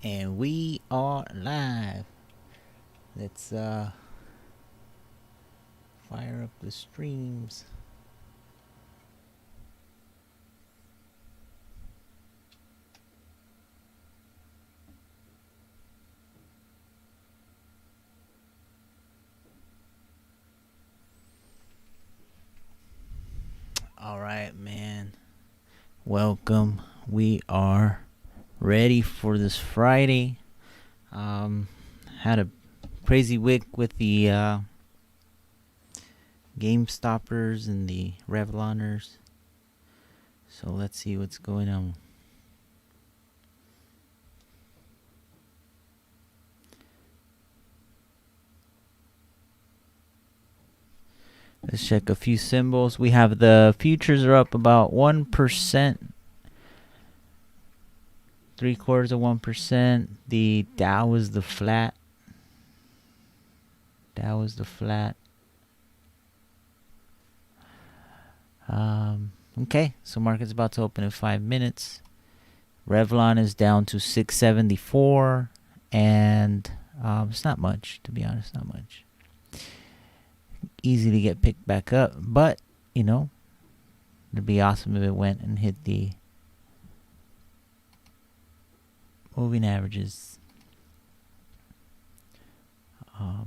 And we are live. Let's fire up the streams. All right, man. Welcome. We are ready for this Friday. Had a crazy week with the game stoppers and the Revloners. So let's see what's going on. Let's check a few symbols. We have the futures are up about 1%. 3/4 of 1%. The Dow is the flat. Okay, so market's about to open in 5 minutes. Revlon is down to 674, and it's not much, to be honest, not much. Easy to get picked back up, but you know, it'd be awesome if it went and hit the moving averages.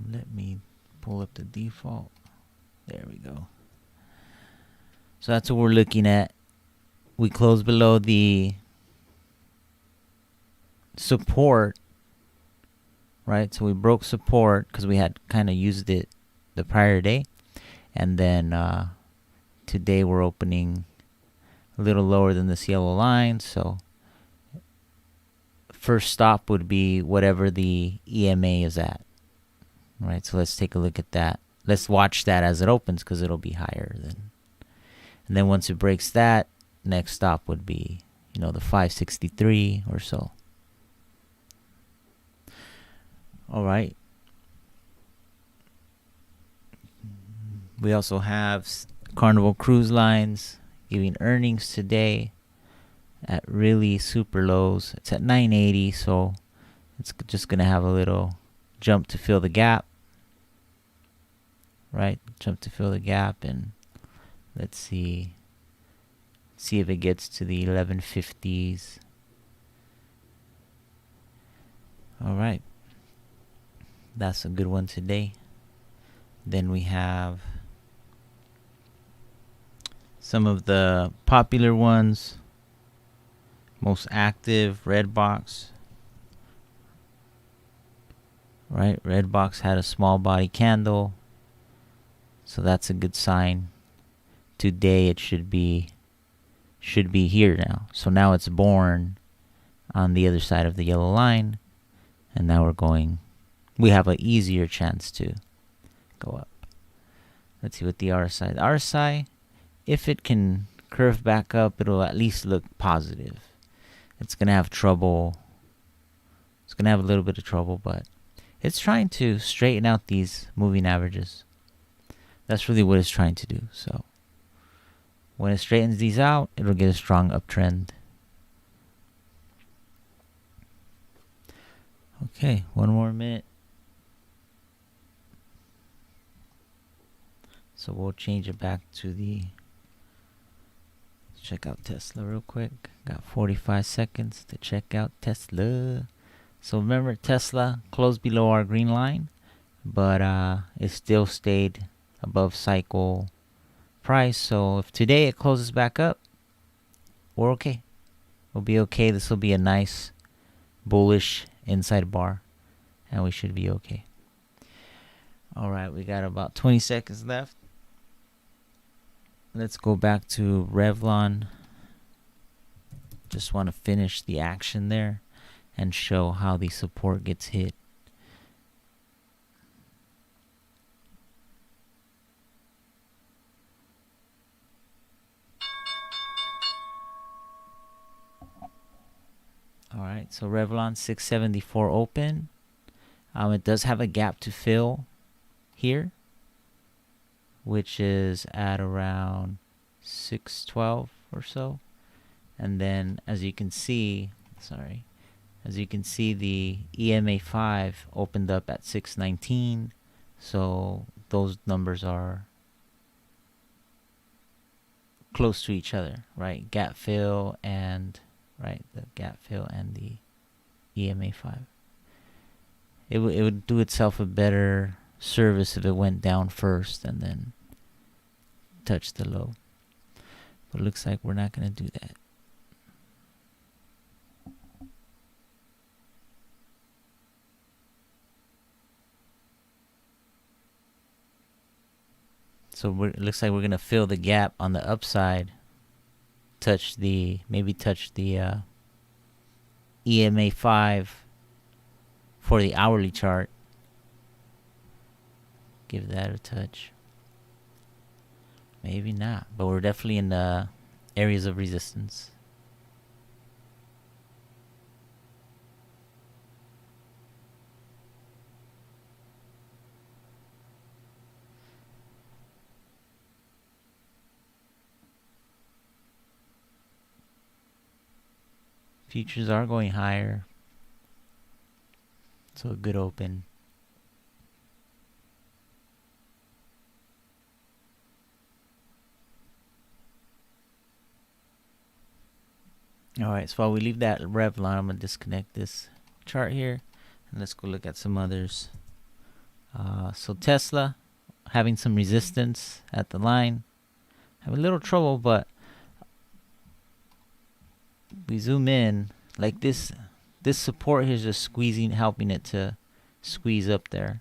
Let me pull up the default. There we go. So that's what we're looking at. We closed below the support, right? So we broke support because we had kind of used it the prior day. And then today we're opening a little lower than this yellow line. So first stop would be whatever the EMA is at, right? So let's take a look at that. Let's watch that as it opens because it'll be higher than. And then once it breaks that, next stop would be, the 563 or so. All right. We also have Carnival Cruise Lines giving earnings today at really super lows. It's at 980, so it's just going to have a little jump to fill the gap. Right? Jump to fill the gap, and let's see if it gets to the 1150s. All right. That's a good one today. Then we have some of the popular ones. Most active, Redbox. Right? Redbox had a small body candle. So that's a good sign. Today it should be here now. So now it's born on the other side of the yellow line. And now we have an easier chance to go up. Let's see what the RSI. The RSI, if it can curve back up, it'll at least look positive. It's going to have trouble. It's going to have a little bit of trouble, but it's trying to straighten out these moving averages. That's really what it's trying to do. So when it straightens these out, it'll get a strong uptrend. Okay, one more minute. So we'll change it back to let's check out Tesla real quick. Got 45 seconds to check out Tesla. So remember, Tesla closed below our green line, but it still stayed above cycle price. So if today it closes back up, we're okay. We'll be okay. This will be a nice bullish inside bar, and we should be okay. All right, we got about 20 seconds left. Let's go back to Revlon. Just want to finish the action there and show how the support gets hit. All right, so Revlon 674 open. It does have a gap to fill here, which is at around 612 or so. And then as you can see, As you can see, the EMA 5 opened up at 619, so those numbers are close to each other, right? Gap fill and the gap fill and the EMA 5. It would do itself a better service if it went down first and then touched the low. But it looks like we're not going to do that. So it looks like we're gonna fill the gap on the upside. Maybe touch the EMA 5 for the hourly chart. Give that a touch. Maybe not, but we're definitely in the areas of resistance. Futures are going higher. So a good open. Alright, so while we leave that rev line, I'm going to disconnect this chart here. And let's go look at some others. So Tesla, having some resistance at the line. Have a little trouble, but we zoom in, like this support here is just helping it to squeeze up there.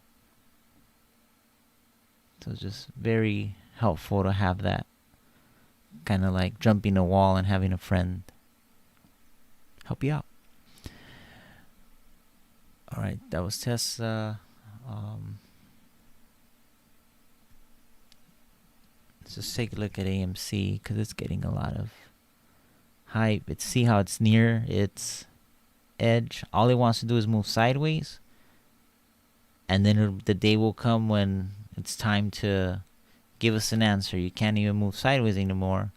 So it's just very helpful to have that, kind of like jumping a wall and having a friend help you out. All right, that was Tesla. Let's just take a look at AMC because it's getting a lot of hype. See how it's near its edge. All it wants to do is move sideways, and then the day will come when it's time to give us an answer. You can't even move sideways anymore,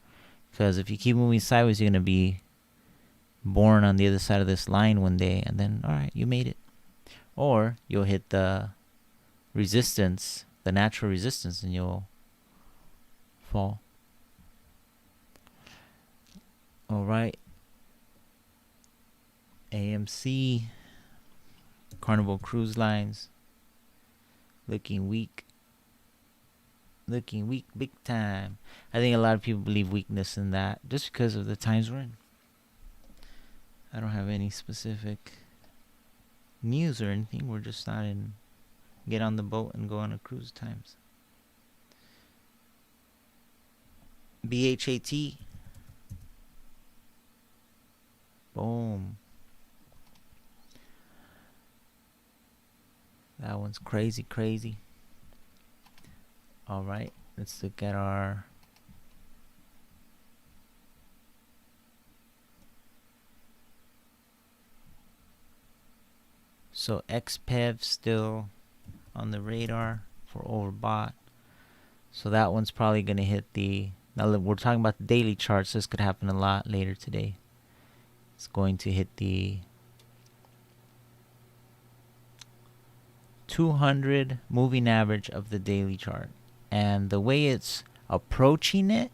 because if you keep moving sideways, you're going to be born on the other side of this line one day, and then alright, you made it. Or you'll hit the resistance, the natural resistance, and you'll fall. Alright, AMC, Carnival Cruise Lines, looking weak big time. I think a lot of people believe weakness in that just because of the times we're in. I don't have any specific news or anything. We're just not in get on the boat and go on a cruise times. BHAT. Boom. That one's crazy. All right, let's look at our XPEV still on the radar for overbought. So that one's probably going to hit now we're talking about the daily charts, so this could happen a lot later today. It's going to hit the 200 moving average of the daily chart. And the way it's approaching it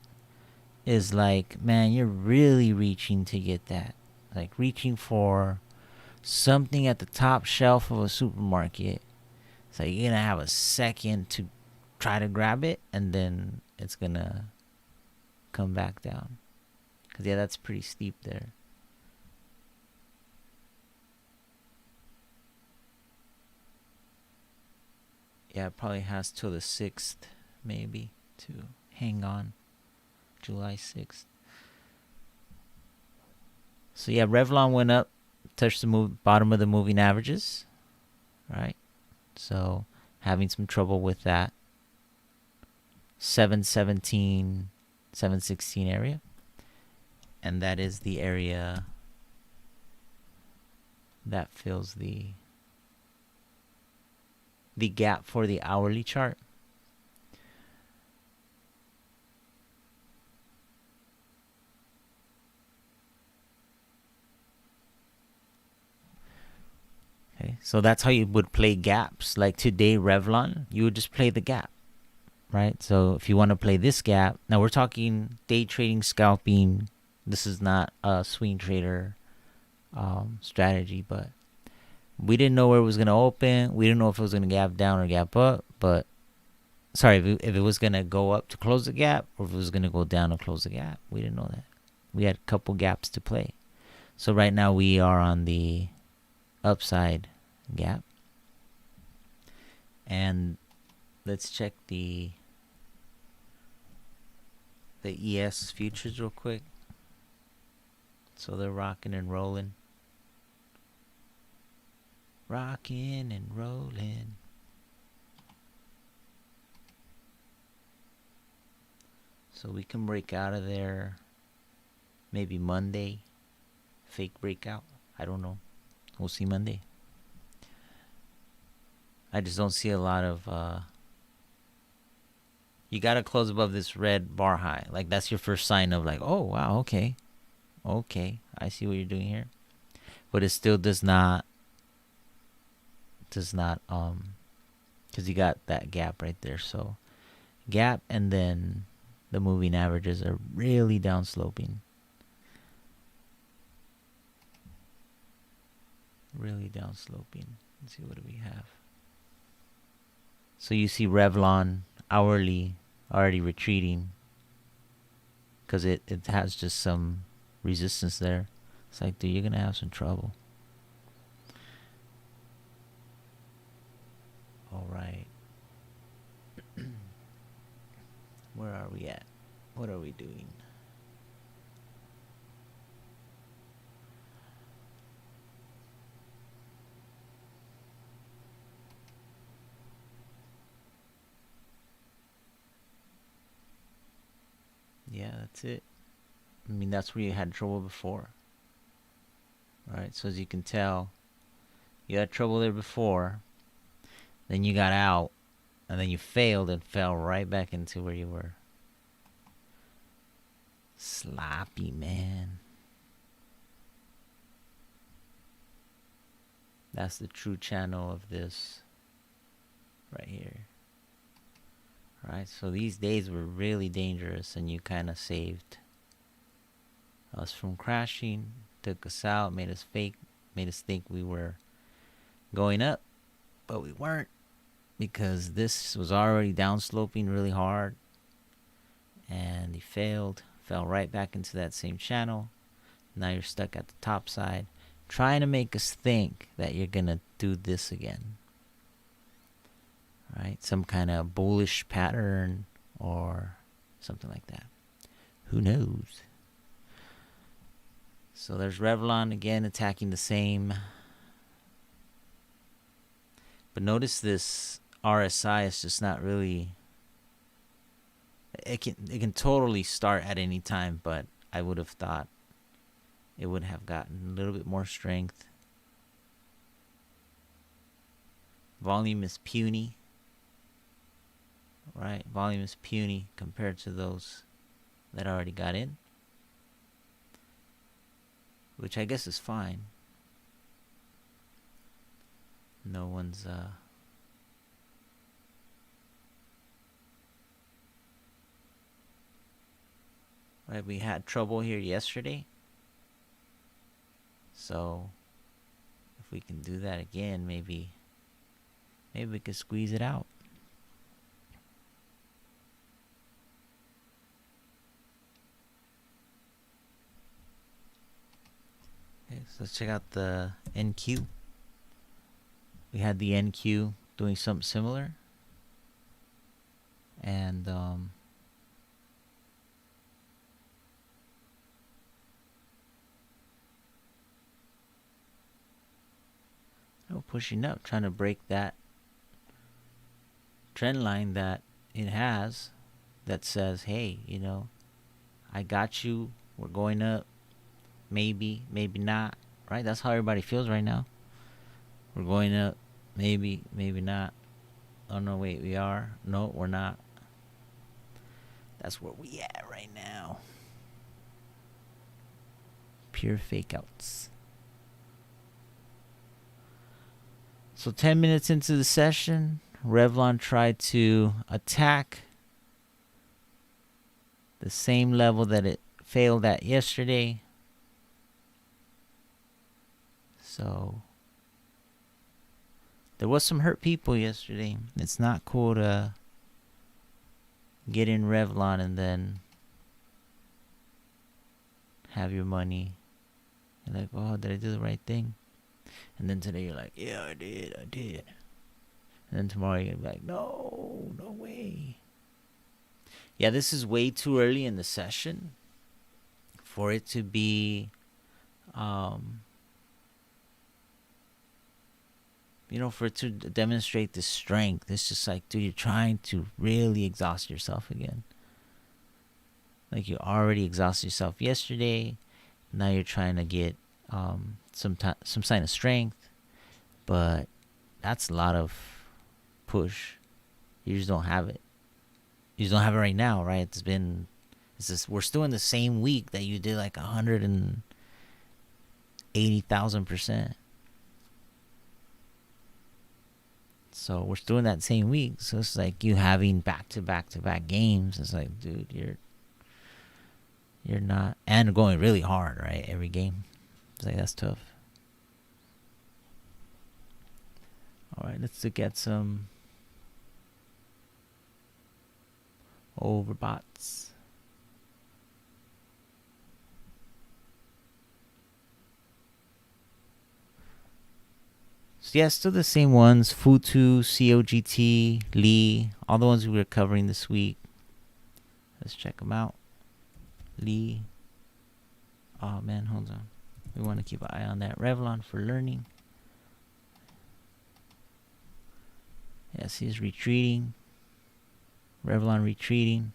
is like, man, you're really reaching to get that. Like reaching for something at the top shelf of a supermarket. So you're going to have a second to try to grab it, and then it's going to come back down. Because, yeah, that's pretty steep there. Yeah, it probably has till the 6th, maybe, to hang on. July 6th. So, yeah, Revlon went up, touched the bottom of the moving averages. Right? So, having some trouble with that. 717, 716 area. And that is the area that fills the gap for the hourly chart. So that's how you would play gaps. Like today, Revlon, you would just play the gap, right? So if you want to play this gap, now we're talking day trading, scalping. This is not a swing trader strategy, but we didn't know where it was going to open. We didn't know if it was going to gap down or gap up, but sorry, if it was going to go up to close the gap or if it was going to go down to close the gap. We didn't know that. We had a couple gaps to play. So right now we are on the upside gap. And let's check the ES futures real quick. So they're rocking and rolling. Rocking and rolling. So we can break out of there maybe Monday. Fake breakout. I don't know. We'll see Monday. I just don't see a lot of you gotta close above this red bar high. Like that's your first sign of like, oh wow, okay, I see what you're doing here. But it still does not because you got that gap right there. So gap, and then the moving averages are really down sloping. Really down sloping. Let's see, what do we have? So you see Revlon hourly already retreating because it has just some resistance there. It's like, dude, you're gonna have some trouble. All right. Where are we at? What are we doing? Yeah, that's it. I mean, that's where you had trouble before. Right? So as you can tell, you had trouble there before. Then you got out. And then you failed and fell right back into where you were. Sloppy, man. That's the true channel of this right here. Right, so these days were really dangerous, and you kind of saved us from crashing, took us out, made us think we were going up, but we weren't, because this was already downsloping really hard, and he fell right back into that same channel. Now you're stuck at the top side, trying to make us think that you're gonna do this again. Right? Some kind of bullish pattern or something like that. Who knows? So there's Revlon again attacking the same. But notice this RSI is just not really. It can totally start at any time, but I would have thought it would have gotten a little bit more strength. Volume is puny. Right, volume is puny compared to those that already got in, which I guess is fine. No one's right, we had trouble here yesterday, so if we can do that again, maybe we could squeeze it out. Okay, so let's check out the NQ. We had the NQ doing something similar. And pushing up, trying to break that trend line that it has that says, hey, I got you. We're going up. Maybe not, right? That's how everybody feels right now. We're going up, maybe not. Oh no, wait, we are. No, we're not. That's where we at right now. Pure fake outs. So 10 minutes into the session, Revlon tried to attack the same level that it failed at yesterday. So there was some hurt people yesterday. It's not cool to get in Revlon and then have your money. You're like, oh, did I do the right thing? And then today you're like, yeah, I did. And then tomorrow you're going to be like, no way. Yeah, this is way too early in the session for it to be, for it to demonstrate the strength. It's just like, dude, you're trying to really exhaust yourself again. Like you already exhausted yourself yesterday. Now you're trying to get some sign of strength. But that's a lot of push. You just don't have it. You just don't have it right now, right? We're still in the same week that you did like 180,000%. So we're still in that same week. So it's like you having back-to-back games. It's like, dude, you're not, and going really hard, right? Every game. It's like, that's tough. All right, let's look at some overbots. So yeah, still the same ones. Futu, COGT, Lee, all the ones we were covering this week. Let's check them out. Lee. Oh man, hold on. We want to keep an eye on that. Revlon for learning. Yes, he's retreating. Revlon retreating.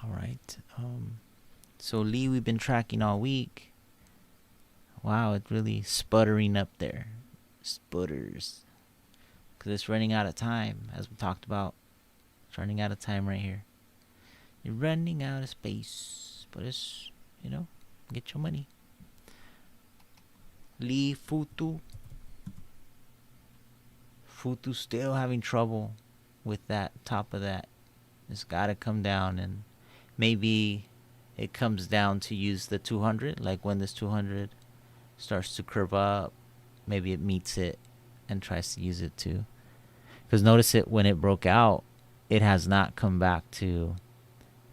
All right. So Lee, we've been tracking all week. Wow, it's really sputtering up there. Sputters. Because it's running out of time, as we talked about. It's running out of time right here. You're running out of space. But it's, get your money. Lee, Futu. Futu still having trouble with that top of that. It's got to come down, and maybe it comes down to use the 200. Like when this 200 starts to curve up, maybe it meets it and tries to use it too. Because notice it when it broke out, it has not come back to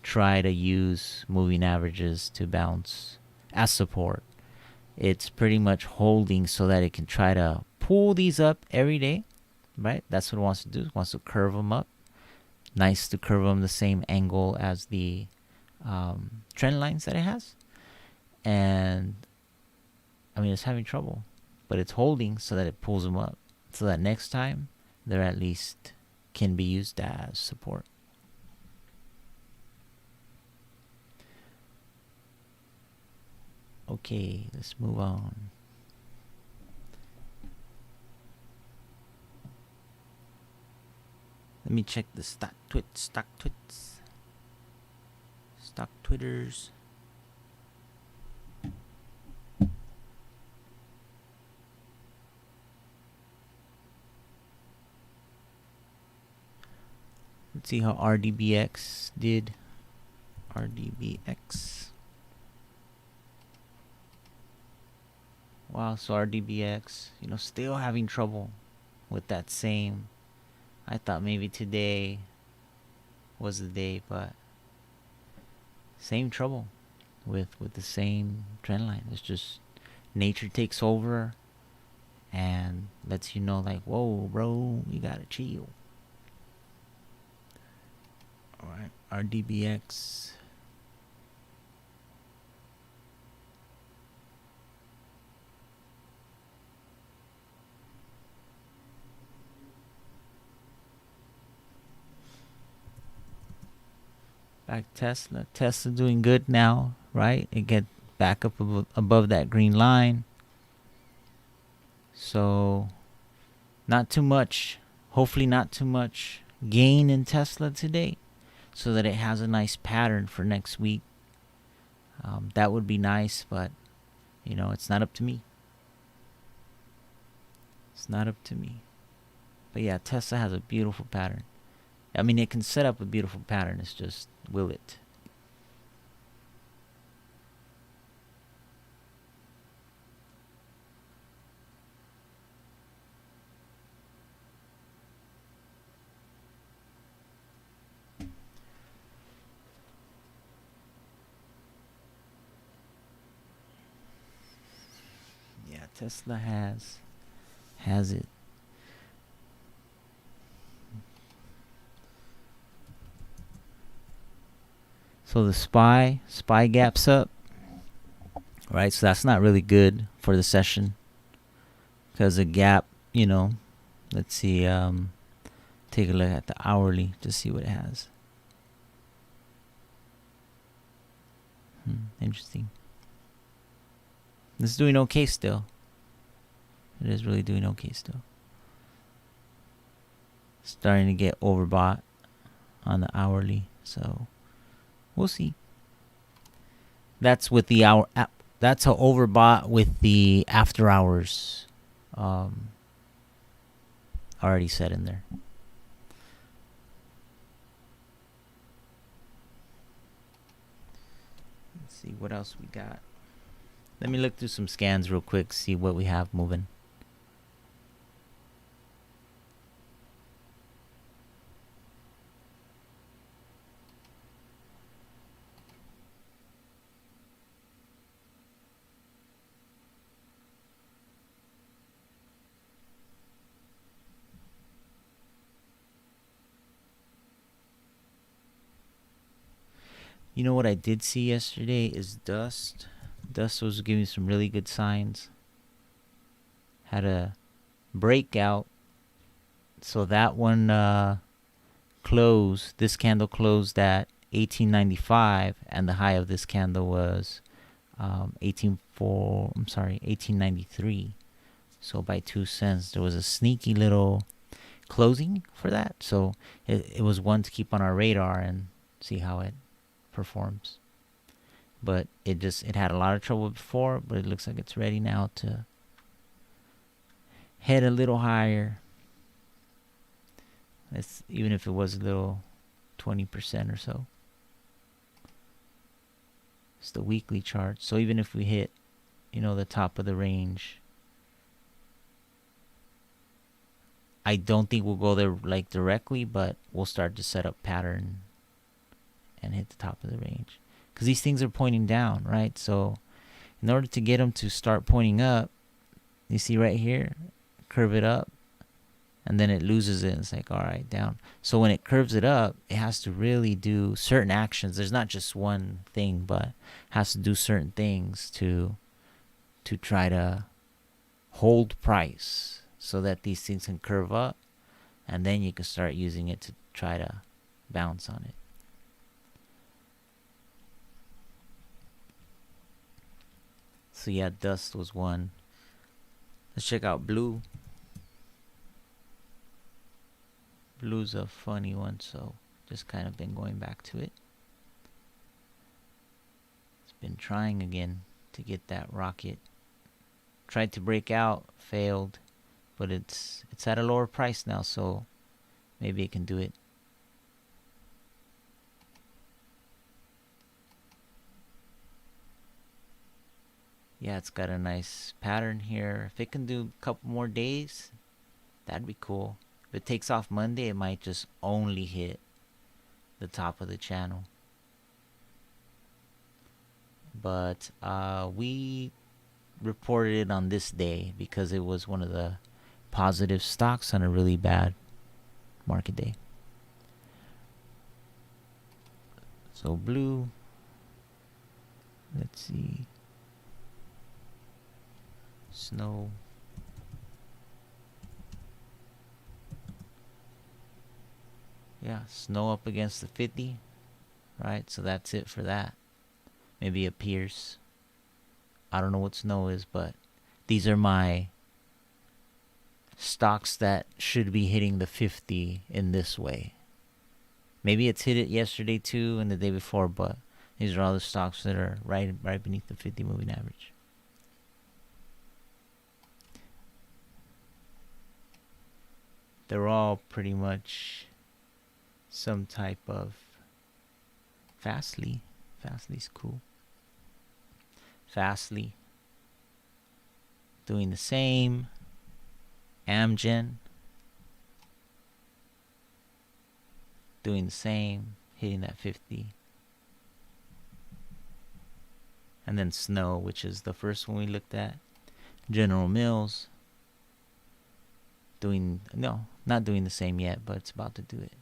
try to use moving averages to bounce as support. It's pretty much holding so that it can try to pull these up every day, right? That's what it wants to do. It wants to curve them up. Nice to curve them the same angle as the trend lines that it has. And it's having trouble, but it's holding so that it pulls them up, so that next time they're at least can be used as support. Okay, let's move on. Let me check the stock Twitters. Let's see how RDBX did. RDBX. Wow, so RDBX, still having trouble with that same. I thought maybe today was the day, but same trouble with the same trend line. It's just nature takes over and lets you know, like, whoa, bro, you gotta chill. All right, RDBX. Back Tesla. Tesla doing good now, right? It get back up above that green line. So, not too much. Hopefully not too much gain in Tesla today, so that it has a nice pattern for next week. That would be nice, but it's not up to me. It's not up to me. But yeah, Tesla has a beautiful pattern. I mean, it can set up a beautiful pattern. It's just, will it? Yeah, Tesla has it. So the SPY gaps up, right? So that's not really good for the session because the gap, let's see, take a look at the hourly to see what it has. Interesting. This is doing okay still. It is really doing okay still. Starting to get overbought on the hourly, so we'll see. That's with the hour. That's how overbought with the after hours. Already set in there. Let's see what else we got. Let me look through some scans real quick, see what we have moving. You know what I did see yesterday is dust. Dust was giving some really good signs. Had a breakout. So that one closed. This candle closed at 1895, and the high of this candle was 1893. So by 2 cents, there was a sneaky little closing for that. So it was one to keep on our radar and see how it performs. But it had a lot of trouble before, but it looks like it's ready now to head a little higher. Even if it was a little 20% or so. It's the weekly chart. So even if we hit, the top of the range, I don't think we'll go there like directly, but we'll start to set up pattern and hit the top of the range. Because these things are pointing down, right? So in order to get them to start pointing up, you see right here, curve it up, and then it loses it. And it's like, all right, down. So when it curves it up, it has to really do certain actions. There's not just one thing, but it has to do certain things to try to hold price so that these things can curve up, and then you can start using it to try to bounce on it. So yeah, dust was one. Let's check out blue. Blue's a funny one, so just kind of been going back to it. It's been trying again to get that rocket. Tried to break out, failed, but it's at a lower price now, so maybe it can do it. Yeah, it's got a nice pattern here. If it can do a couple more days, that'd be cool. If it takes off Monday, it might just only hit the top of the channel. But we reported it on this day because it was one of the positive stocks on a really bad market day. So blue, let's see, snow. Yeah, snow up against the 50, right? So that's it for that. Maybe a Pierce. I don't know what snow is, but these are my stocks that should be hitting the 50 in this way. Maybe it's hit it yesterday too and the day before, but these are all the stocks that are right beneath the 50 moving average. they're all pretty much some type of Fastly. Fastly's cool. Fastly doing the same. Amgen doing the same, hitting that 50. And then Snow, which is the first one we looked at. General Mills doing, no, not doing the same yet, but it's about to do it.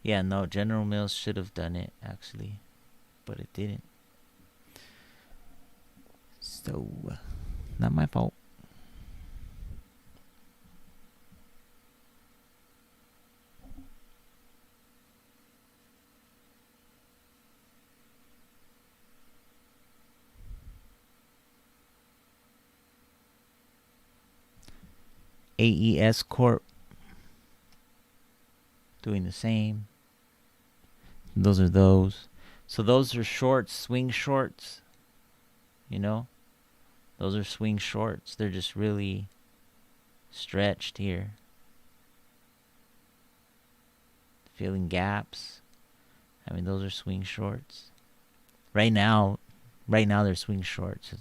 Yeah, no, General Mills should have done it, actually, but it didn't. So, not my fault. AES Corp doing the same. Those are those. So those are shorts, swing shorts. You know? Those are swing shorts. They're just really stretched here. Filling gaps. I mean, those are swing shorts. Right now they're swing shorts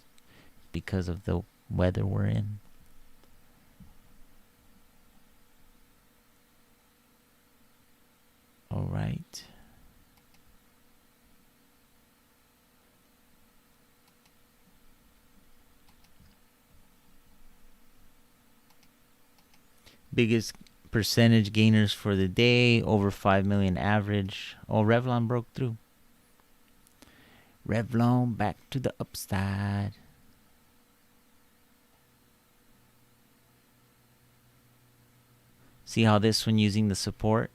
because of the weather we're in. All right. Biggest percentage gainers for the day, over 5 million average. Oh, Revlon broke through. Revlon back to the upside. See how this one using the support?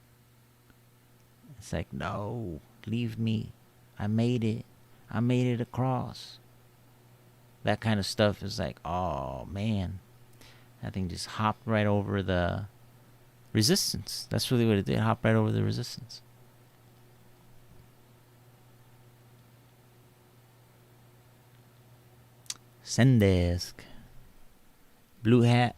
It's like, no, leave me. I made it. I made it across. That kind of stuff is like, oh, man. That thing just hopped right over the resistance. That's really what it did. Hopped right over the resistance. Sendesk. Blue Hat.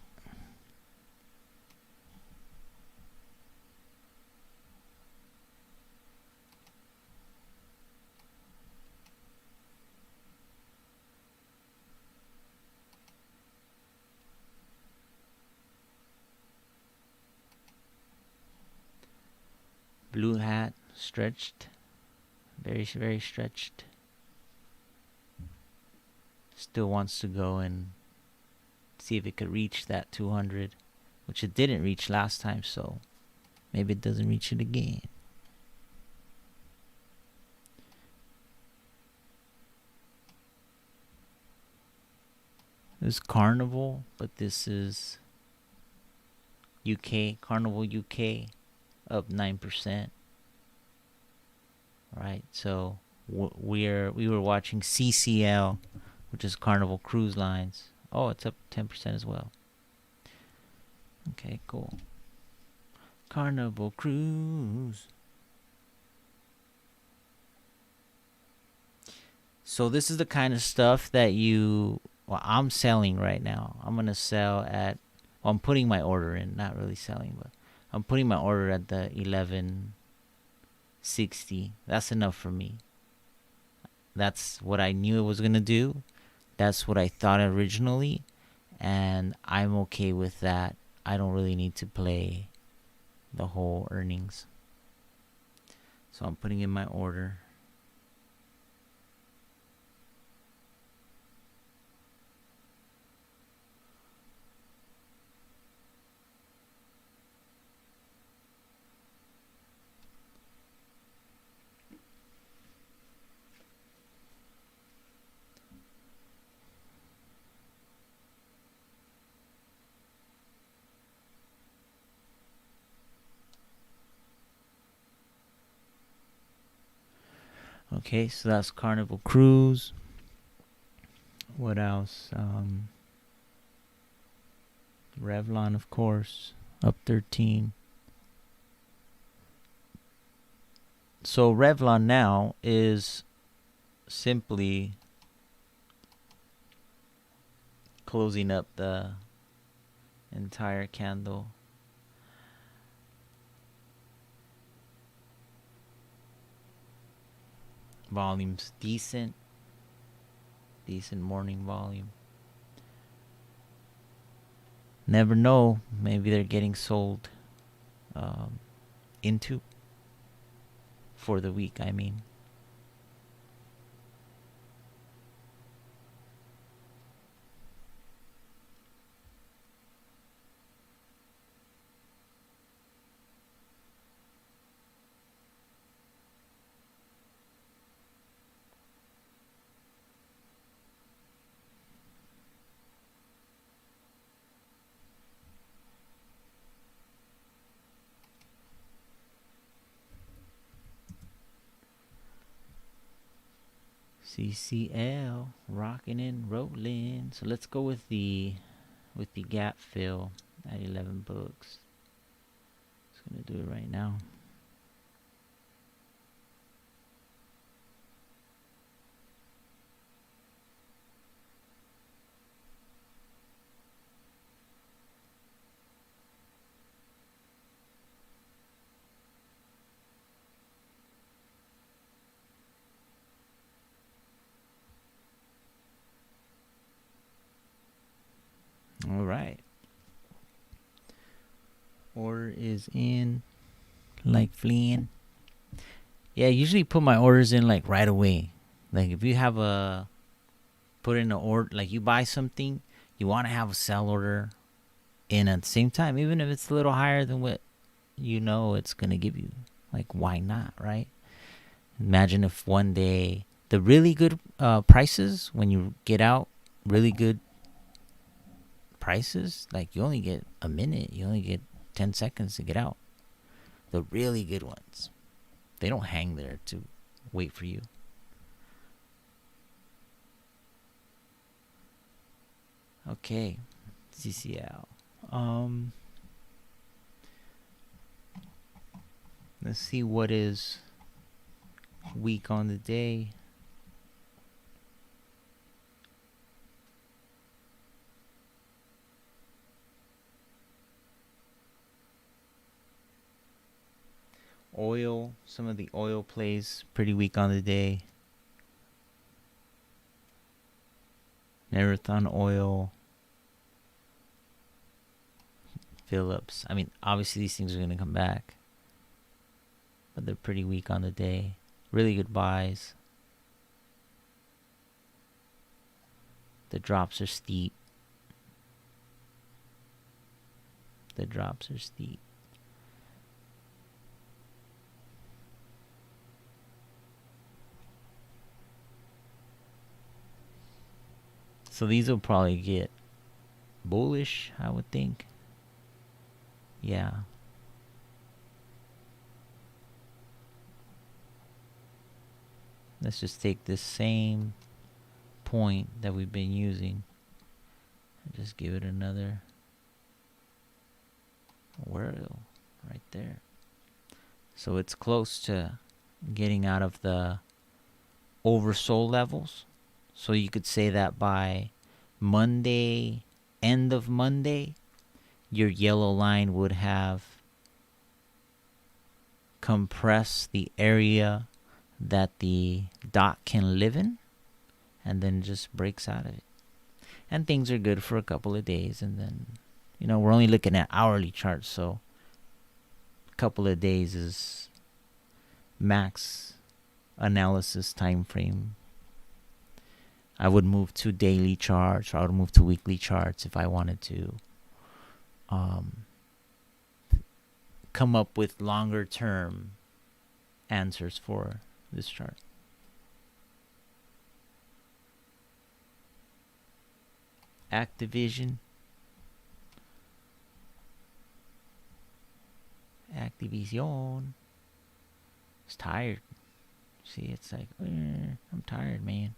Blue Hat stretched. Very, very stretched. Still wants to go and see if it could reach that 200, which it didn't reach last time, so maybe it doesn't reach it again. This is Carnival, but this is UK, Carnival UK, up 9%. Right, so we were watching CCL, which is Carnival Cruise Lines. Oh, it's up 10% as well. Okay, cool. Carnival Cruise. So this is the kind of stuff that I'm selling right now. I'm going to sell at, I'm putting my order in, not really selling, but I'm putting my order at the 1160. That's enough for me. That's what I knew it was going to do. That's what I thought originally, and I'm okay with that. I don't really need to play the whole earnings. So I'm putting in my order. Okay, so that's Carnival Cruise. What else? Revlon, of course, up 13. So Revlon now is simply closing up the entire candle. Volume's decent morning volume. Never know, maybe they're getting sold into for the week, I mean. CCL rocking and rolling. So let's go with the gap fill at 11 bucks. Just gonna do it right now. All right. Order is in, like fleeing. Yeah, I usually put my orders in like right away. Like if you have put in an order, like you buy something, you want to have a sell order in at the same time, even if it's a little higher than what you know it's going to give you. Like, why not, right? Imagine if one day the really good prices, when you get out really good prices, like you only get a minute, you only get 10 seconds to get out. The really good ones, they don't hang there to wait for you. Okay, CCL. Let's see what is weak on the day. Oil, some of the oil plays pretty weak on the day. Marathon Oil, Phillips. I mean, obviously these things are going to come back, but they're pretty weak on the day. Really good buys. The drops are steep. So these will probably get bullish, I would think. Yeah. Let's just take this same point that we've been using and just give it another whirl right there. So it's close to getting out of the oversold levels. So you could say that by Monday, end of Monday, your yellow line would have compressed the area that the dot can live in, and then just breaks out of it. And things are good for a couple of days, and then, we're only looking at hourly charts, so a couple of days is max analysis time frame. I would move to daily charts, or I would move to weekly charts if I wanted to come up with longer term answers for this chart. Activision. It's tired. See, it's like, I'm tired, man.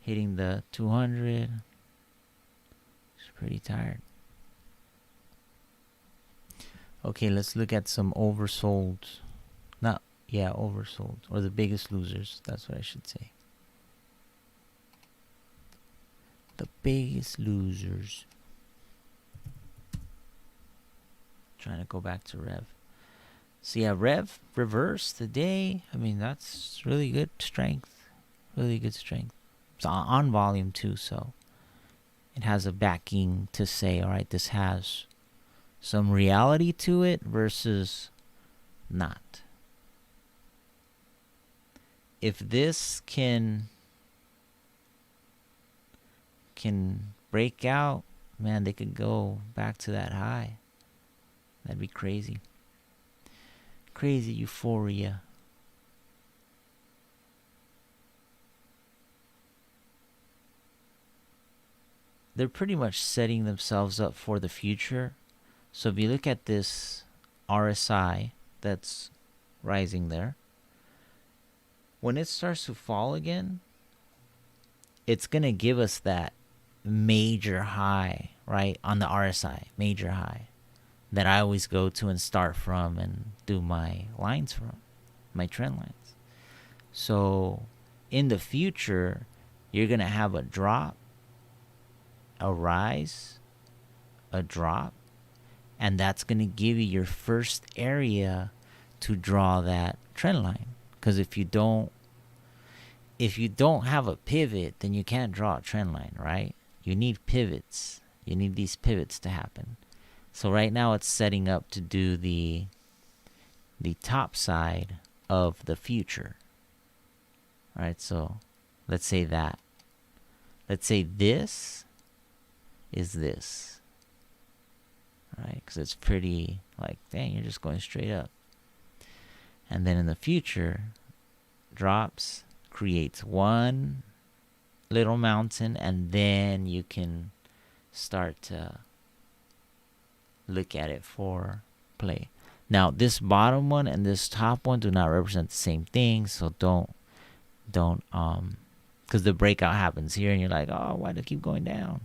Hitting the 200. It's pretty tired. Okay, let's look at some oversold. Oversold. Or the biggest losers. That's what I should say. The biggest losers. Trying to go back to Rev. So yeah, Rev reverse today. I mean, that's really good strength. Really good strength. It's on volume too, so it has a backing to say, all right, this has some reality to it versus not. If this can break out, man, they could go back to that high. That'd be crazy. Crazy euphoria. They're pretty much setting themselves up for the future. So if you look at this RSI that's rising there, when it starts to fall again, it's going to give us that major high, right, on the RSI, major high, that I always go to and start from and do my lines from, my trend lines. So in the future, you're going to have a drop, a rise, a drop, and that's going to give you your first area to draw that trend line. Because if you don't have a pivot, then you can't draw a trend line, right? You need pivots. You need these pivots to happen. So right now it's setting up to do the top side of the future. All right, so let's say that. Let's say this is this. All right, because it's pretty like, dang, you're just going straight up. And then in the future, drops, creates one little mountain, and then you can start to look at it for play. Now, this bottom one and this top one do not represent the same thing, so don't because the breakout happens here and you're like, oh, why do it keep going down?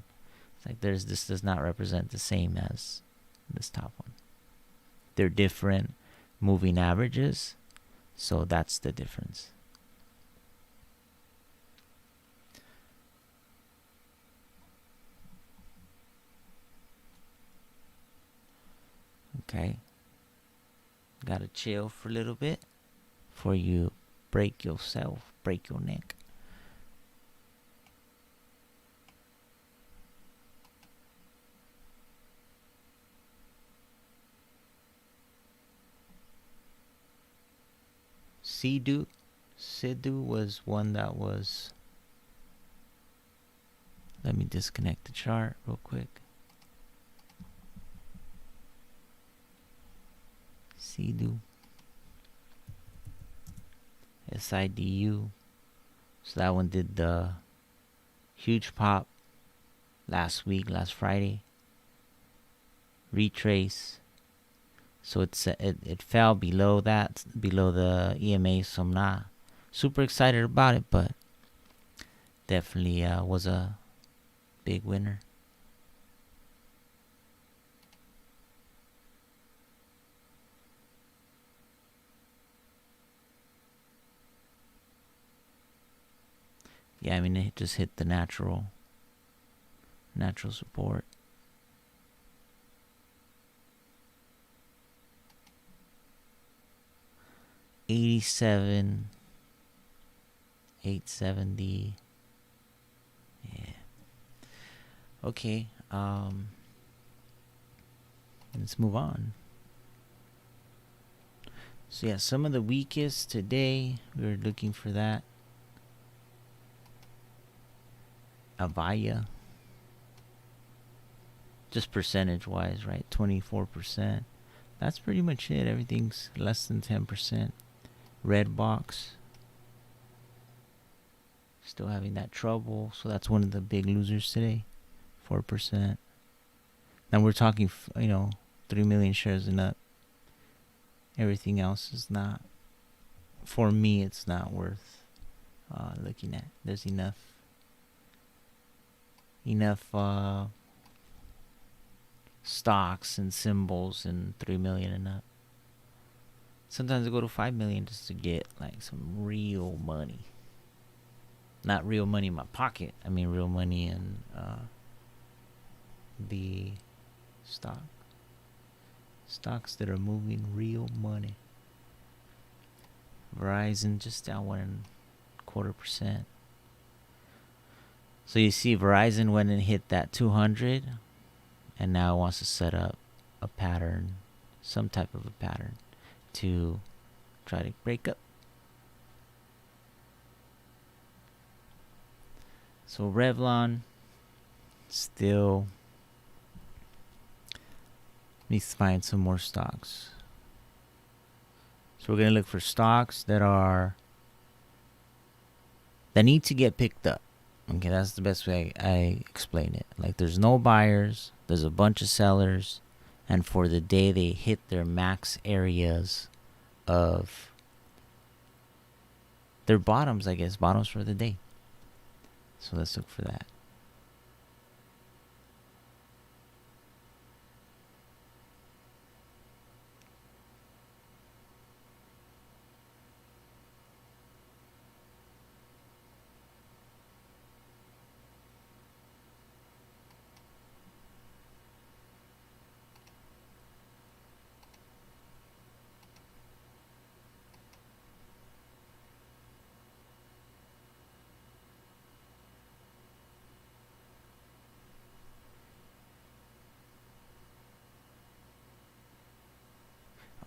It's like this does not represent the same as this top one. They're different moving averages, so that's the difference. Okay, gotta chill for a little bit before you break yourself, break your neck. Sidhu was one that was, let me disconnect the chart real quick. Sidhu, SIDU. So that one did the huge pop last Friday. Retrace. So it fell below the EMA. So I'm not super excited about it, but definitely was a big winner. Yeah, I mean, it just hit the natural support. $87, $870. Yeah. Okay. Let's move on. So yeah, some of the weakest today, we were looking for that. Avaya, just percentage wise, right? 24%. That's pretty much it. Everything's less than 10%. Redbox, still having that trouble. So that's one of the big losers today. 4%. Now we're talking, 3 million shares and up. Everything else is not, for me, it's not worth looking at. There's enough stocks and symbols and 3 million and up. Sometimes I go to 5 million just to get like some real money. Not real money in my pocket. I mean real money in the stocks that are moving real money. Verizon just down 1.25%. So you see Verizon went and hit that 200, and now it wants to set up a pattern, some type of a pattern, to try to break up. So Revlon still needs to find some more stocks. So we're going to look for stocks that need to get picked up. Okay, that's the best way I explain it. Like, there's no buyers, there's a bunch of sellers, and for the day they hit their max areas of their bottoms, I guess, bottoms for the day. So let's look for that.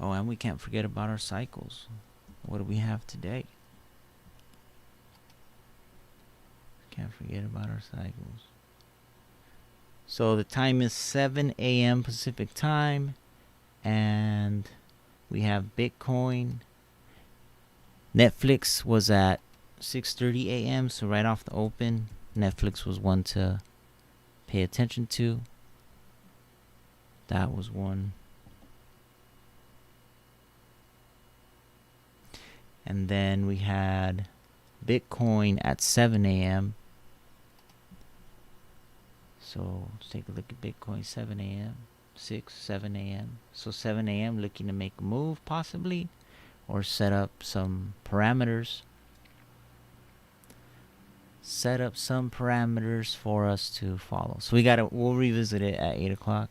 Oh, and we can't forget about our cycles. What do we have today? Can't forget about our cycles. So the time is 7 a.m. Pacific time, and we have Bitcoin. Netflix was at 6:30 a.m., so right off the open, Netflix was one to pay attention to. That was one. And then we had Bitcoin at 7 a.m. So let's take a look at Bitcoin, 7 a.m., 7 a.m. So 7 a.m. looking to make a move possibly, or set up some parameters. Set up some parameters for us to follow. So we'll revisit it at 8 o'clock.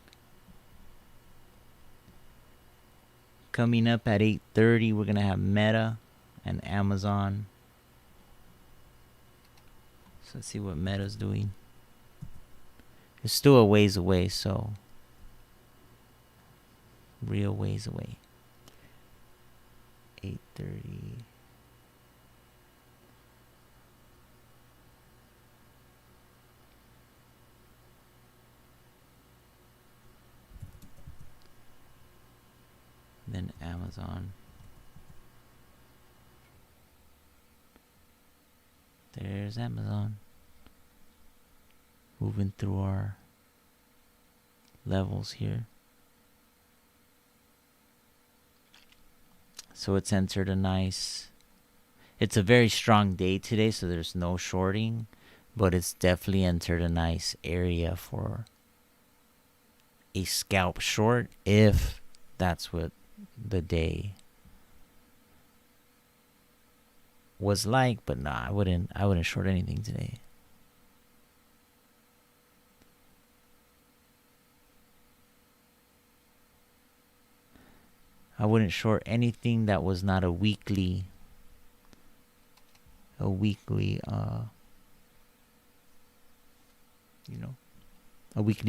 Coming up at 8:30, we're going to have Meta and Amazon. So let's see what Meta's doing. It's still a ways away, so real ways away. 8:30. Then Amazon. There's Amazon. Moving through our levels here. So it's entered it's a very strong day today, so there's no shorting, but it's definitely entered a nice area for a scalp short if that's what the day was like. But nah, I wouldn't short anything today. I wouldn't short anything that was not a weekly a weekly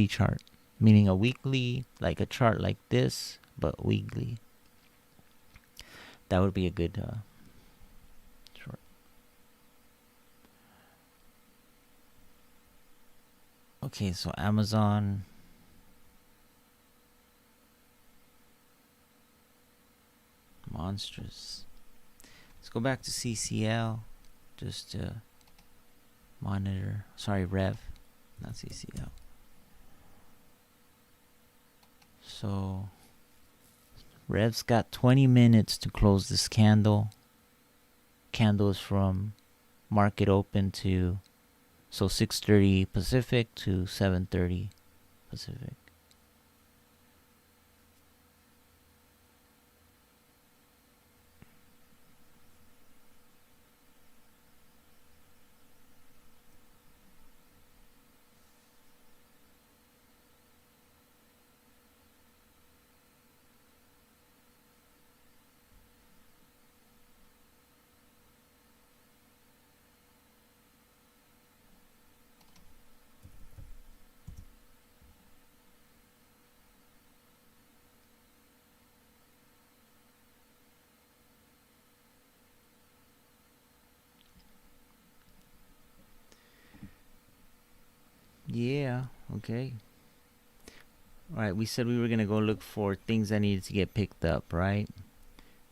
chart, meaning a weekly, like a chart like this, but weekly. That would be a good short. Okay, so Amazon. Monstrous. Let's go back to CCL just to monitor. Sorry, Rev, not CCL. So Rev's got 20 minutes to close this candle. Candle is from market open to 6:30 Pacific to 7:30 Pacific. Yeah, okay. All right, we said we were going to go look for things that needed to get picked up, right?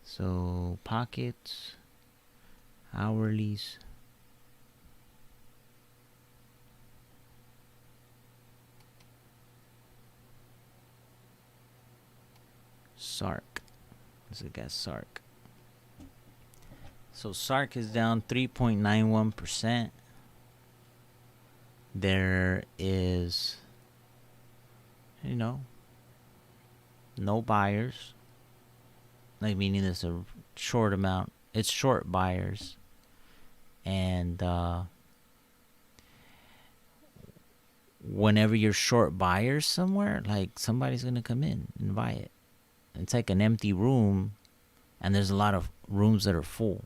So, pockets, hourlies. SARC. Let's look at SARC. So SARC is down 3.91%. There is, no buyers. Like, meaning there's a short amount. It's short buyers. And whenever you're short buyers somewhere, like, somebody's going to come in and buy it. It's like an empty room, and there's a lot of rooms that are full.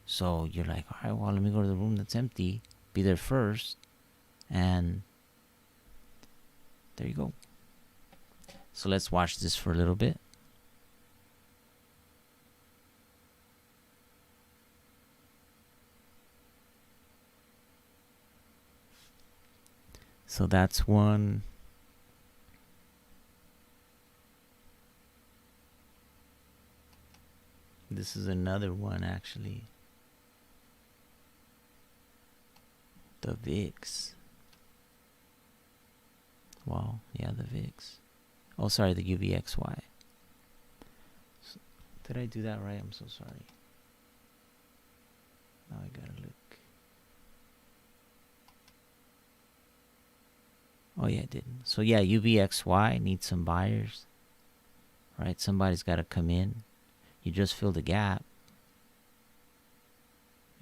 So you're like, all right, well, let me go to the room that's empty, be there first, and there you go. So let's watch this for a little bit. So that's one. This is another one, actually. The VIX. Wow, yeah, the VIX. Oh, sorry, the UVXY. Did I do that right? I'm so sorry. Now I gotta look. Oh, yeah, I didn't. So, yeah, UVXY needs some buyers. Right? Somebody's got to come in. You just fill the gap.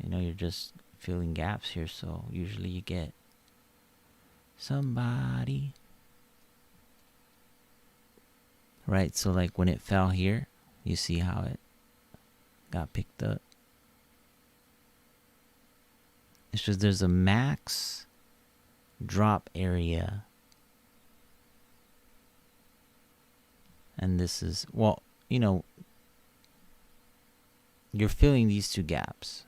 You're just filling gaps here. So, usually you get somebody. Right? So, like, when it fell here, you see how it got picked up. It's just there's a max drop area. And this is, well, you're filling these two gaps.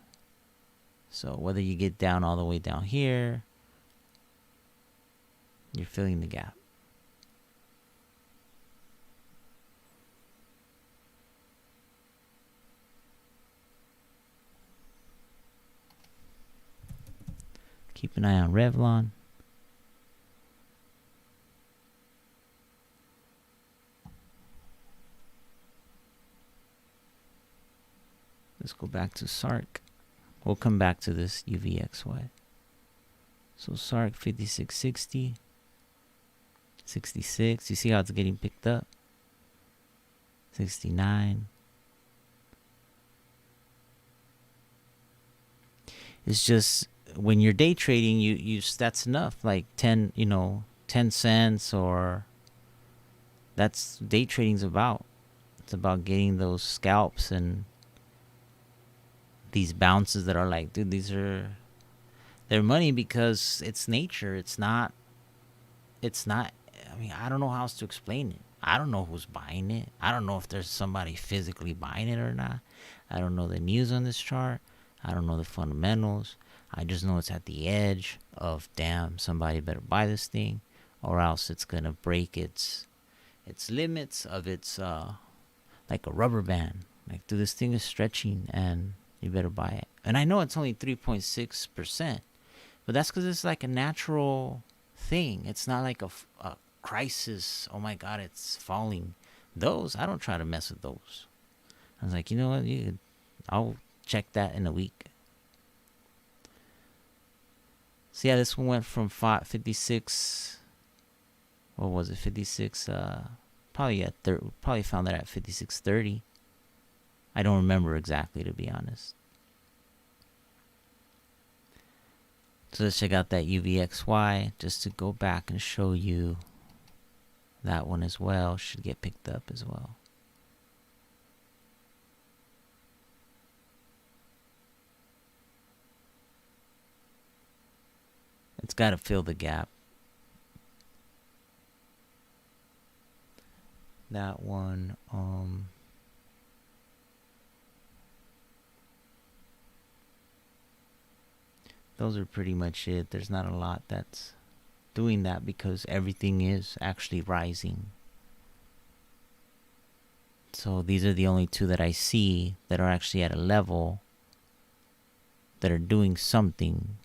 So whether you get down all the way down here, you're filling the gap. Keep an eye on Revlon. Let's go back to SARC. We'll come back to this UVXY. So SARC 5660, 66. You see how it's getting picked up? 69. It's just when you're day trading, you that's enough. Like 10 cents, or that's day trading's about. It's about getting those scalps and these bounces that are like, dude, they're money because it's nature. It's not, I mean, I don't know how else to explain it. I don't know who's buying it. I don't know if there's somebody physically buying it or not. I don't know the news on this chart. I don't know the fundamentals. I just know it's at the edge of, damn, somebody better buy this thing, or else it's gonna break its limits of its like a rubber band. Like, dude, this thing is stretching and you better buy it. And I know it's only 3.6%, but that's because it's like a natural thing. It's not like a crisis. Oh my God, it's falling. Those, I don't try to mess with those. I was like, you know what? I'll check that in a week. So yeah, this one went from 56. What was it? 56. Probably found that at 56.30. I don't remember exactly, to be honest. So let's check out that UVXY just to go back and show you that one as well. Should get picked up as well. It's got to fill the gap. That one, those are pretty much it. There's not a lot that's doing that because everything is actually rising. So these are the only two that I see that are actually at a level that are doing something.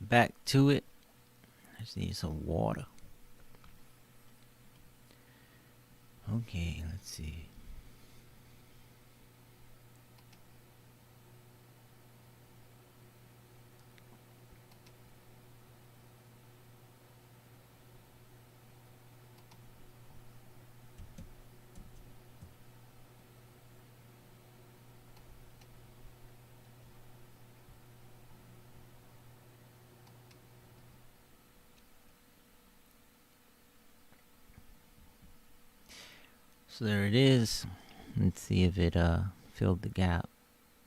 Back to it. I just need some water. Okay, let's see. So there it is. Let's see if it filled the gap.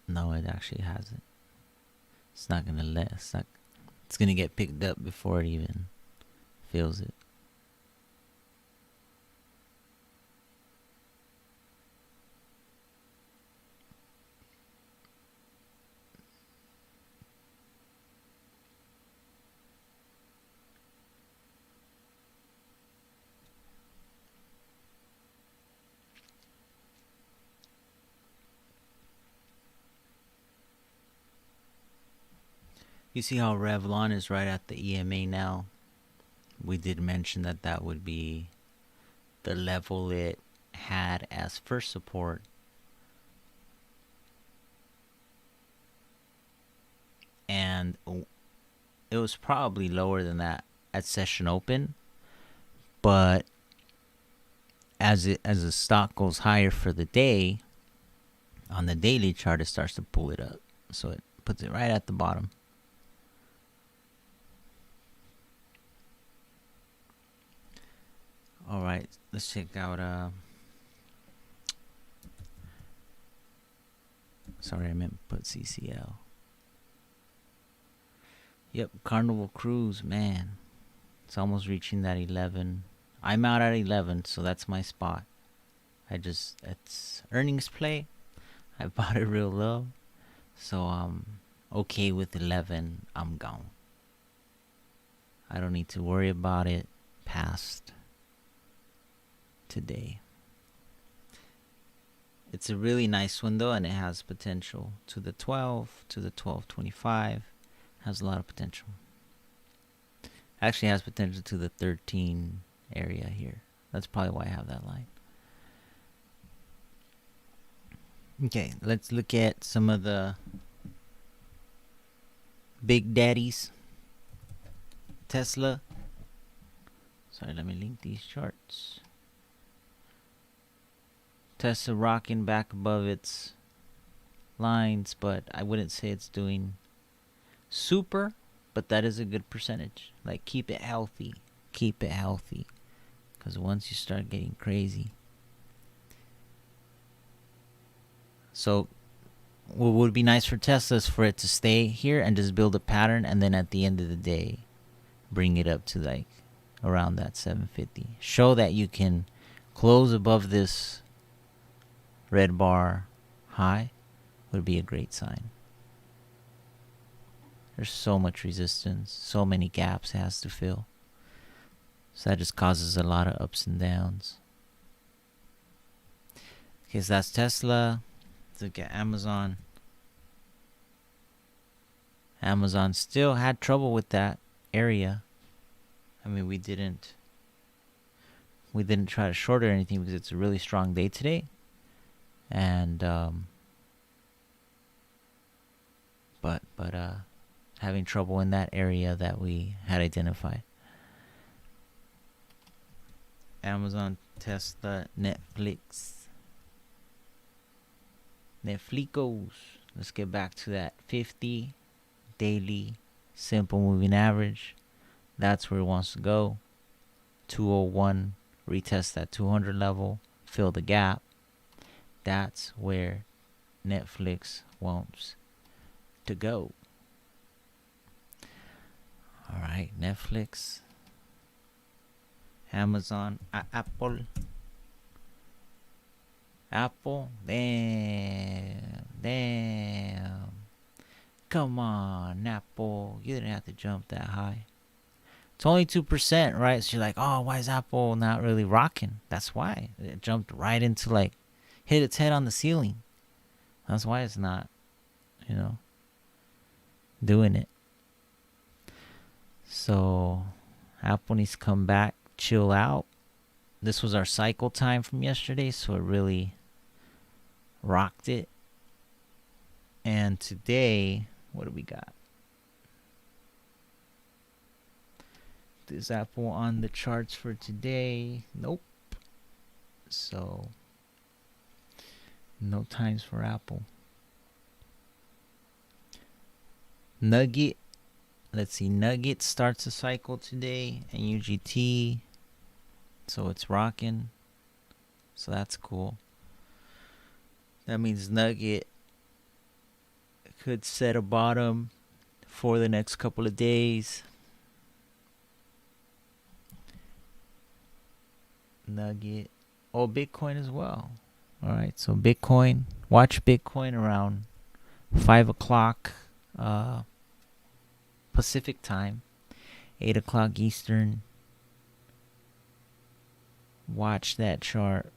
No, it actually hasn't. It's not gonna let. It's gonna get picked up before it even fills it. You see how Revlon is right at the EMA now? We did mention that that would be the level it had as first support. And it was probably lower than that at session open. But as the stock goes higher for the day, on the daily chart, it starts to pull it up. So it puts it right at the bottom. All right, let's check out. Sorry, I meant put CCL. Yep, Carnival Cruise, man. It's almost reaching that 11. I'm out at 11, so that's my spot. It's earnings play. I bought it real low. So I'm okay with 11. I'm gone. I don't need to worry about it past today. It's a really nice one though, and it has potential to the 12, to the 12.25. Has a lot of potential. Actually has potential to the 13 area here. That's probably why I have that line. Okay, let's look at some of the big daddies. Tesla. Sorry, let me link these charts. Tesla rocking back above its lines, but I wouldn't say it's doing super, but that is a good percentage. Like, keep it healthy. Keep it healthy. Because once you start getting crazy. So what would be nice for Tesla is for it to stay here and just build a pattern, and then at the end of the day bring it up to like around that 750. Show that you can close above this red bar high would be a great sign. There's so much resistance, so many gaps it has to fill. So that just causes a lot of ups and downs. Okay, so that's Tesla. Let's look at Amazon. Amazon still had trouble with that area. I mean, we didn't try to short or anything because it's a really strong day today. And but having trouble in that area that we had identified. Amazon, Tesla, Netflix. Netflixos. Let's get back to that 50 daily simple moving average. That's where it wants to go. 201, retest that 200 level, fill the gap. That's where Netflix wants to go. All right, Netflix, Amazon, Apple. Damn. Come on, Apple. You didn't have to jump that high. It's only 2%, right? So you're like, oh, why is Apple not really rocking? That's why. It jumped right into hit its head on the ceiling. That's why it's not, doing it. So Apple needs to come back, chill out. This was our cycle time from yesterday, so it really rocked it. And today, what do we got? Is Apple on the charts for today? Nope. So, no times for Apple. Nugget. Let's see. Nugget starts a cycle today. And UGT. So it's rocking. So that's cool. That means Nugget could set a bottom for the next couple of days. Nugget. Oh, Bitcoin as well. All right, so Bitcoin. Watch Bitcoin around 5 o'clock Pacific time, 8 o'clock Eastern. Watch that chart.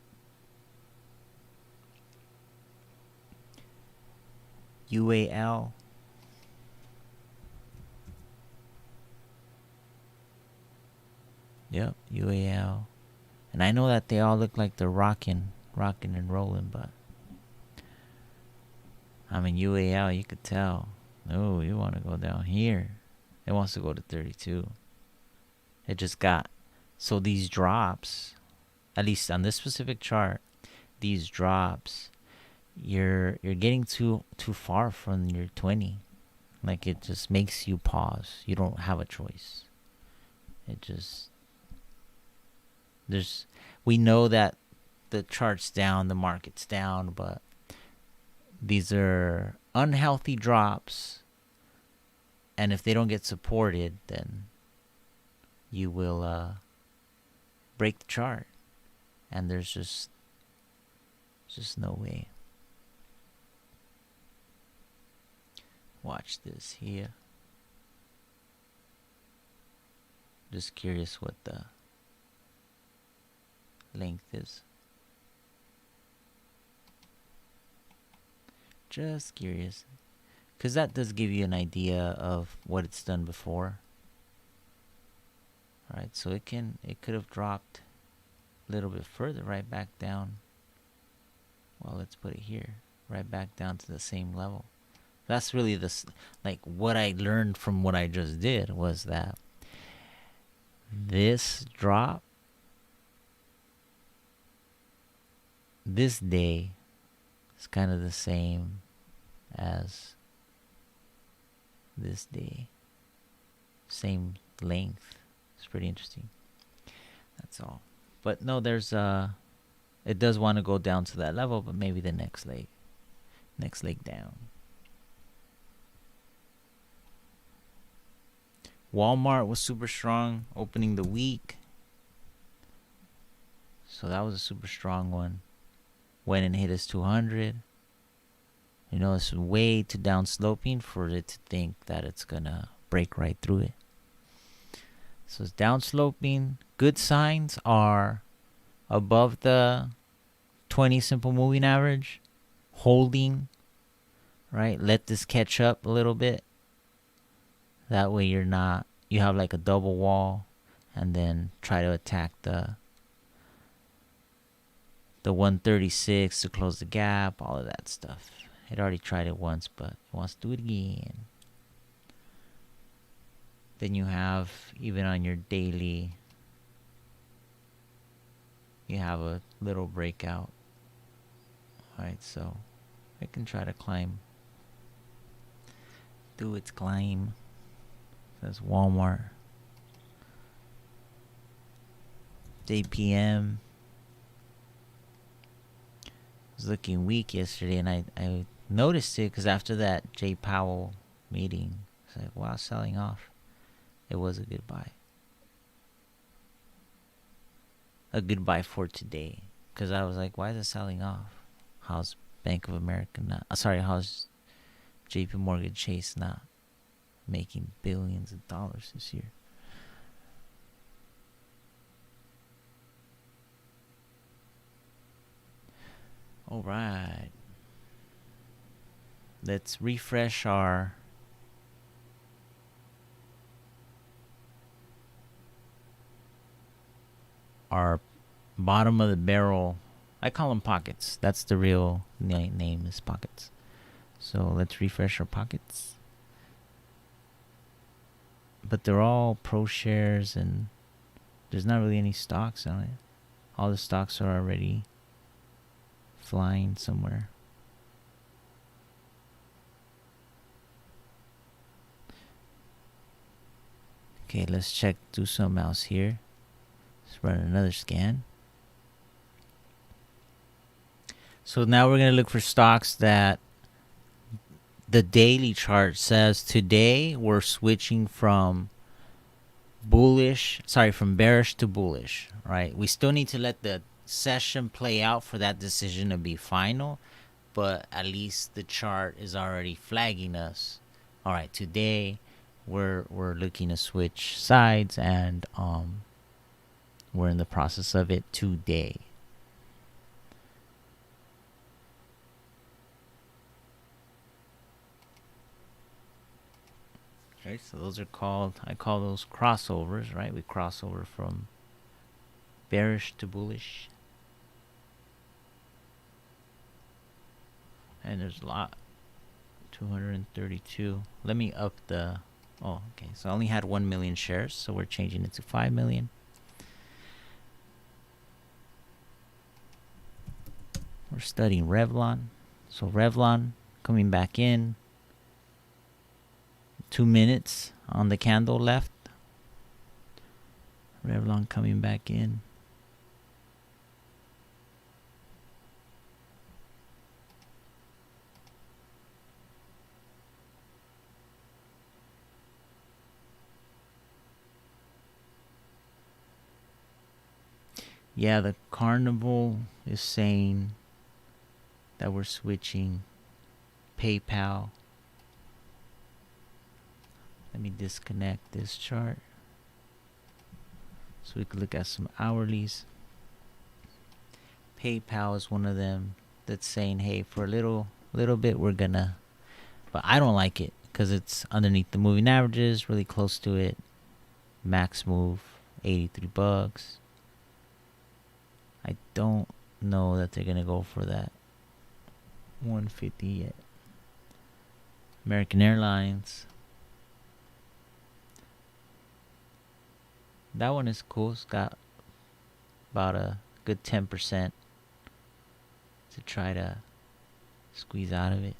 UAL. Yep, UAL. And I know that they all look like they're rocking and rolling, but I mean UAL, you could tell. Oh, you want to go down here. It wants to go to 32. It just got so these drops, at least on this specific chart, these drops, you're getting too far from your 20. Like it just makes you pause. You don't have a choice. We know that the chart's down, the market's down, but these are unhealthy drops, and if they don't get supported, then you will break the chart, and there's just no way. Watch this here. Just curious what the length is. Just curious, because that does give you an idea of what it's done before. All right, so it could have dropped a little bit further, right back down. Well, let's put it here, right back down to the same level. That's really what I learned from what I just did was that this drop, this day, is kind of the same as this day. Same length. It's pretty interesting. That's all. But no, there's it does want to go down to that level, but maybe the next leg down. Walmart was super strong opening the week. So that was a super strong one. Went and hit us 200. It's way too down sloping for it to think that it's going to break right through it. So it's down sloping. Good signs are above the 20 simple moving average. Holding. Right? Let this catch up a little bit. That way you have like a double wall, and then try to attack the 136 to close the gap, all of that stuff. It already tried it once, but it wants to do it again. Then you have, even on your daily, you have a little breakout. Alright, so I can try to climb. Do its climb. Says Walmart. JPM was looking weak yesterday, and I noticed it because after that Jay Powell meeting, it's like, wow, selling off. It was a good buy. A good buy for today, because I was like, why is it selling off? How's Bank of America not? How's JP Morgan Chase not making billions of dollars this year? All right. Let's refresh our bottom of the barrel. I call them pockets. That's the real name, is pockets. So let's refresh our pockets. But they're all pro shares, and there's not really any stocks on it. All the stocks are already flying somewhere. Okay, let's do something else here. Let's run another scan. So now we're going to look for stocks that the daily chart says today we're switching from bearish to bullish, right? We still need to let the session play out for that decision to be final, but at least the chart is already flagging us. All right, today we're looking to switch sides, and we're in the process of it today. Okay, so those are I call those crossovers, right? We cross over from bearish to bullish. And there's a lot. 232. Let me up the... Oh, okay. So I only had 1 million shares, so we're changing it to 5 million. We're studying Revlon. So Revlon coming back in. 2 minutes on the candle left. Revlon coming back in. Yeah, the Carnival is saying that we're switching PayPal. Let me disconnect this chart so we can look at some hourlies. PayPal is one of them that's saying, hey, for a little bit we're gonna, but I don't like it because it's underneath the moving averages, really close to it. Max move, $83. I don't know that they're gonna go for that 150 yet. American Airlines. That one is cool. It's got about a good 10% to try to squeeze out of it.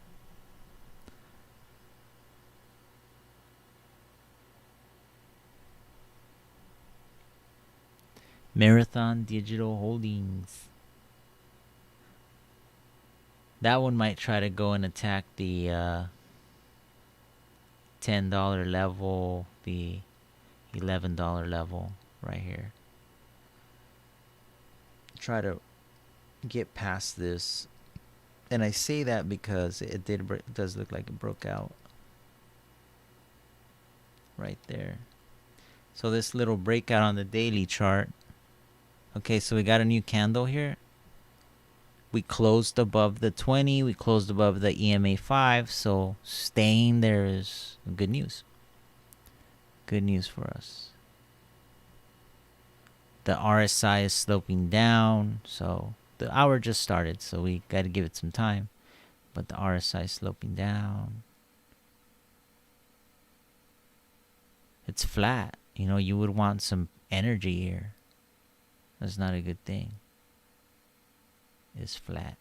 Marathon Digital Holdings. That one might try to go and attack the $10 level, the $11 level right here. Try to get past this. And I say that because it does look like it broke out right there. So this little breakout on the daily chart. Okay, so we got a new candle here. We closed above the 20. We closed above the EMA 5. So staying there is good news. Good news for us. The RSI is sloping down. So the hour just started. So we got to give it some time. But the RSI is sloping down. It's flat. You know, you would want some energy here. That's not a good thing. It's flat.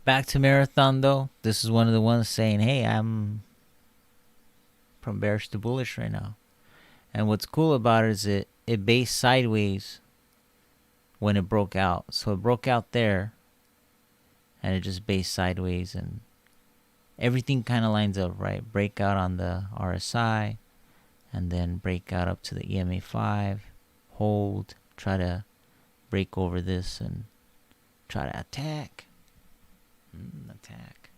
Back to Marathon though. This is one of the ones saying, hey, I'm from bearish to bullish right now. And what's cool about it is it based sideways when it broke out. So it broke out there and it just based sideways, and everything kind of lines up, right? Breakout on the RSI, and then breakout up to the EMA 5, hold, try to break over this and try to attack. Attack.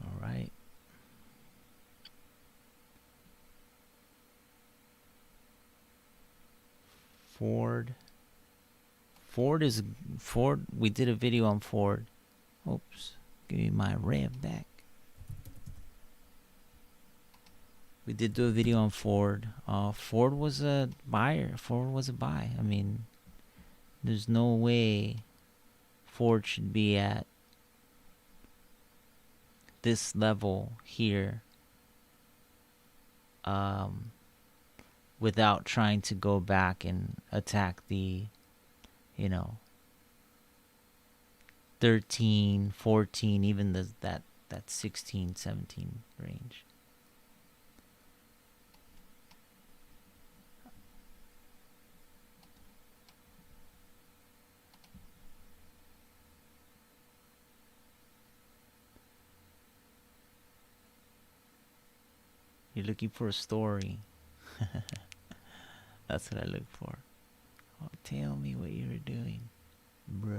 All right. Ford. We did a video on Ford. Oops. Give me my rev back. We did do a video on Ford. Ford was a buyer. Ford was a buy. I mean, there's no way Ford should be at this level here without trying to go back and attack the, 13, 14, even that 16, 17 range. You're looking for a story. That's what I look for. Oh, tell me what you were doing, bro.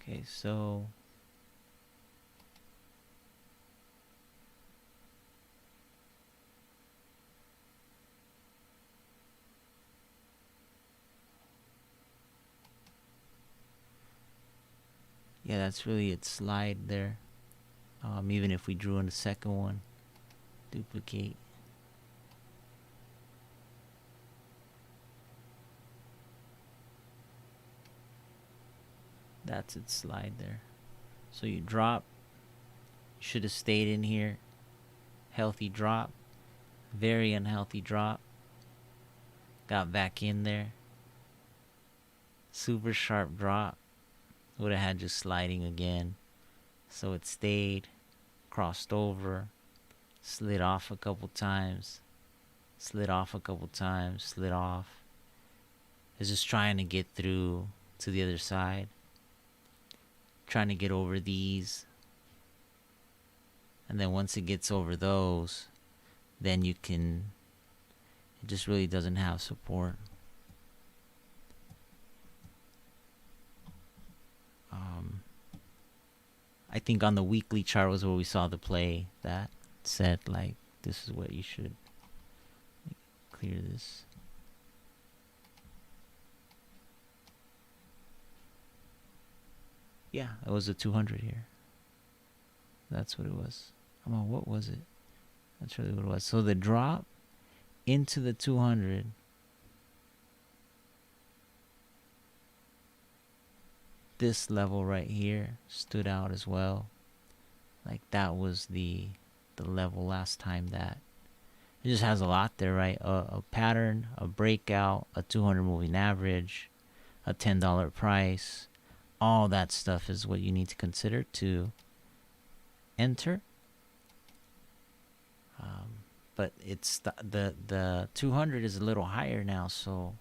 Okay, so yeah, that's really its slide there. Even if we drew in the second one, duplicate. That's its slide there. So you drop. You should have stayed in here. Healthy drop. Very unhealthy drop. Got back in there. Super sharp drop. Would have had just sliding again. So it stayed, crossed over, slid off a couple times, slid off a couple times, slid off. It's just trying to get through to the other side. Trying to get over these. And then once it gets over those, then you can, it just really doesn't have support. I think on the weekly chart was where we saw the play that said, like, this is what you should clear this. Yeah, it was a 200 here. That's what it was. What was it? That's really what it was. So the drop into the 200 this level right here stood out as well. Like that was the level last time that it just has a lot there, right? A pattern, a breakout, a 200 moving average, a $10 price. All that stuff is what you need to consider to enter. But it's the 200 is a little higher now, so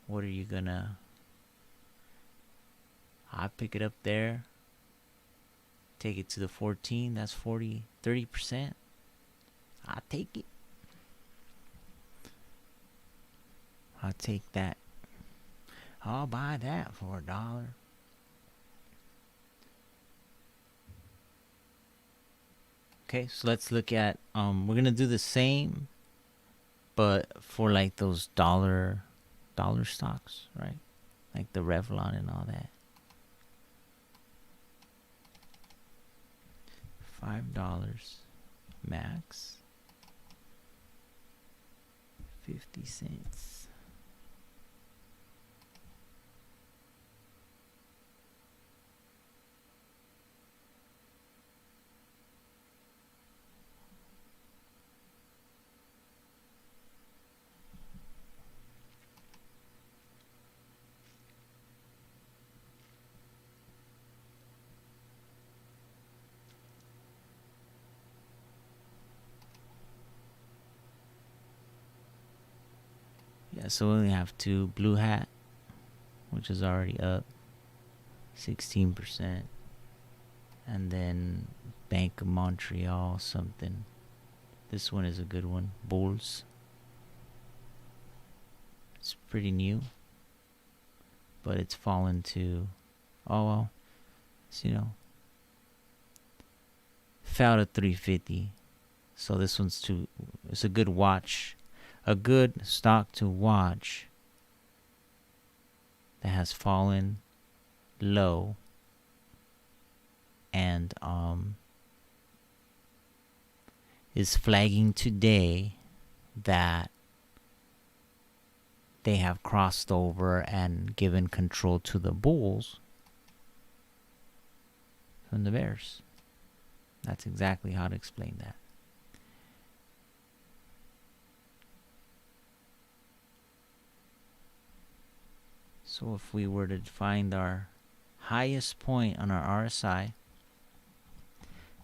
what are you gonna? I pick it up there. Take it to the 14. That's 30%. I take it. I'll take that. I'll buy that for $1. Okay, so let's look at we're gonna do the same, but for like those dollar stocks, right? Like the Revlon and all that. $5 max. 50 cents. Yeah, so we only have two. Blue Hat, which is already up 16%. And then Bank of Montreal something. This one is a good one. Bulls. It's pretty new, but it's fallen to, oh well, it's, fell to 350. So this one's too, it's a good watch, a good stock to watch that has fallen low and is flagging today that they have crossed over and given control to the bulls from the bears. That's exactly how to explain that. So if we were to find our highest point on our RSI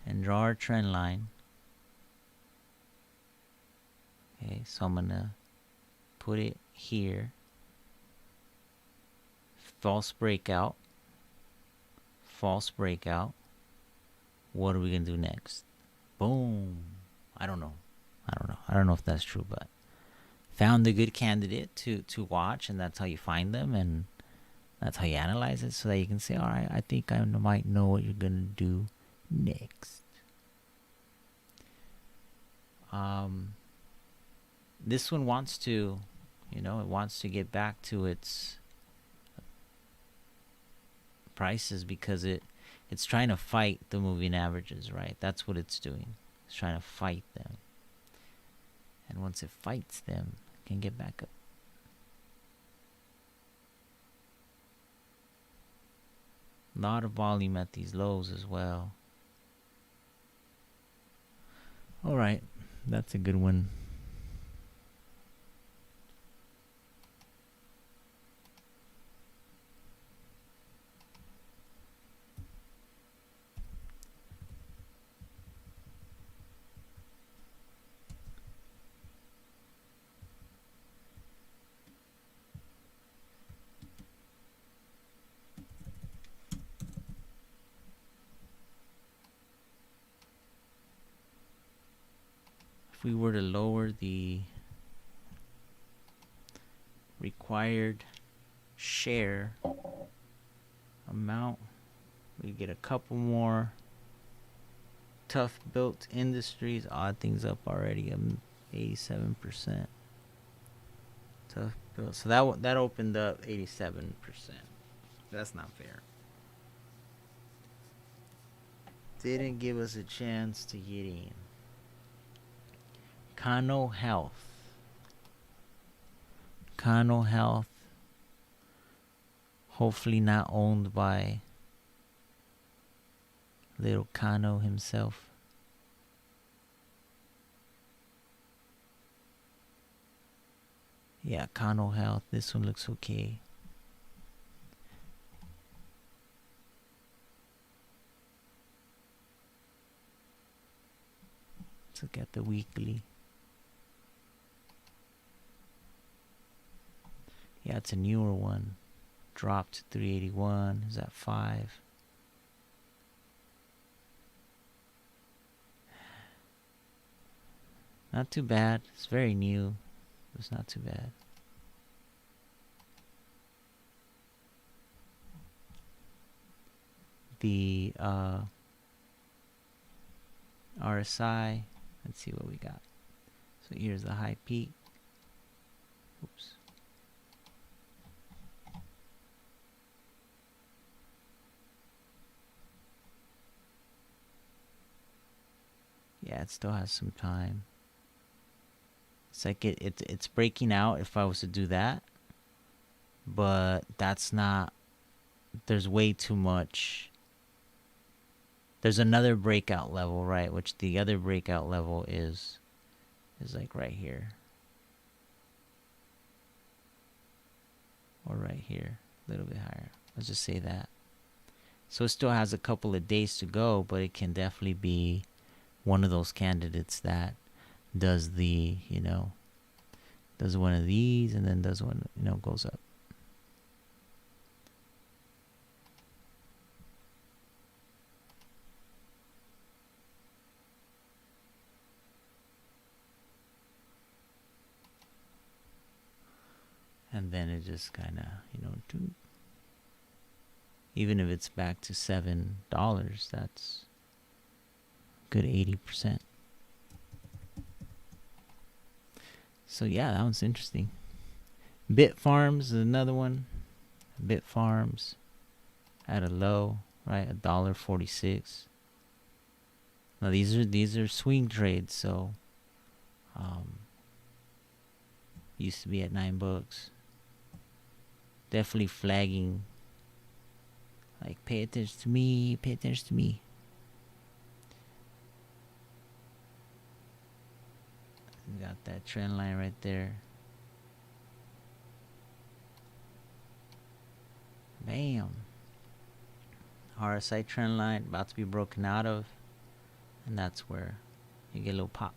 and draw our trend line, okay, so I'm gonna put it here. False breakout. False breakout. What are we gonna do next? Boom. I don't know if that's true, but found a good candidate to watch, and that's how you find them, and that's how you analyze it, so that you can say, all right, I think I might know what you're gonna do next. This one wants to, it wants to get back to its prices because it's trying to fight the moving averages, right? That's what it's doing. It's trying to fight them. And once it fights them, it can get back up. A lot of volume at these lows as well. All right, that's a good one. If we were to lower the required share amount, we get a couple more tough built industries. Odd things up already, 87%. Tough built. So that opened up 87%. That's not fair. Didn't give us a chance to get in. Cano Health. Cano Health. Hopefully not owned by little Cano himself. Yeah, Cano Health. This one looks okay. Let's look at the weekly. Yeah, it's a newer one. Dropped to 381. Is that 5? Not too bad. It's very new. It's not too bad. The RSI. Let's see what we got. So here's the high peak. Oops. Yeah, it still has some time. It's like it's breaking out if I was to do that, but that's not. There's way too much. There's another breakout level, right? Which the other breakout level is like right here. Or right here. A little bit higher. Let's just say that. So it still has a couple of days to go, but it can definitely be one of those candidates that does the, does one of these and then does one, goes up. And then it just kind of, even if it's back to $7, that's good 80%. So yeah, that one's interesting. Bit Farms is another one. Bit Farms at a low, right? $1.46. Now these are swing trades, so used to be at $9. Definitely flagging. Like, pay attention to me, pay attention to me. Got that trend line right there. Bam. RSI trend line about to be broken out of. And that's where you get a little pop.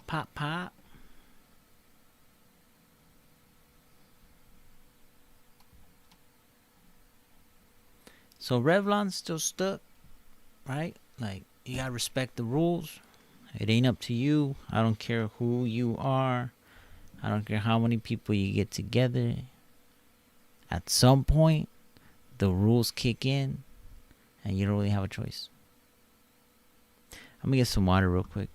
Pop, pop. So Revlon's still stuck, right? Like, you gotta respect the rules. It ain't up to you. I don't care who you are. I don't care how many people you get together. At some point, the rules kick in, and you don't really have a choice. I'm gonna get some water real quick.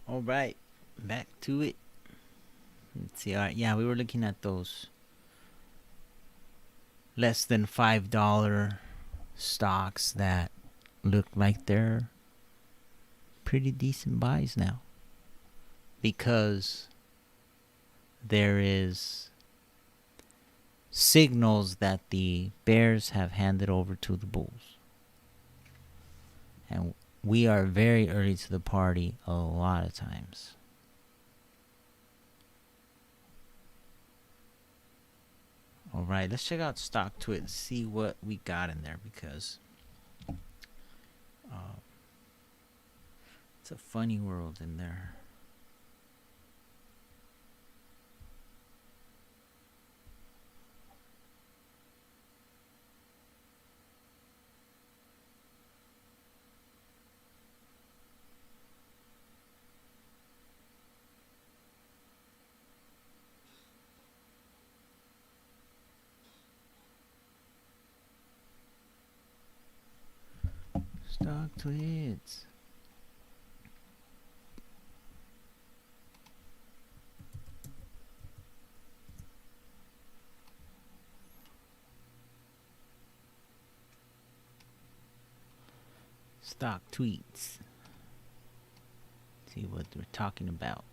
All right, back to it. Let's see. All right, yeah, we were looking at those less than $5 stocks that look like they're pretty decent buys now, because there is signals that the bears have handed over to the bulls, and we are very early to the party a lot of times. All right, let's check out stock to it and see what we got in there, because it's a funny world in there. Stock tweets. Stock tweets. See what we're talking about.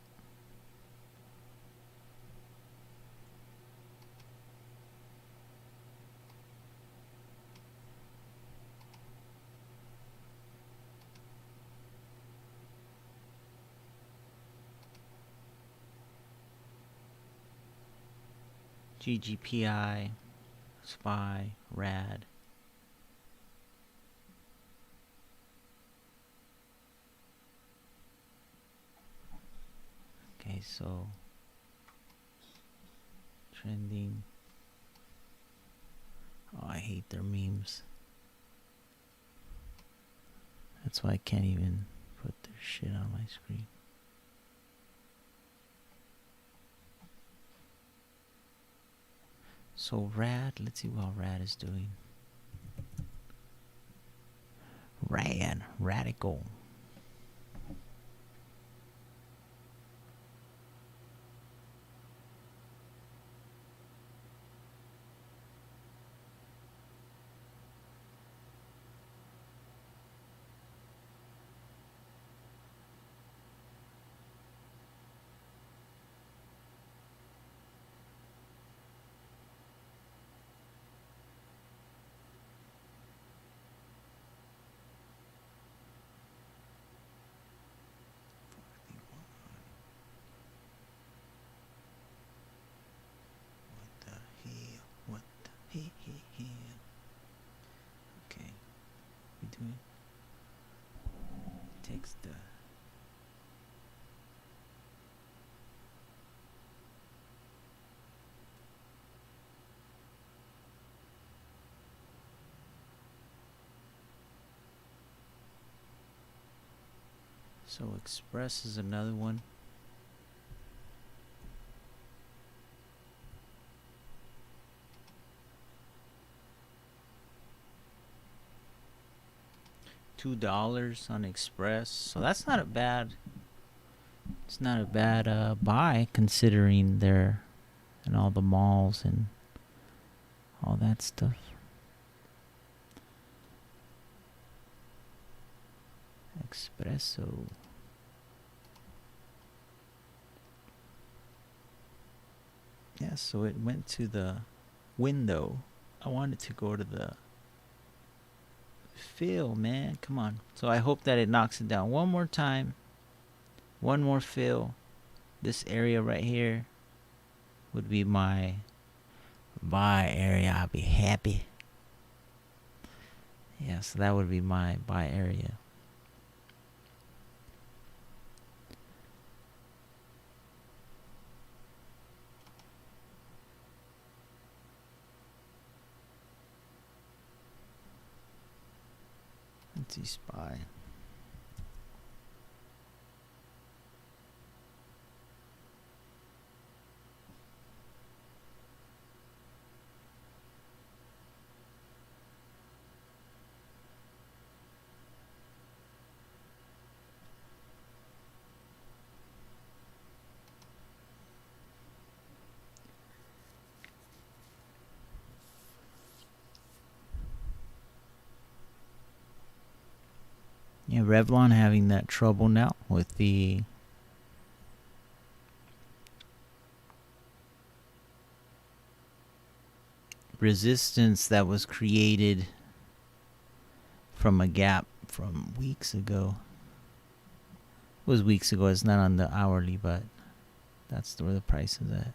GGPI, SPY, RAD. Okay, so trending. Oh, I hate their memes. That's why I can't even put their shit on my screen. So RAD, let's see what RAD is doing. RAD, radical. Okay, we doing text the so Express is another one. $2 on Express, so that's not a bad. It's not a bad buy, considering their and all the malls and all that stuff. Espresso. Yeah, so it went to the window. I wanted to go to the fill, man. Come on. So I hope that it knocks it down one more time. One more fill. This area right here would be my buy area. I'll be happy. Yeah, so that would be my buy area. Let's see, SPY. Yeah, Revlon having that trouble now with the resistance that was created from a gap from weeks ago. It was weeks ago. It's not on the hourly, but that's where the price is at.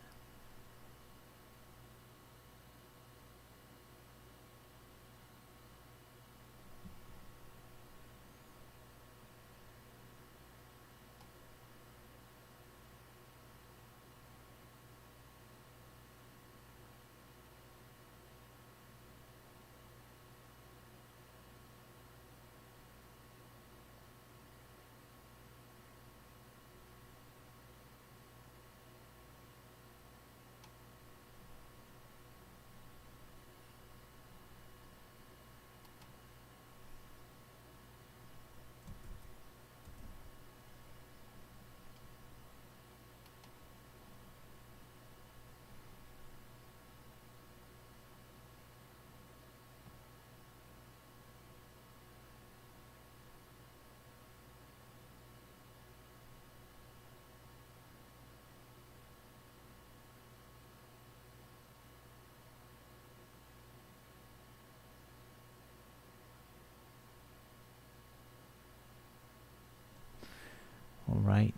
All right.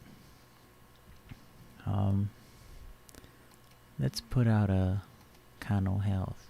Let's put out a Cano Health.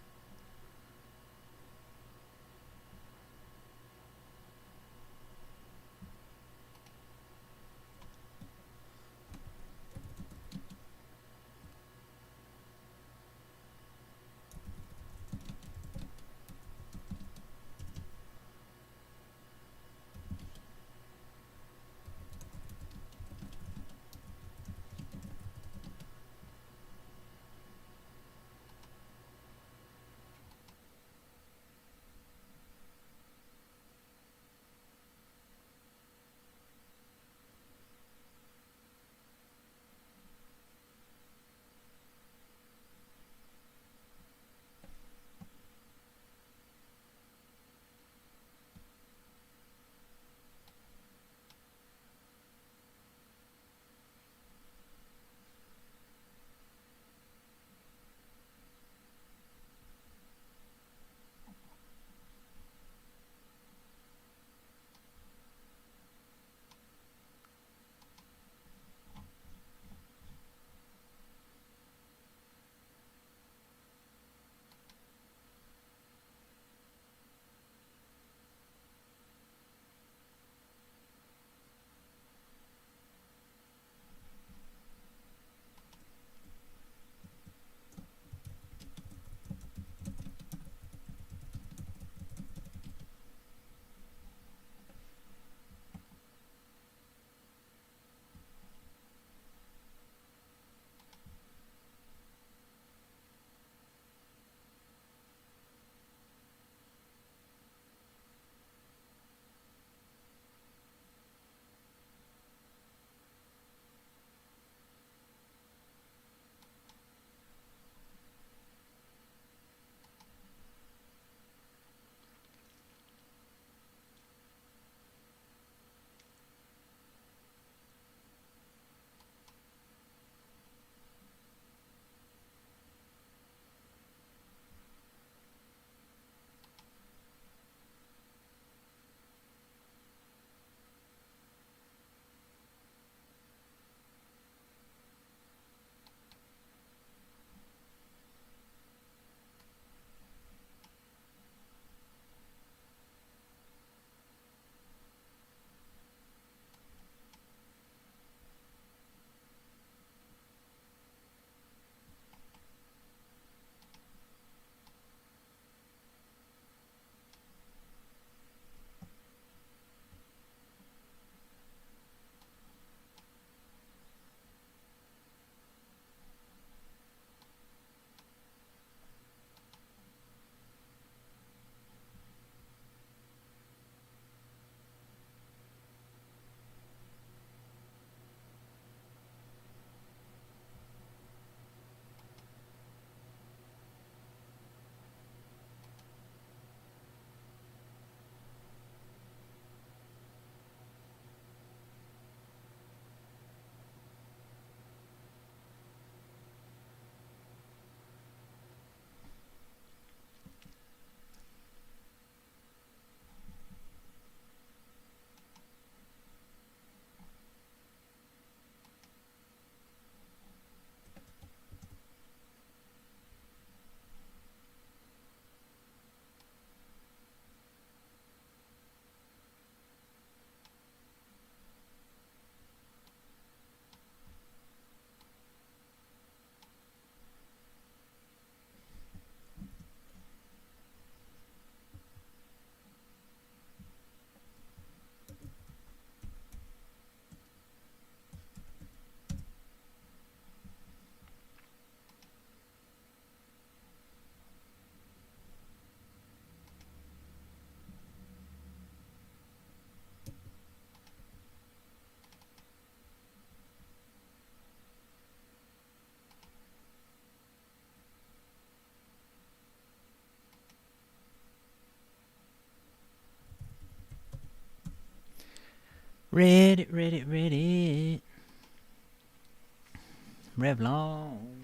Reddit, Reddit, Reddit. Revlon.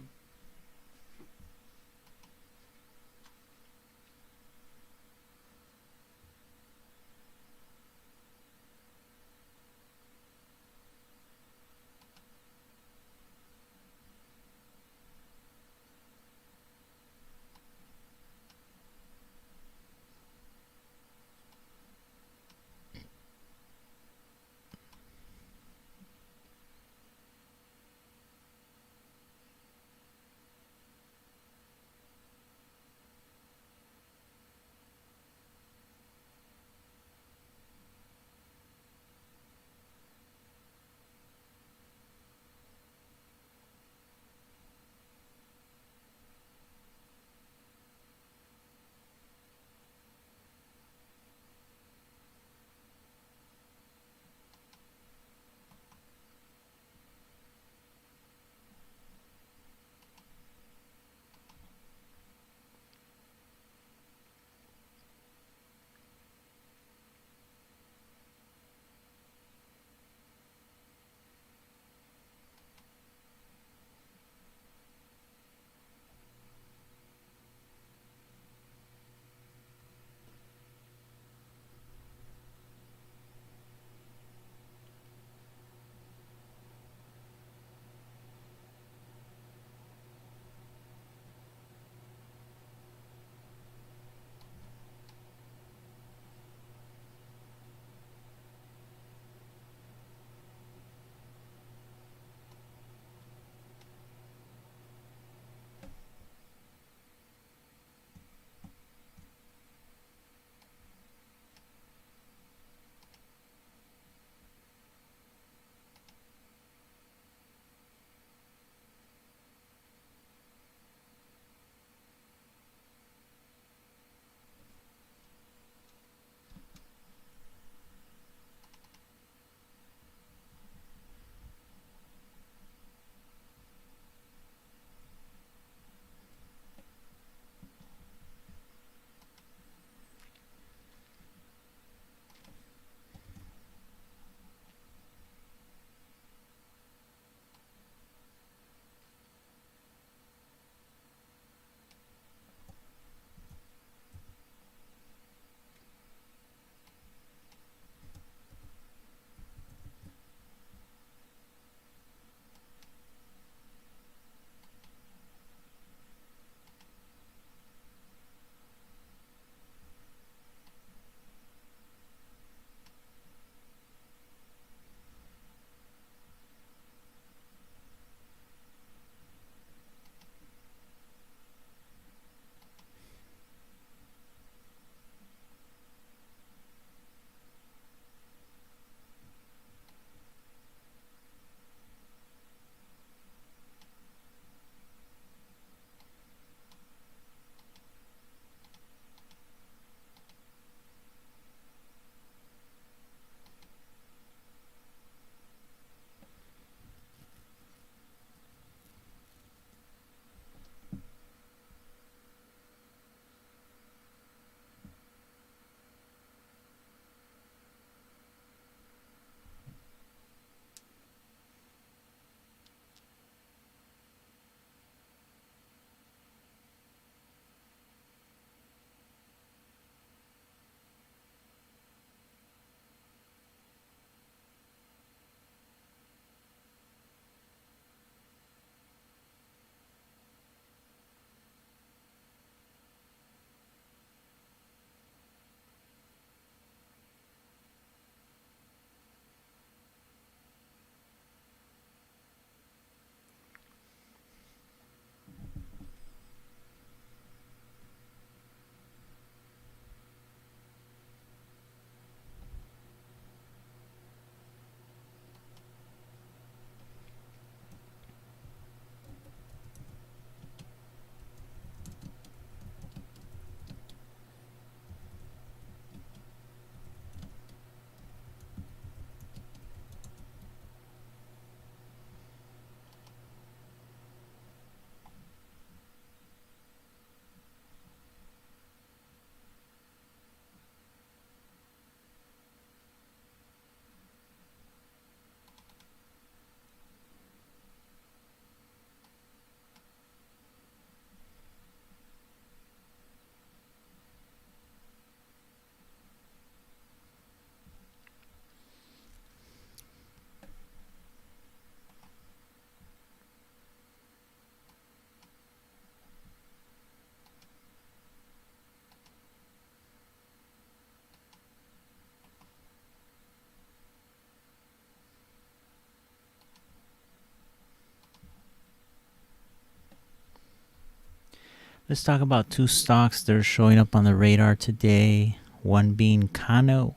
Let's talk about two stocks that are showing up on the radar today. One being Kano.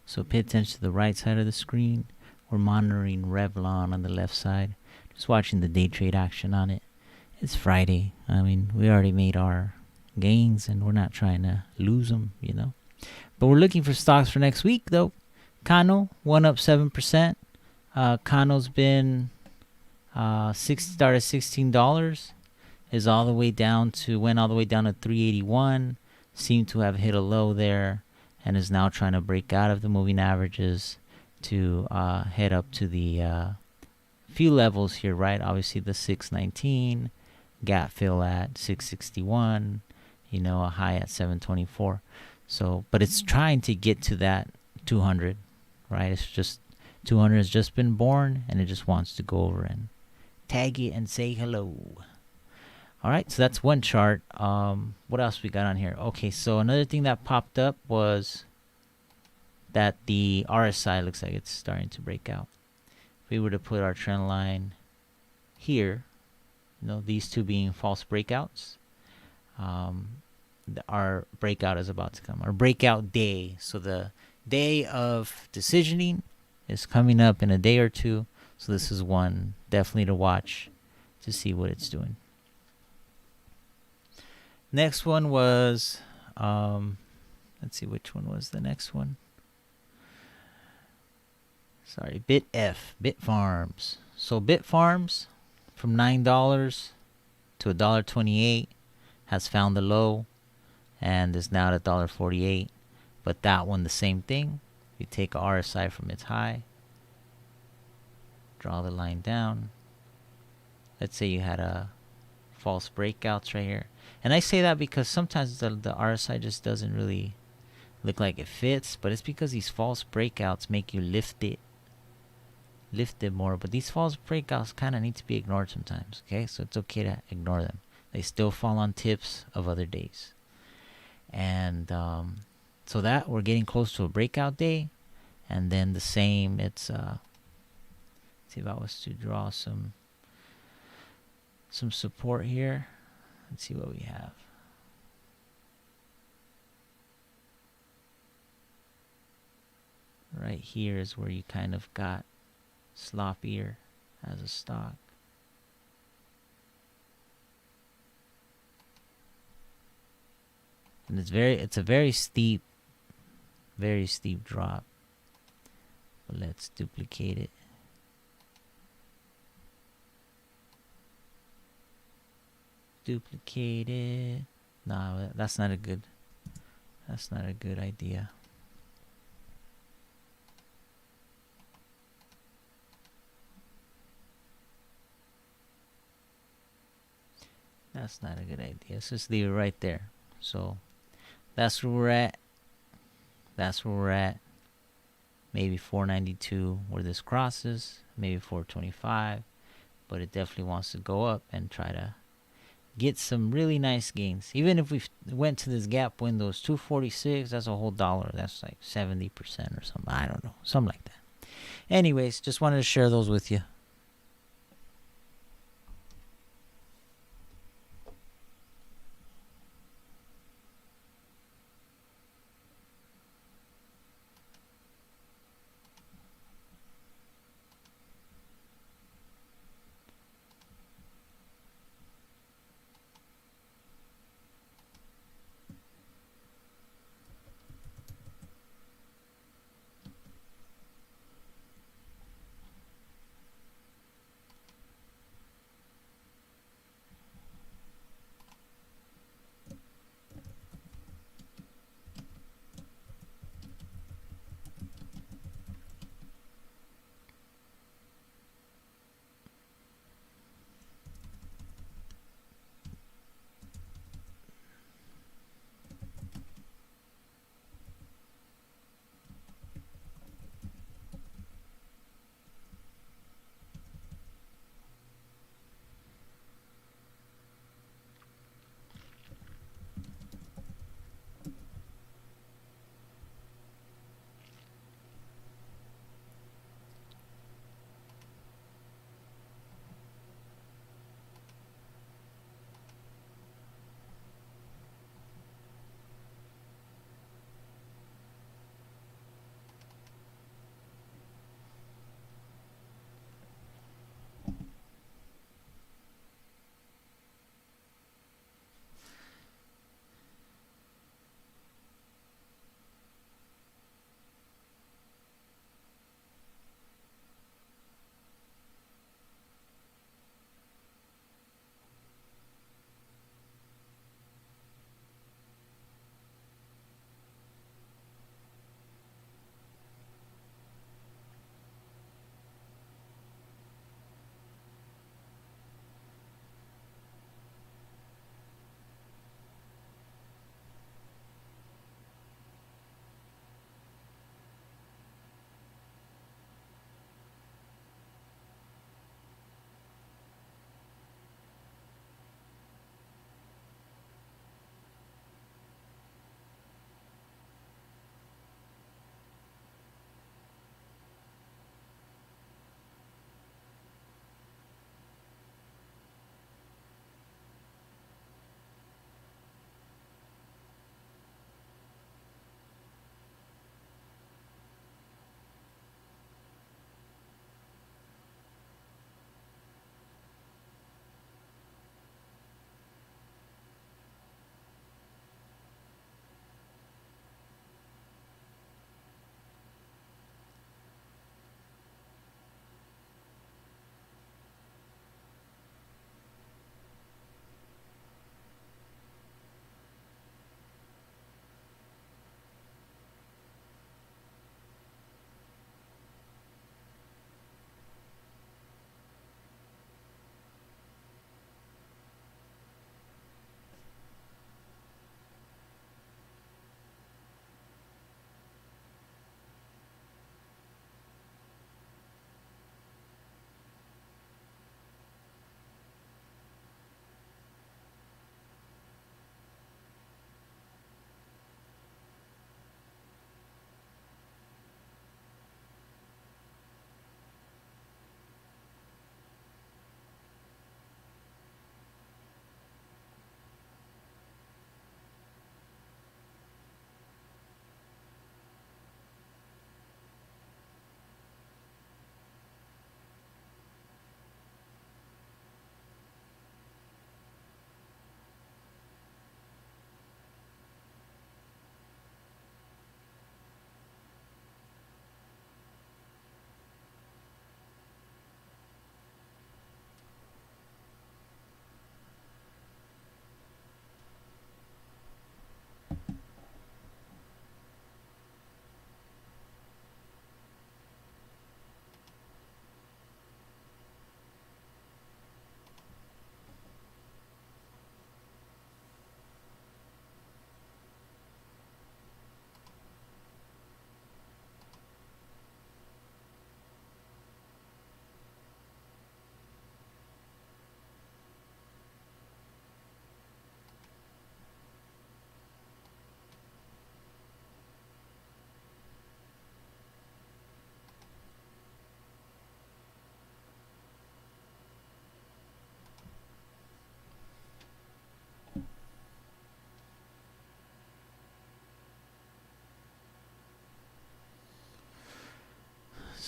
So pay attention to the right side of the screen. We're monitoring Revlon on the left side. Just watching the day trade action on it. It's Friday. I mean, we already made our gains and we're not trying to lose them, you know. But we're looking for stocks for next week, though. Kano, one up 7%. Kano's been started $16. Is all the way down to, went all the way down to 381. Seemed to have hit a low there and is now trying to break out of the moving averages to head up to the few levels here, right? Obviously the 619, gap fill at 661, you know, a high at 724. So, but it's trying to get to that 200, right? It's just 200 has just been born and it just wants to go over and tag it and say hello. All right, so that's one chart. What else we got on here? Okay, so another thing that popped up was that the RSI looks like it's starting to break out. If we were to put our trend line here, you know, these two being false breakouts, our breakout is about to come. Our breakout day. So the day of decisioning is coming up in a day or two. So this is one definitely to watch to see what it's doing. Next one was, let's see, which one was the next one? Sorry, Bit Farms. So Bit Farms from $9 to $1.28 has found the low and is now at $1.48. But that one, the same thing. You take a RSI from its high, draw the line down. Let's say you had a false breakouts right here. And I say that because sometimes the RSI just doesn't really look like it fits, but it's because these false breakouts make you lift it more. But these false breakouts kind of need to be ignored sometimes, okay? So it's okay to ignore them. They still fall on tips of other days. And so that we're getting close to a breakout day. And then the same, it's, let's see if I was to draw some support here. Let's see what we have. Right here is where you kind of got sloppier as a stock. And it's a very steep drop. But let's duplicate it. Duplicate it. No, that's not a good idea. That's not a good idea. Let's just leave it right there. So that's where we're at. Maybe 492 where this crosses, maybe 425, but it definitely wants to go up and try to get some really nice gains. Even if we went to this gap windows 246, that's a whole dollar. That's like 70% or something. I don't know, something like that. Anyways, just wanted to share those with you.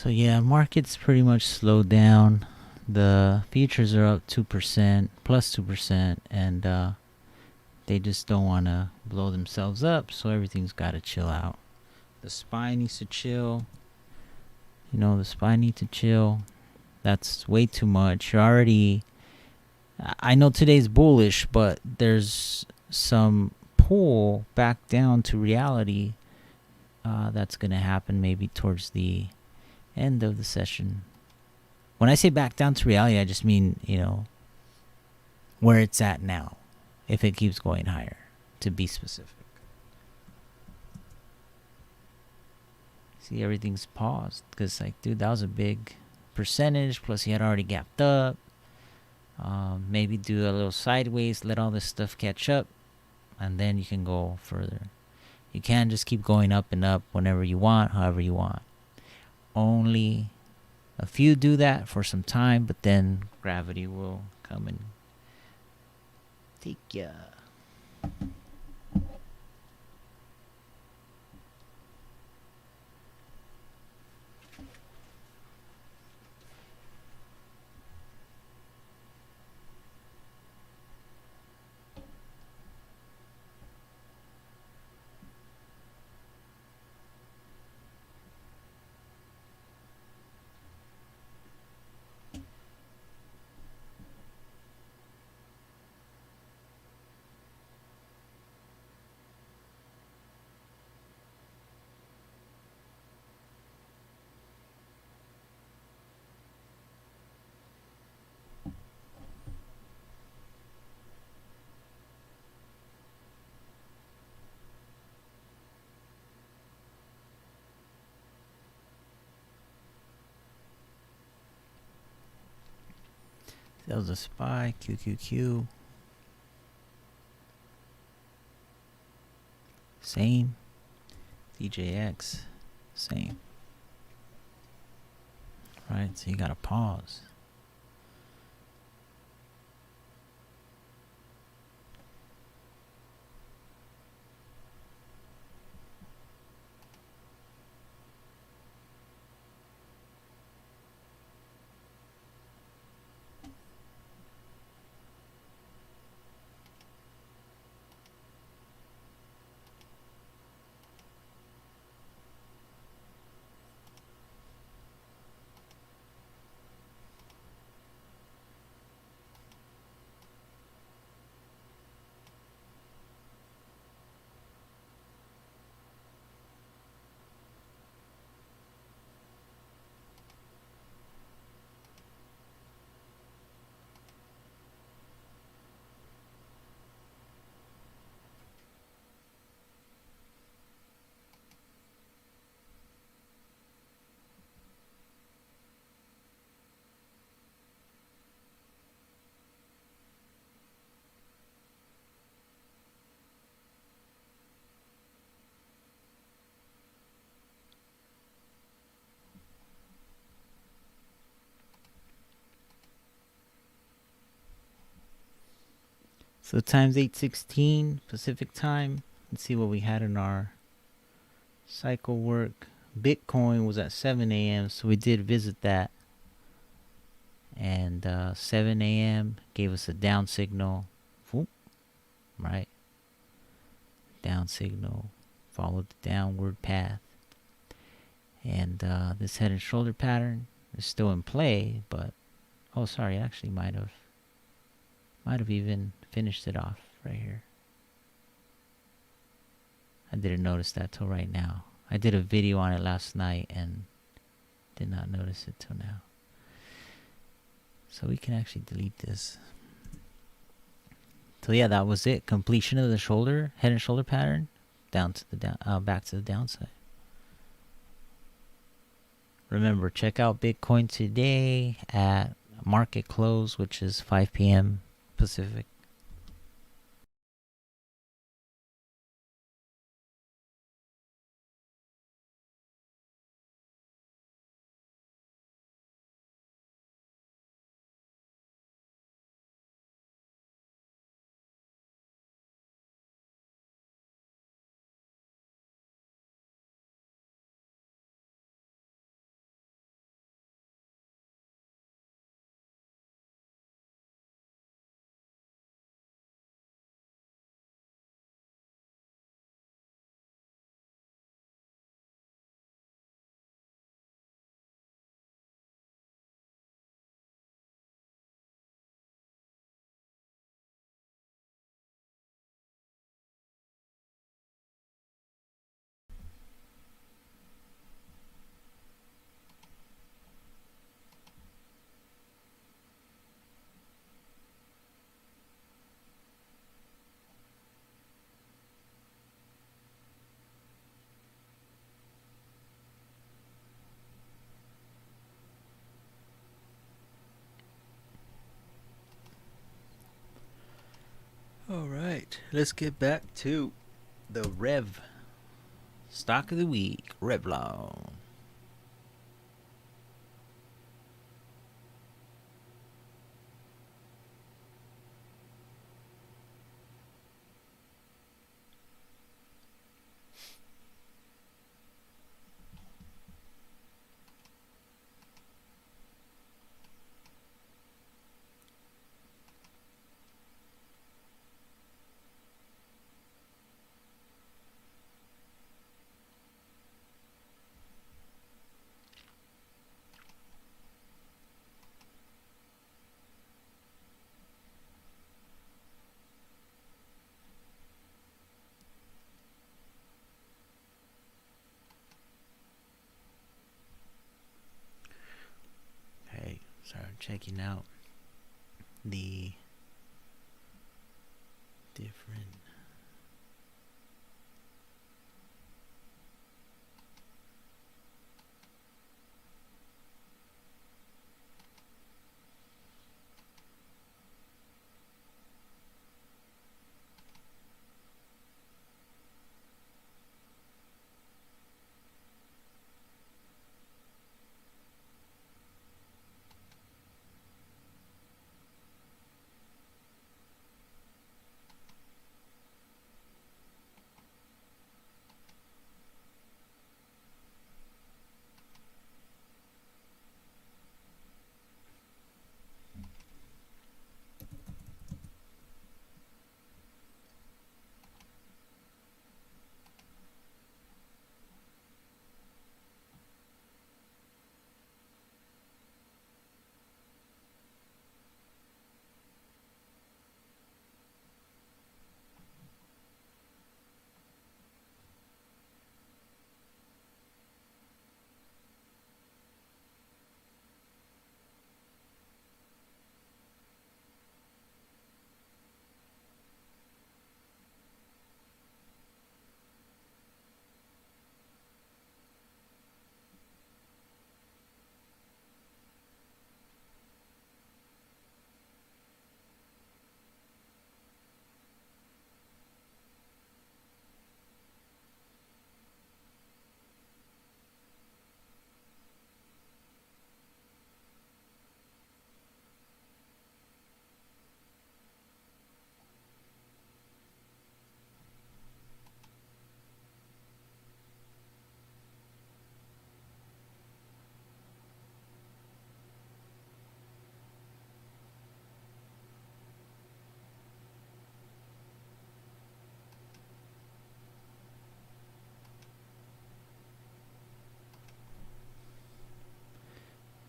So yeah, market's pretty much slowed down. The futures are up 2%, plus 2%, and they just don't want to blow themselves up, so everything's got to chill out. The SPY needs to chill. You know, the SPY needs to chill. That's way too much. You're already... I know today's bullish, but there's some pull back down to reality that's going to happen maybe towards the end of the session. When I say back down to reality, I just mean, you know, where it's at now, if it keeps going higher, to be specific. See, everything's paused because, like, dude, that was a big percentage, plus he had already gapped up. Maybe do a little sideways, let all this stuff catch up, and then you can go further. You can't just keep going up and up whenever you want, however you want. Only a few do that for some time, but then gravity will come and take ya. That was a SPY, QQQ. Same. DJX, same. Right, so you gotta pause. So time's 8:16 Pacific time. Let's see what we had in our cycle work. Bitcoin was at 7 a.m. so we did visit that. And 7 a.m. gave us a down signal. Whoop, right? Down signal. Followed the downward path. And this head and shoulder pattern is still in play, but oh, sorry, actually might have even finished it off right here. I didn't notice that till right now. I did a video on it last night and did not notice it till now. So we can actually delete this. So yeah, that was it. Completion of the shoulder, head and shoulder pattern, down to the back to the downside. Remember, check out Bitcoin today at market close, which is 5 p.m. Pacific. let's get back to the Rev stock of the week, Revlon. Okay, start checking out the different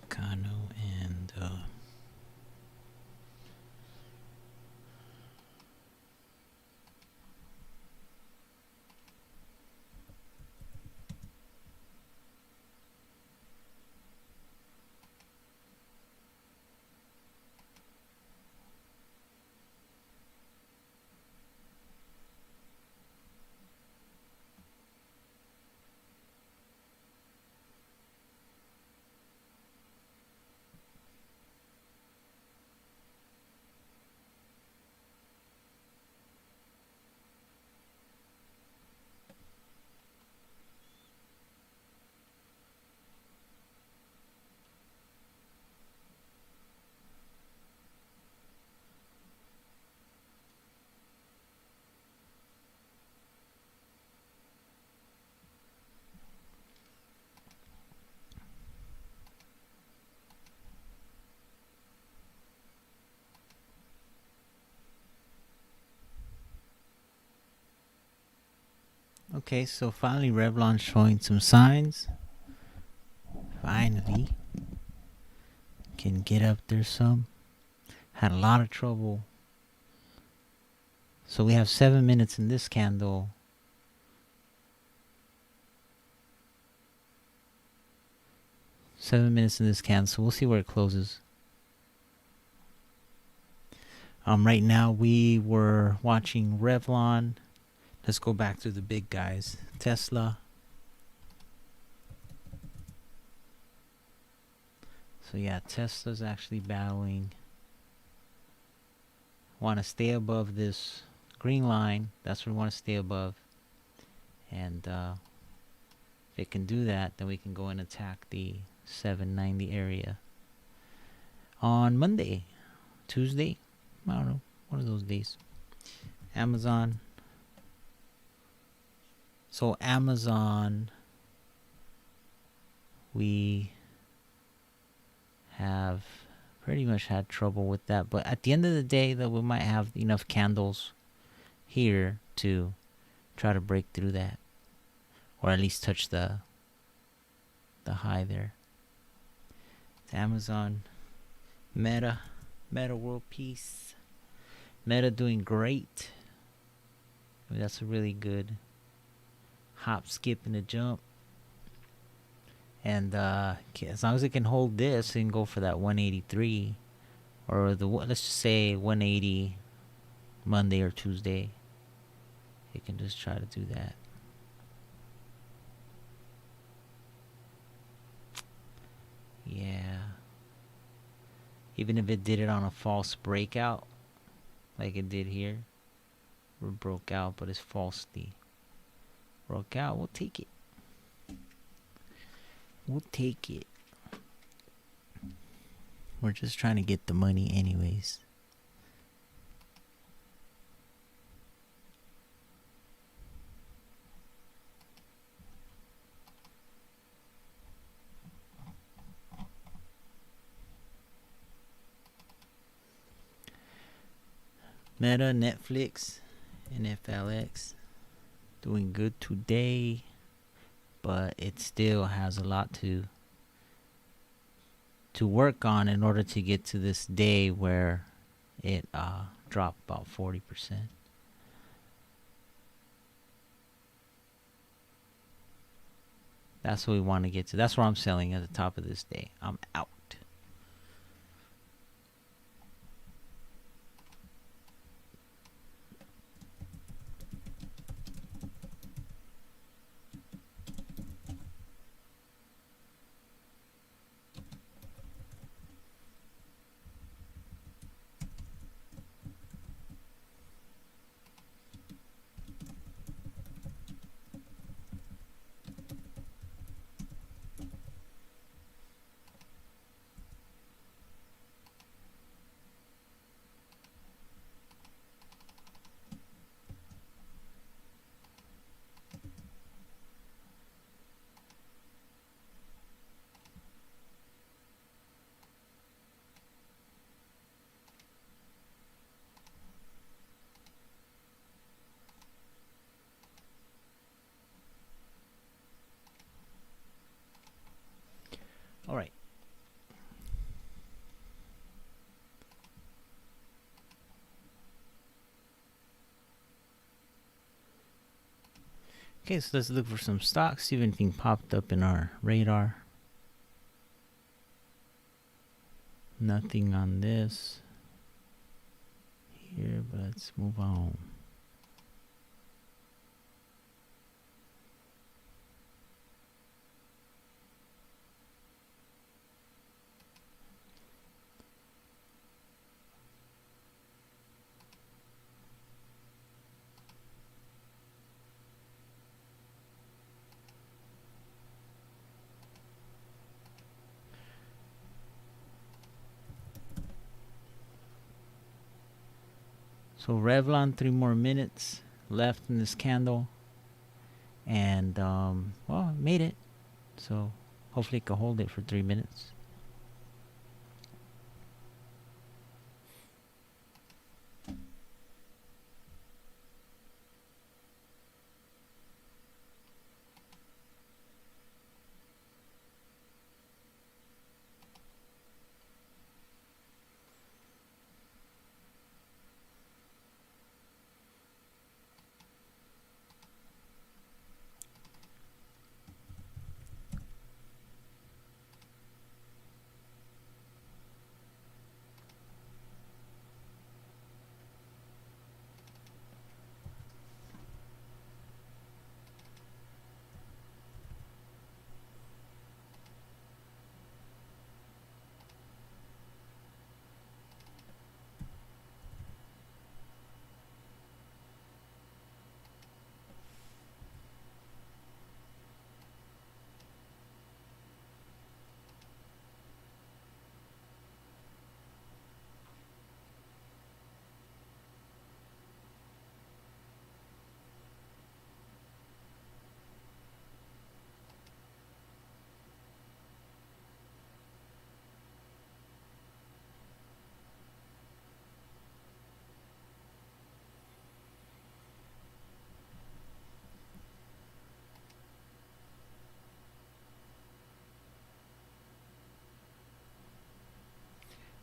Kano and okay, so finally Revlon showing some signs. Finally can get up there some. Had a lot of trouble. So we have 7 minutes in this candle. 7 minutes in this candle, so we'll see where it closes. Right now we were watching Revlon. Let's go back to the big guys. Tesla. So yeah, Tesla's actually battling. Want to stay above this green line. That's what we want to stay above. And if it can do that, then we can go and attack the 790 area on Monday, Tuesday. I don't know, one of those days. Amazon. So Amazon, we have pretty much had trouble with that. But at the end of the day, that we might have enough candles here to try to break through that, or at least touch the high there. It's Amazon, Meta World Peace. Meta doing great. I mean, that's a really good hop, skip, and a jump. And as long as it can hold this, it can go for that 183, or let's just say 180 Monday or Tuesday. It can just try to do that. Yeah. Even if it did it on a false breakout, like it did here, or broke out, but it's falsely broke out, we'll take it. We'll take it. We're just trying to get the money anyways. Meta, Netflix, and FLX doing good today, but it still has a lot to work on in order to get to this day where it dropped about 40%. That's what we want to get to. That's where I'm selling at the top of this day. I'm out. All right. Okay, so let's look for some stocks, see if anything popped up in our radar. Nothing on this here, but let's move on. So Revlon, 3 more minutes left in this candle, and well, it made it. So hopefully it can hold it for 3 minutes.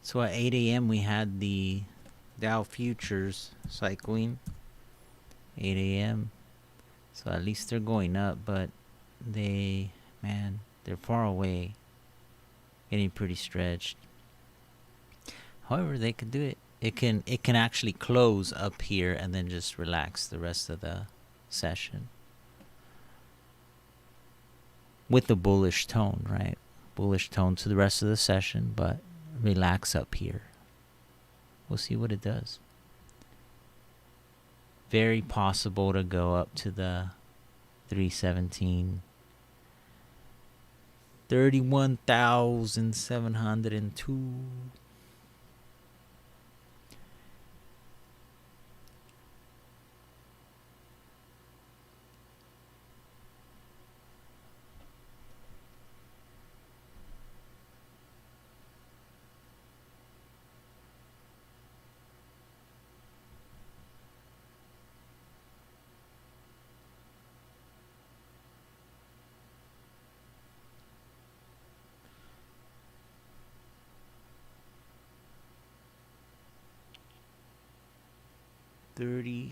So at 8 a.m. we had the Dow futures cycling. 8 a.m. So at least they're going up, but they're far away, getting pretty stretched. However, they could do it. It can actually close up here and then just relax the rest of the session with a bullish tone, right? Bullish tone to the rest of the session, but relax up here. We'll see what it does. Very possible to go up to the 317, 31,702. $37,000.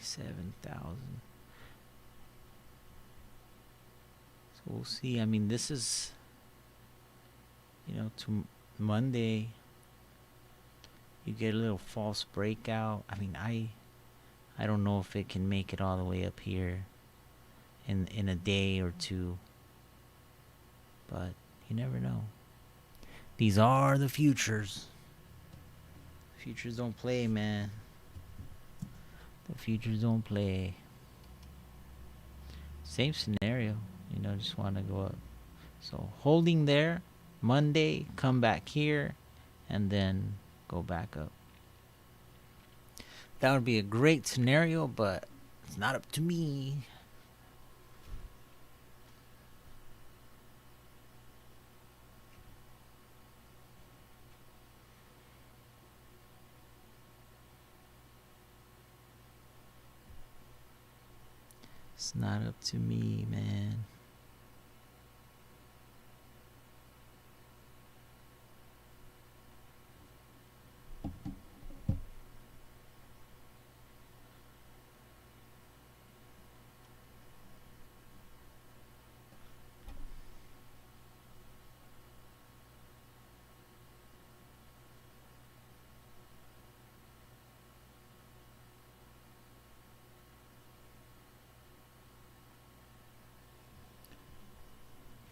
So we'll see. I mean, this is, to Monday, you get a little false breakout. I mean, I don't know if it can make it all the way up here in a day or two, but you never know. These are the futures. Futures don't play, man. The futures don't play. Same scenario, just want to go up. So holding there, Monday, come back here, and then go back up. That would be a great scenario, but it's not up to me. It's not up to me, man.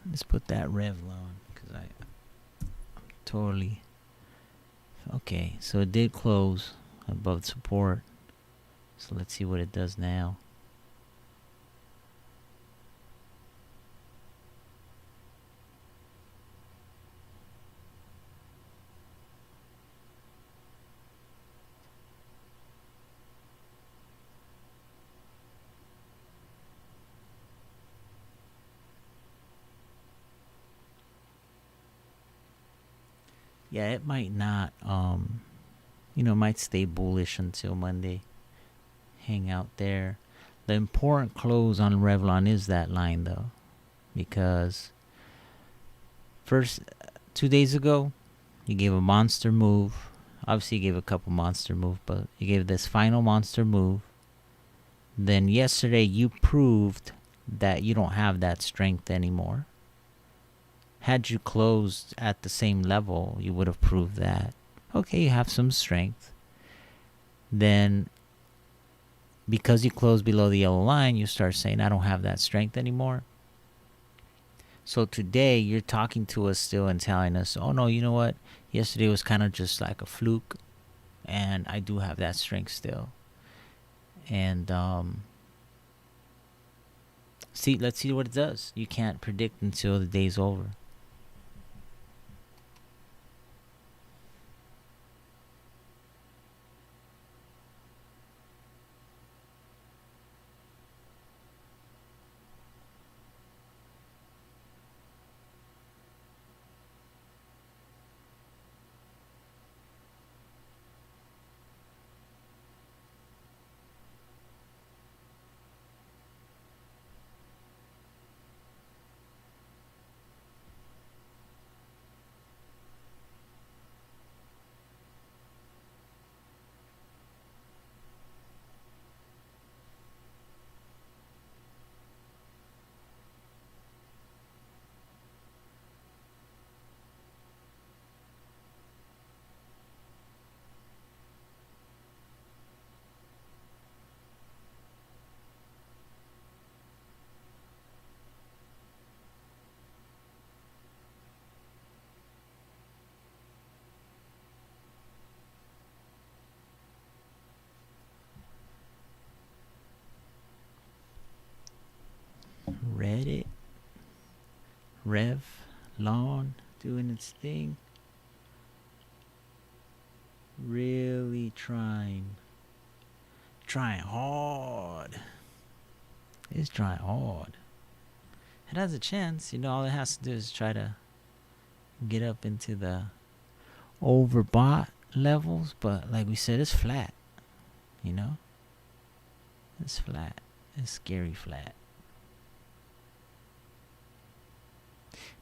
Let's put that Revlon, because I'm totally... Okay, so it did close above support. So let's see what it does now. Yeah, it might not, might stay bullish until Monday. Hang out there. The important close on Revlon is that line, though, because first 2 days ago, you gave a monster move. Obviously, you gave a couple monster moves, but you gave this final monster move. Then yesterday, you proved that you don't have that strength anymore. Had you closed at the same level, you would have proved that, okay, you have some strength. Then, because you closed below the yellow line, you start saying, I don't have that strength anymore. So today, you're talking to us still and telling us, oh no, you know what? Yesterday was kind of just like a fluke, and I do have that strength still. And let's see what it does. You can't predict until the day's over. Rev Lon doing its thing. Really trying hard. It's trying hard. It has a chance, all it has to do is try to get up into the overbought levels, but like we said, it's flat. It's flat. It's scary flat.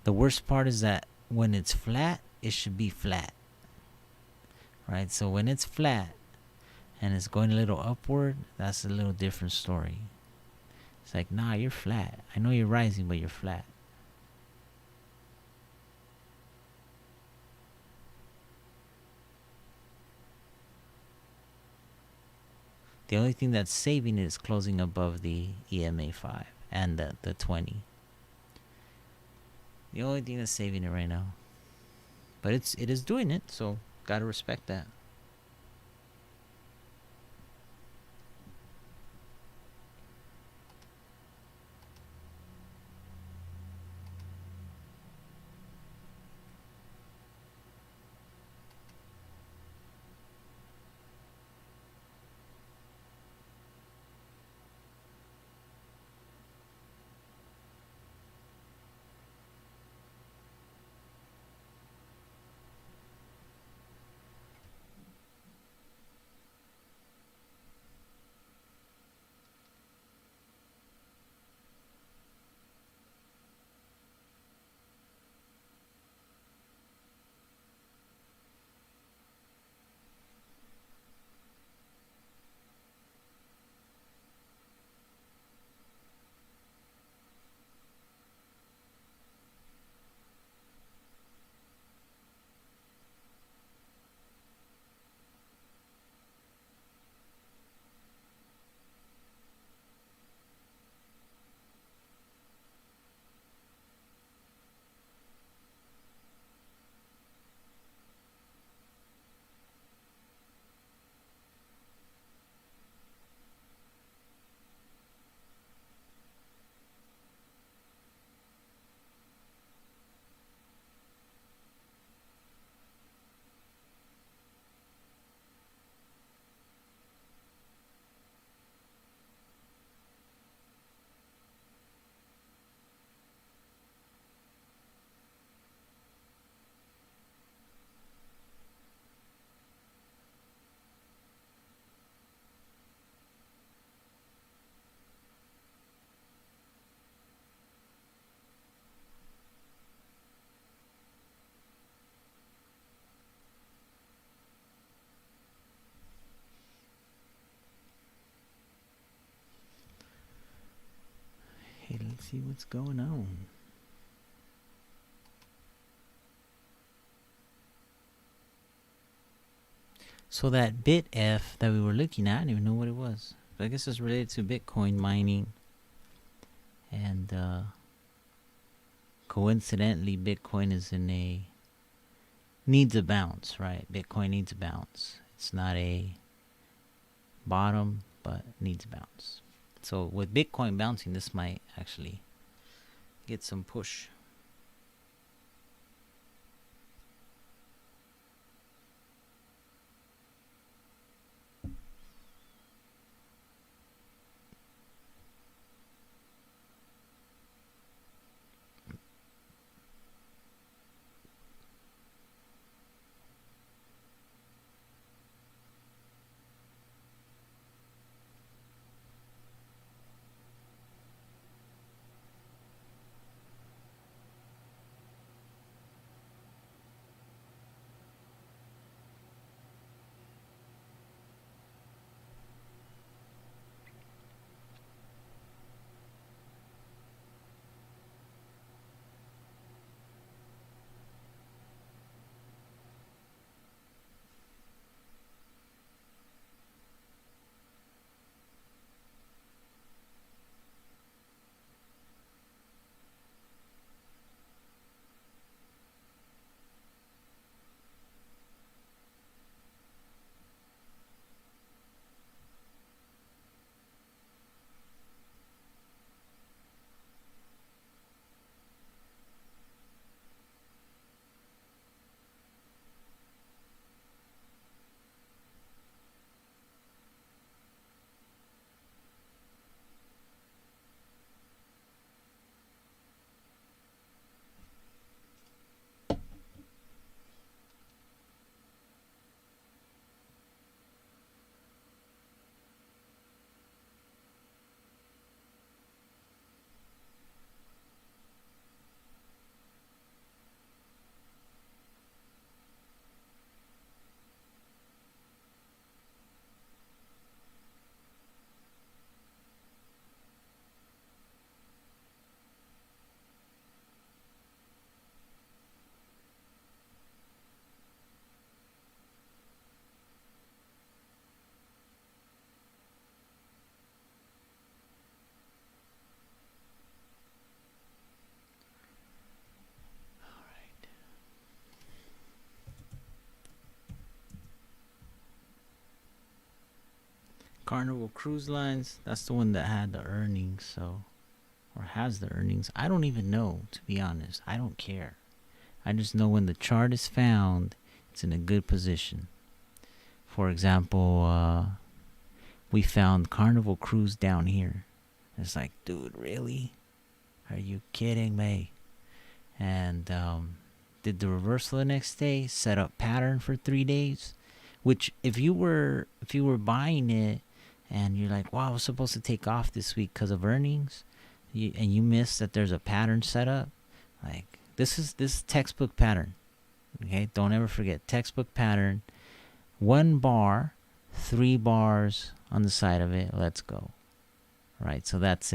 The worst part is that when it's flat, it should be flat. Right? So when it's flat and it's going a little upward, that's a little different story. It's like, nah, you're flat. I know you're rising, but you're flat. The only thing that's saving it is closing above the EMA 5 and the 20. The only thing that's saving it right now. But it is doing it, so gotta respect that. Hey, let's see what's going on. So that BitF that we were looking at, I didn't even know what it was. But I guess it's related to Bitcoin mining. And coincidentally, Bitcoin is needs a bounce, right? Bitcoin needs a bounce. It's not a bottom, but needs a bounce. So with Bitcoin bouncing, this might actually get some push. Carnival Cruise Lines, that's the one that had the earnings, so, or has the earnings. I don't even know, to be honest. I don't care. I just know when the chart is found, it's in a good position. For example, we found Carnival Cruise down here. It's like, dude, really? Are you kidding me? And did the reversal the next day, set up pattern for 3 days, which if you were buying it and you're like, wow, I was supposed to take off this week because of earnings, and you miss that there's a pattern set up, like this textbook pattern. Okay, don't ever forget textbook pattern. 1 bar, 3 bars on the side of it. Let's go. Right, so that's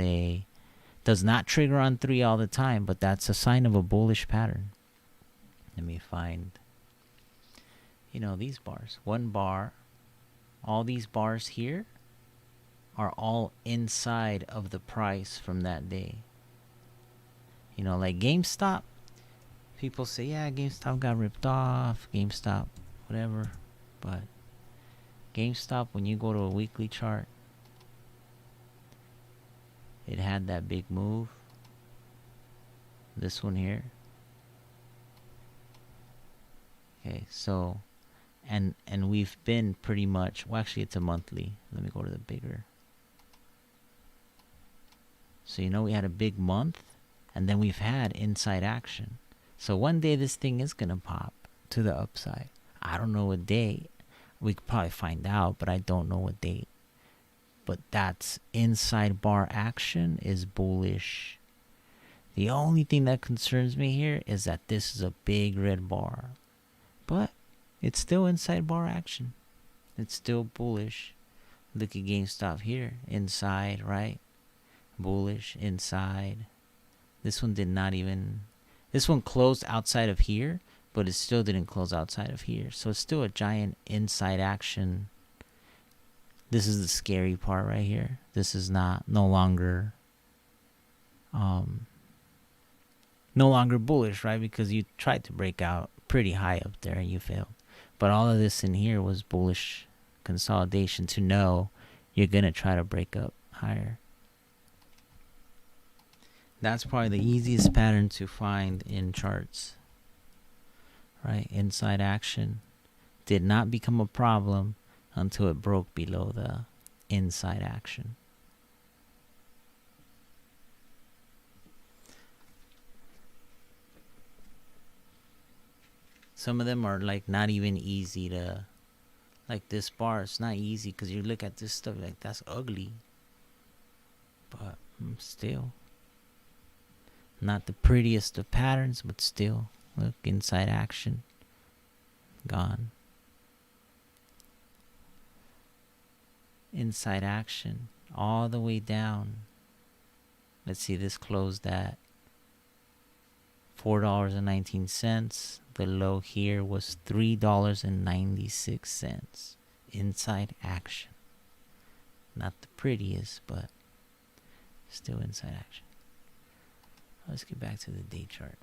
does not trigger on 3 all the time, but that's a sign of a bullish pattern. Let me find, these bars. 1 bar, all these bars here are all inside of the price from that day. Like GameStop, people say, yeah, GameStop got ripped off, GameStop, whatever. But GameStop, when you go to a weekly chart, it had that big move. This one here. Okay, so, and we've been pretty much, well, actually it's a monthly. Let me go to the bigger. So we had a big month, and then we've had inside action. So one day this thing is gonna pop to the upside. I don't know what day. We could probably find out, but I don't know what date. But that's inside bar action is bullish. The only thing that concerns me here is that this is a big red bar. But it's still inside bar action. It's still bullish. Look at GameStop here. Inside, right? Bullish, inside. This one did not even... This one closed outside of here, but it still didn't close outside of here. So it's still a giant inside action. This is the scary part right here. This is no longer bullish, right? Because you tried to break out pretty high up there and you failed. But all of this in here was bullish consolidation to know you're going to try to break up higher. That's probably the easiest pattern to find in charts, right? Inside action did not become a problem until it broke below the inside action. Some of them are like not even easy to, like this bar, it's not easy because you look at this stuff like that's ugly. But still, not the prettiest of patterns, but still, look, inside action, gone. Inside action, all the way down. Let's see, this closed at $4.19. The low here was $3.96. Inside action. Not the prettiest, but still inside action. Let's get back to the day chart.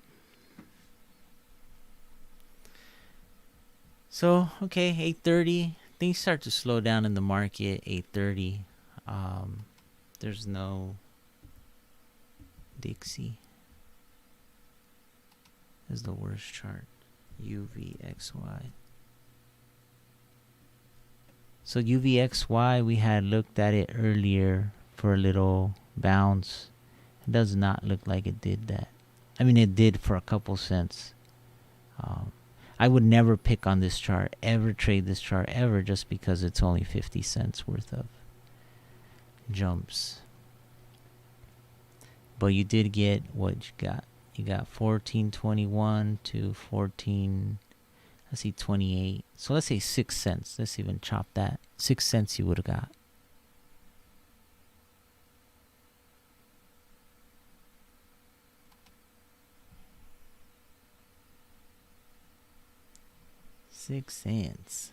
So, okay, 8:30. Things start to slow down in the market. 8:30. There's no Dixie. This is the worst chart. UVXY. So UVXY, we had looked at it earlier for a little bounce. It does not look like it did that. I mean, it did for a couple cents. I would never pick on this chart, ever trade this chart, ever, just because it's only 50 cents worth of jumps. But you did get what you got. You got 14.21 to 14, let's see, 28. So let's say 6 cents. Let's even chop that. 6 cents you would have got. $0.06.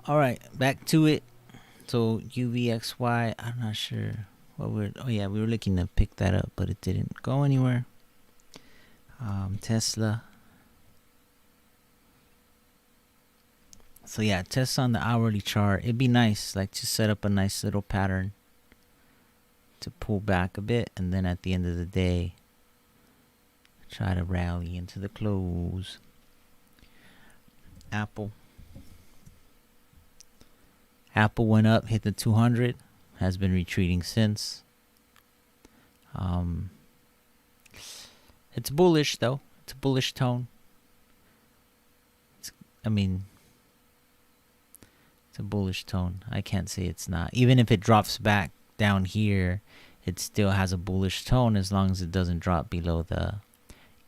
All right, back to it. So UVXY, I'm not sure what we're. Oh yeah, we were looking to pick that up, but it didn't go anywhere. Tesla. So yeah, Tesla on the hourly chart. It'd be nice, like to set up a nice little pattern to pull back a bit, and then at the end of the day, try to rally into the close. Apple went up, hit the 200, has been retreating since. It's bullish though. It's a bullish tone. It's a bullish tone. I can't say it's not. Even if it drops back down here, it still has a bullish tone as long as it doesn't drop below the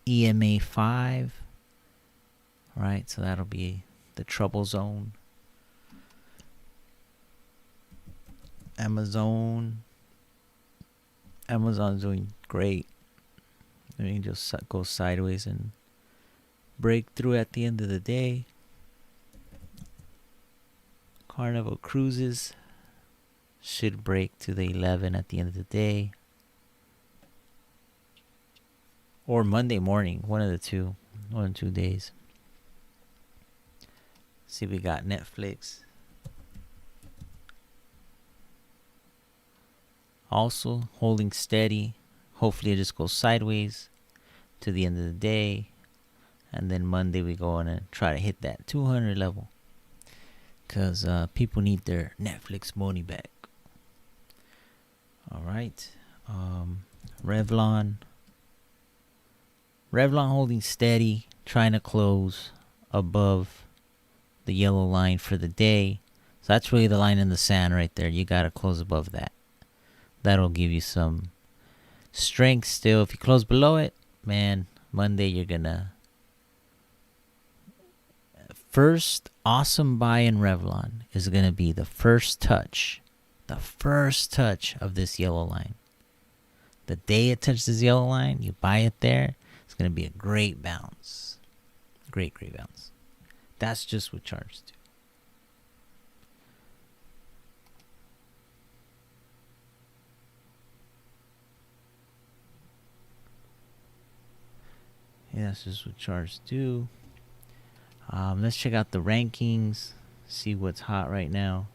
EMA 5. Right, so that'll be the trouble zone. Amazon's doing great. I mean, just go sideways and break through at the end of the day. Carnival Cruises should break to the 11 at the end of the day. Or Monday morning, one of the two. 1 or 2 days. See, we got Netflix. Also holding steady. Hopefully it just goes sideways to the end of the day. And then Monday we go on and try to hit that 200 level. Because people need their Netflix money back. Alright. Revlon holding steady. Trying to close above the yellow line for the day. So that's really the line in the sand right there. You got to close above that. That'll give you some strength still. If you close below it, man, Monday you're gonna first awesome buy in Revlon is gonna be the first touch of this yellow line. The day it touches this yellow line, you buy it there. It's gonna be a great bounce. Great bounce. That's just what charts do. Yeah, that's just what charts do. Let's check out the rankings. See what's hot right now.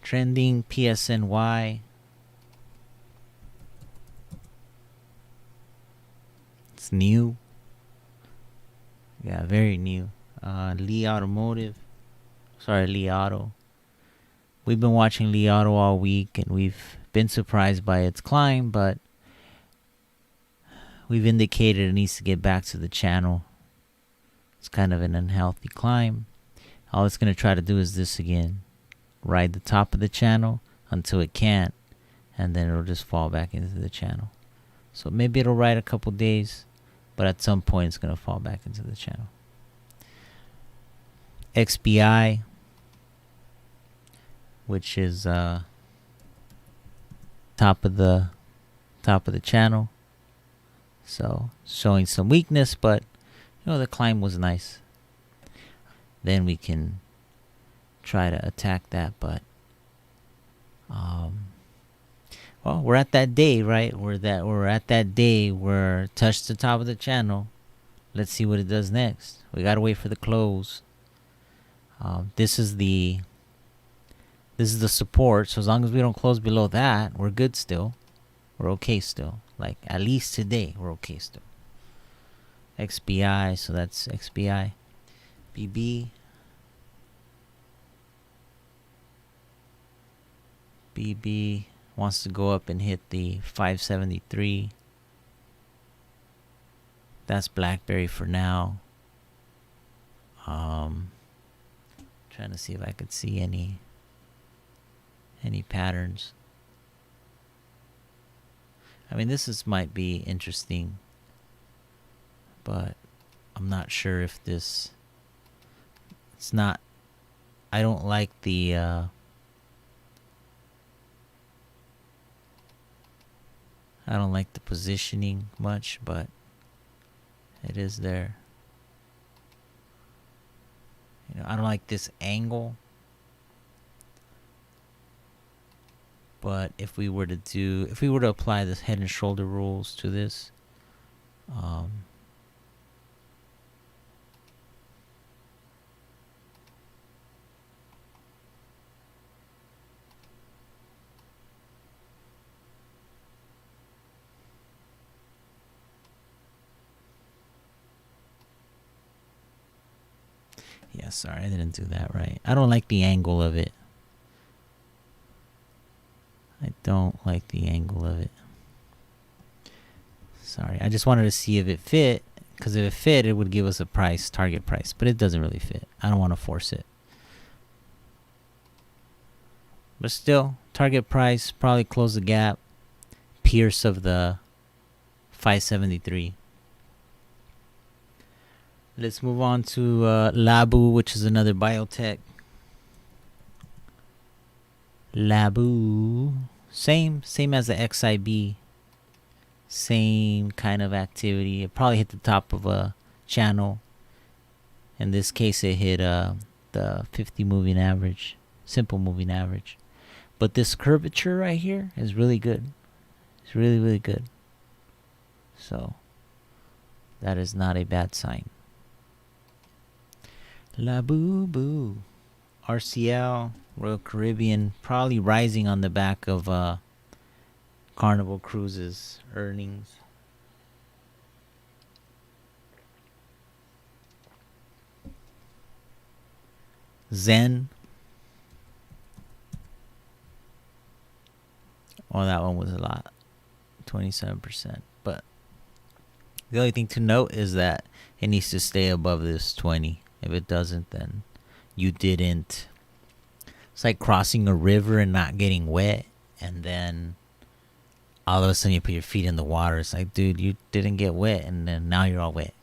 Trending PSNY. It's new. Yeah, very new. Lee Auto. We've been watching Lee Auto all week, and we've been surprised by its climb, but we've indicated it needs to get back to the channel. It's kind of an unhealthy climb. All it's going to try to do is this again. Ride the top of the channel until it can't, and then it'll just fall back into the channel. So maybe it'll ride a couple days, but at some point it's going to fall back into the channel. XBI, which is top of the channel. So showing some weakness, but the climb was nice. Then we can try to attack that, but we're at that day, right? We're at that day where touched the top of the channel. Let's see what it does next. We gotta wait for the close. This is the support. So as long as we don't close below that, we're good still. We're okay still. Like at least today, we're okay still. XBI, so that's XBI. BB wants to go up and hit the 573. That's BlackBerry for now. Trying to see if I could see any patterns. I mean, this might be interesting, but I'm not sure if it's not. I don't like the positioning much, but it is there. I don't like this angle. But if we were to apply this head and shoulder rules to this, yeah, sorry, I didn't do that right. I don't like the angle of it. I don't like the angle of it. Sorry, I just wanted to see if it fit, because if it fit, it would give us a price, target price, but it doesn't really fit. I don't want to force it. But still, target price, probably close the gap, pierce of the 573. Let's move on to Labu, which is another biotech. Labu, same as the XIB. Same kind of activity. It probably hit the top of a channel. In this case, it hit the 50 moving average, simple moving average. But this curvature right here is really good. It's really, really good. So that is not a bad sign. La Boo Boo. RCL, Royal Caribbean, probably rising on the back of Carnival Cruises earnings. Zen. Well, that one was a lot. 27%. But the only thing to note is that it needs to stay above this 20. If it doesn't, then you didn't. It's like crossing a river and not getting wet, and then all of a sudden you put your feet in the water. It's like, dude, you didn't get wet, and then now you're all wet.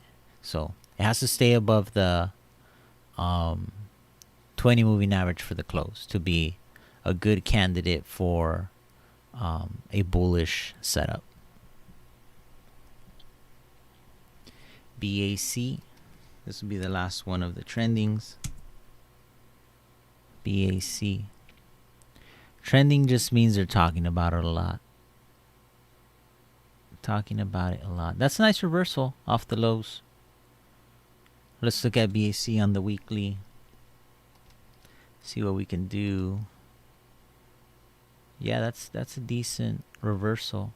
So it has to stay above the 20 moving average for the close to be a good candidate for a bullish setup. BAC. This will be the last one of the trendings. BAC. Trending just means they're talking about it a lot. Talking about it a lot. That's a nice reversal off the lows. Let's look at BAC on the weekly. See what we can do. Yeah, that's a decent reversal.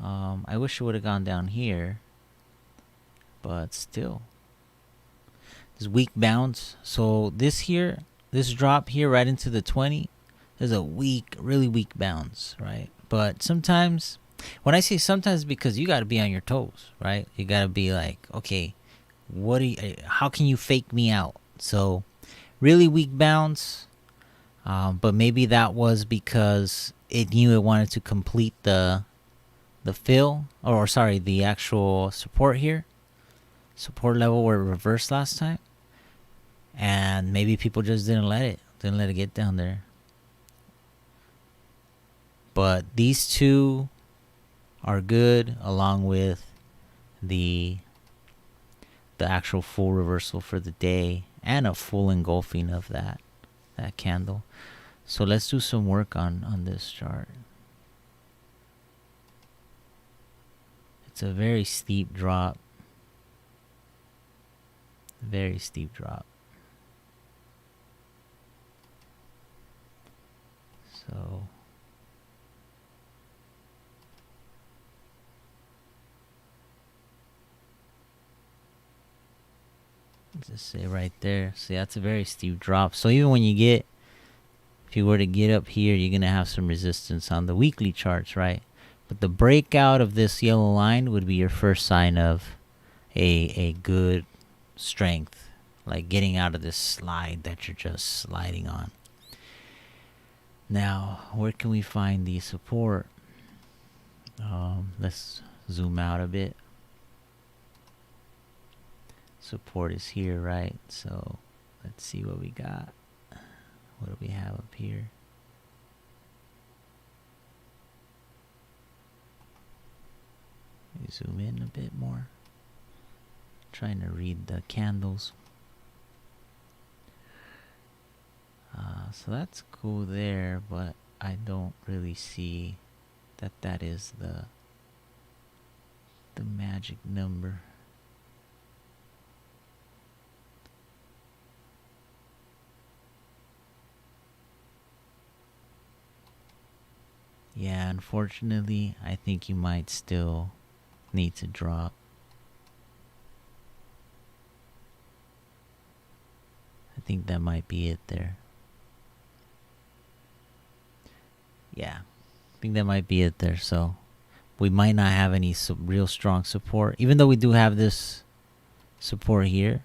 I wish it would have gone down here, but still. This weak bounce. So this drop here right into the 20 is a weak, really weak bounce, right? But sometimes, when I say sometimes, because you got to be on your toes, right? You got to be like, okay, how can you fake me out? So really weak bounce, but maybe that was because it knew it wanted to complete the fill, or sorry, the actual support here, support level where it reversed last time, and maybe people just didn't let it get down there. But these two are good, along with the actual full reversal for the day and a full engulfing of that candle. So let's do some work on this chart. It's a very steep drop. Very steep drop. So let's just say right there. See, that's a very steep drop. So even when if you were to get up here, you're going to have some resistance on the weekly charts, right? But the breakout of this yellow line would be your first sign of a good strength, like getting out of this slide that you're just sliding on. Now, where can we find the support? Let's zoom out a bit. Support is here, right? So let's see what we got. What do we have up here? Zoom in a bit more. Trying to read the candles. So that's cool there, but I don't really see that that is the magic number. Yeah, unfortunately, I think you might still need to drop. I think that might be it there. Yeah, I think that might be it there. So we might not have any real strong support. Even though we do have this support here,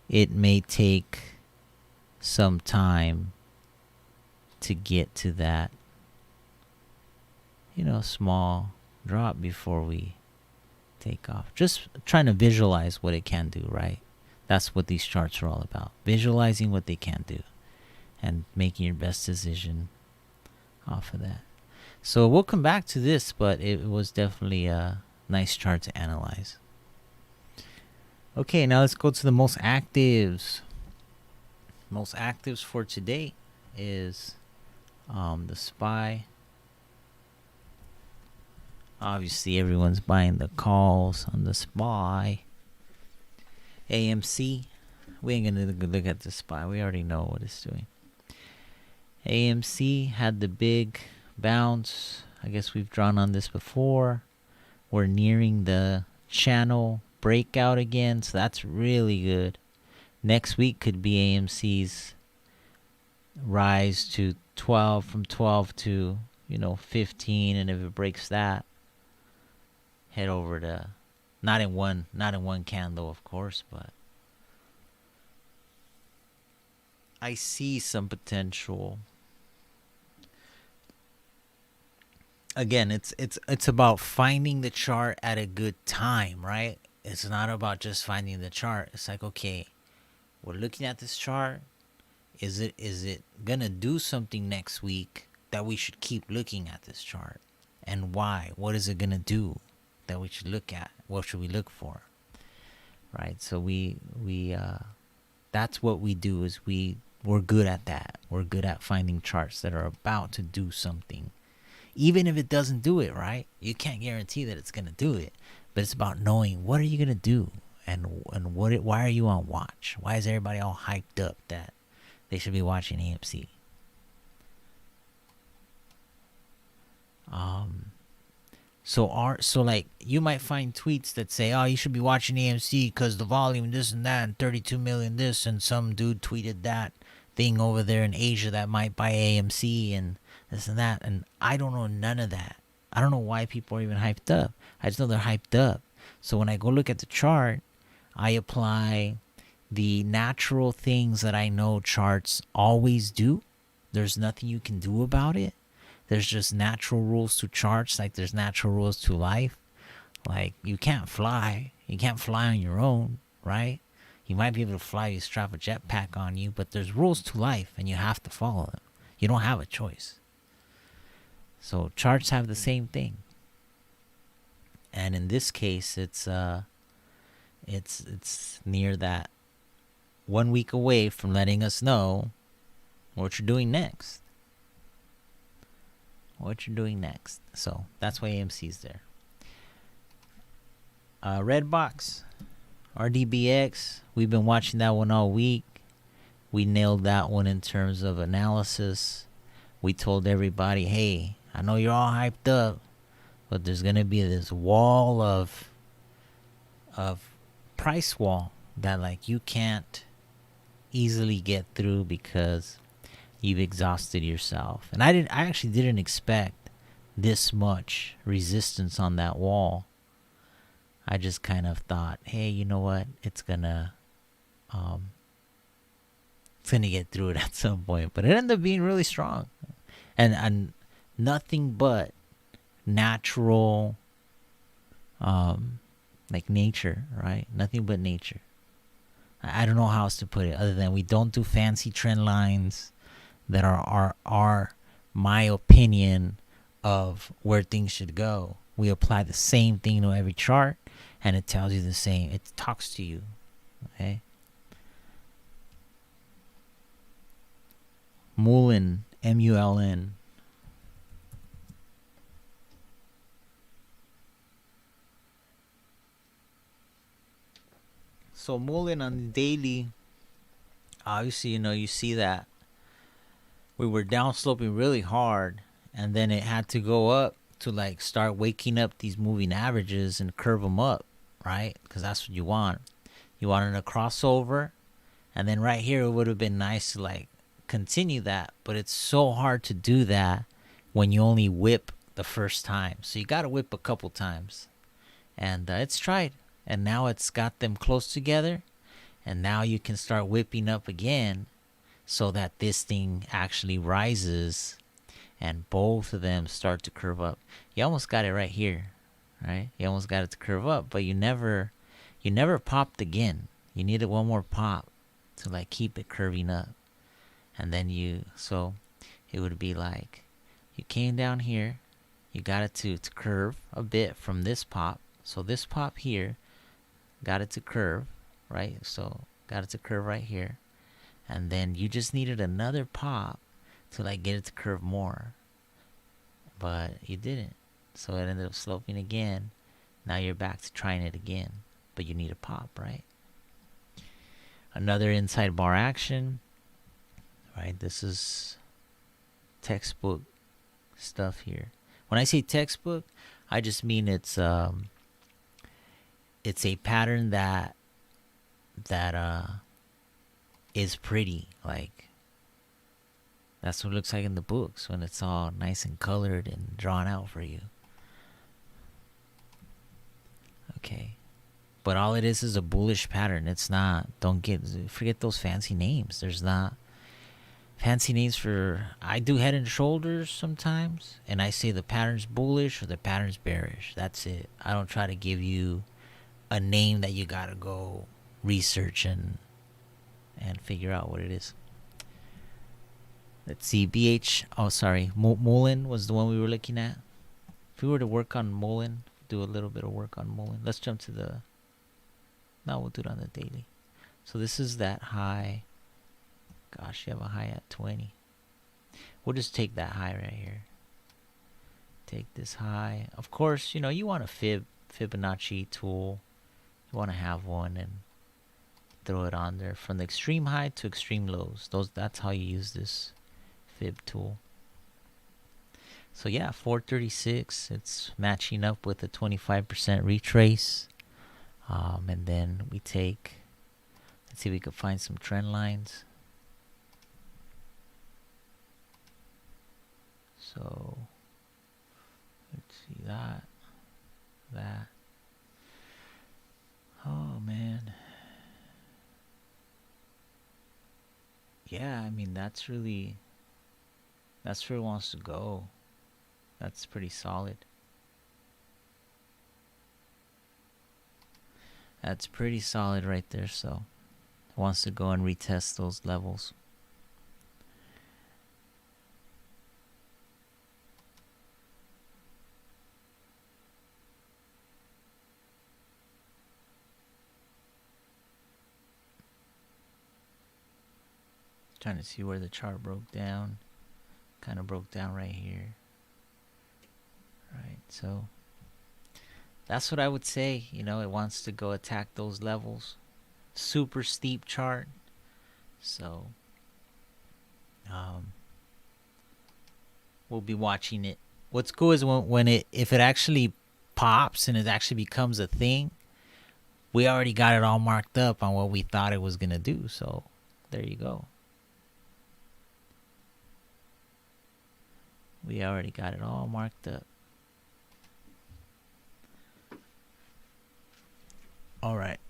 it may take some time to get to that, small drop before we take off. Just trying to visualize what it can do, right? That's what these charts are all about. Visualizing what they can do and making your best decision off of that. So we'll come back to this, but it was definitely a nice chart to analyze. Okay, now let's go to the most actives. Most actives for today is the SPY. Obviously, everyone's buying the calls on the SPY. AMC, we ain't gonna look at the SPY. We already know what it's doing. AMC had the big bounce. I guess we've drawn on this before. We're nearing the channel breakout again, so that's really good. Next week could be AMC's rise to 12, from 12 to 15, and if it breaks that, head over to not in one candle, of course, but I see some potential. Again, it's about finding the chart at a good time, right? It's not about just finding the chart. It's like, okay, we're looking at this chart. Is it gonna do something next week that we should keep looking at this chart? And why? What is it gonna do that we should look at? What should we look for? Right? So we that's what we do, is we're good at that. We're good at finding charts that are about to do something. Even if it doesn't do it, right? You can't guarantee that it's going to do it. But it's about knowing, what are you going to do? And why are you on watch? Why is everybody all hyped up that they should be watching AMC? So like, you might find tweets that say, oh, you should be watching AMC because the volume this and that and 32 million this, and some dude tweeted that thing over there in Asia that might buy AMC and this and that, and I don't know none of that. I don't know why people are even hyped up. I just know they're hyped up. So when I go look at the chart, I apply the natural things that I know charts always do. There's nothing you can do about it. There's just natural rules to charts, like there's natural rules to life. Like, you can't fly. You can't fly on your own, right? You might be able to fly, you strap a jetpack on you, but there's rules to life, and you have to follow them. You don't have a choice. So charts have the same thing. And in this case, it's near that 1 week away from letting us know what you're doing next. So that's why AMC's there. Redbox, RDBX, we've been watching that one all week. We nailed that one in terms of analysis. We told everybody, hey, I know you're all hyped up, but there's going to be this wall of price wall that, like, you can't easily get through because you've exhausted yourself. And I actually didn't expect this much resistance on that wall. I just kind of thought, hey, you know what? It's gonna get through it at some point. But it ended up being really strong. And nothing but natural, like nature, right? Nothing but nature. I don't know how else to put it other than we don't do fancy trend lines that are my opinion of where things should go. We apply the same thing to every chart, and it tells you the same. It talks to you, okay? Mullen, MULN, So Mullen on the daily, obviously, you see that we were downsloping really hard, and then it had to go up to like start waking up these moving averages and curve them up, right? Because that's what you want. You wanted a crossover, and then right here it would have been nice to like continue that, but it's so hard to do that when you only whip the first time. So you got to whip a couple times, and it's tried, and now it's got them close together, and now you can start whipping up again so that this thing actually rises and both of them start to curve up. You almost got it right here, right? You almost got it to curve up, but you never popped again. You needed one more pop to like keep it curving up. And then so it would be like you came down here, you got it to curve a bit from this pop. So this pop here got it to curve, right? So got it to curve right here. And then you just needed another pop to like get it to curve more. But you didn't. So it ended up sloping again. Now you're back to trying it again. But you need a pop, right? Another inside bar action. Right? This is textbook stuff here. When I say textbook, I just mean it's a pattern that is pretty. Like, that's what it looks like in the books when it's all nice and colored and drawn out for you. Okay. But all it is a bullish pattern. It's not, forget those fancy names. There's not fancy names for, I do head and shoulders sometimes, and I say the pattern's bullish or the pattern's bearish. That's it. I don't try to give you a name that you gotta go research and figure out what it is. Let's see, Mullen was the one we were looking at. If we were to work on Mullen, do a little bit of work on Mullen. Let's jump to we'll do it on the daily. So this is that high. Gosh, you have a high at 20. We'll just take that high right here. Take this high. Of course, you want a Fibonacci tool. You want to have one and throw it on there from the extreme high to extreme lows. That's how you use this fib tool. So yeah, 436. It's matching up with a 25% retrace. And then we take. Let's see if we can find some trend lines. So let's see that. Oh man. Yeah, I mean that's where it wants to go. That's pretty solid. That's pretty solid right there, so it wants to go and retest those levels. Trying to see where the chart broke down. Kind of broke down right here. Right, so that's what I would say. It wants to go attack those levels. Super steep chart. So we'll be watching it. What's cool is if it actually pops and it actually becomes a thing, we already got it all marked up on what we thought it was gonna do. So there you go. We already got it all marked up. All right.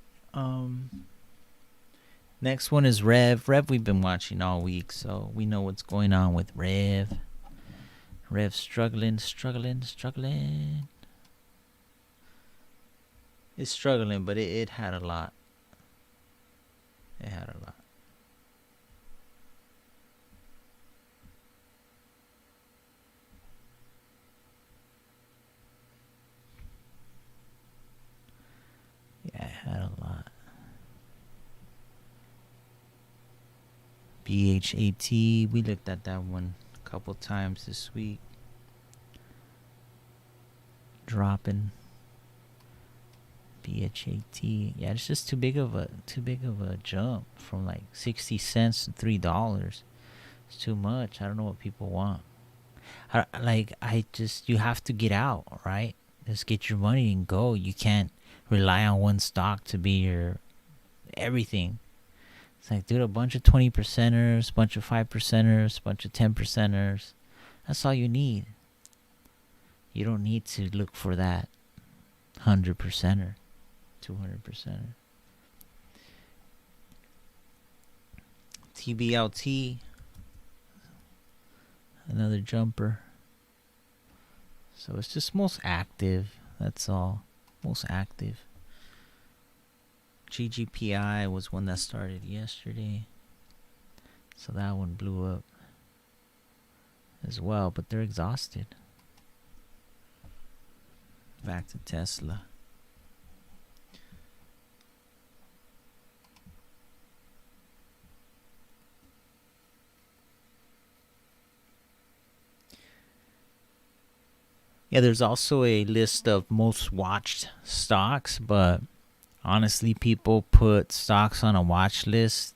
Next one is Rev. Rev we've been watching all week, so we know what's going on with Rev. Rev struggling. It's struggling, but it had a lot. Yeah, it had a lot. BHAT, we looked at that one a couple times this week. BHAT. Yeah, it's just too big of a jump from like 60 cents to $3. It's too much. I don't know what people want. You have to get out, right? Just get your money and go. You can't rely on one stock to be your everything. It's like, dude, a bunch of 20 percenters, a bunch of 5 percenters, a bunch of 10 percenters. That's all you need. You don't need to look for that 100 percenter, 200 percenter. TBLT, another jumper. So it's just most active. That's all. Most active. GGPI was one that started yesterday. So that one blew up as well. But they're exhausted. Back to Tesla. Yeah, there's also a list of most watched stocks, but honestly, people put stocks on a watch list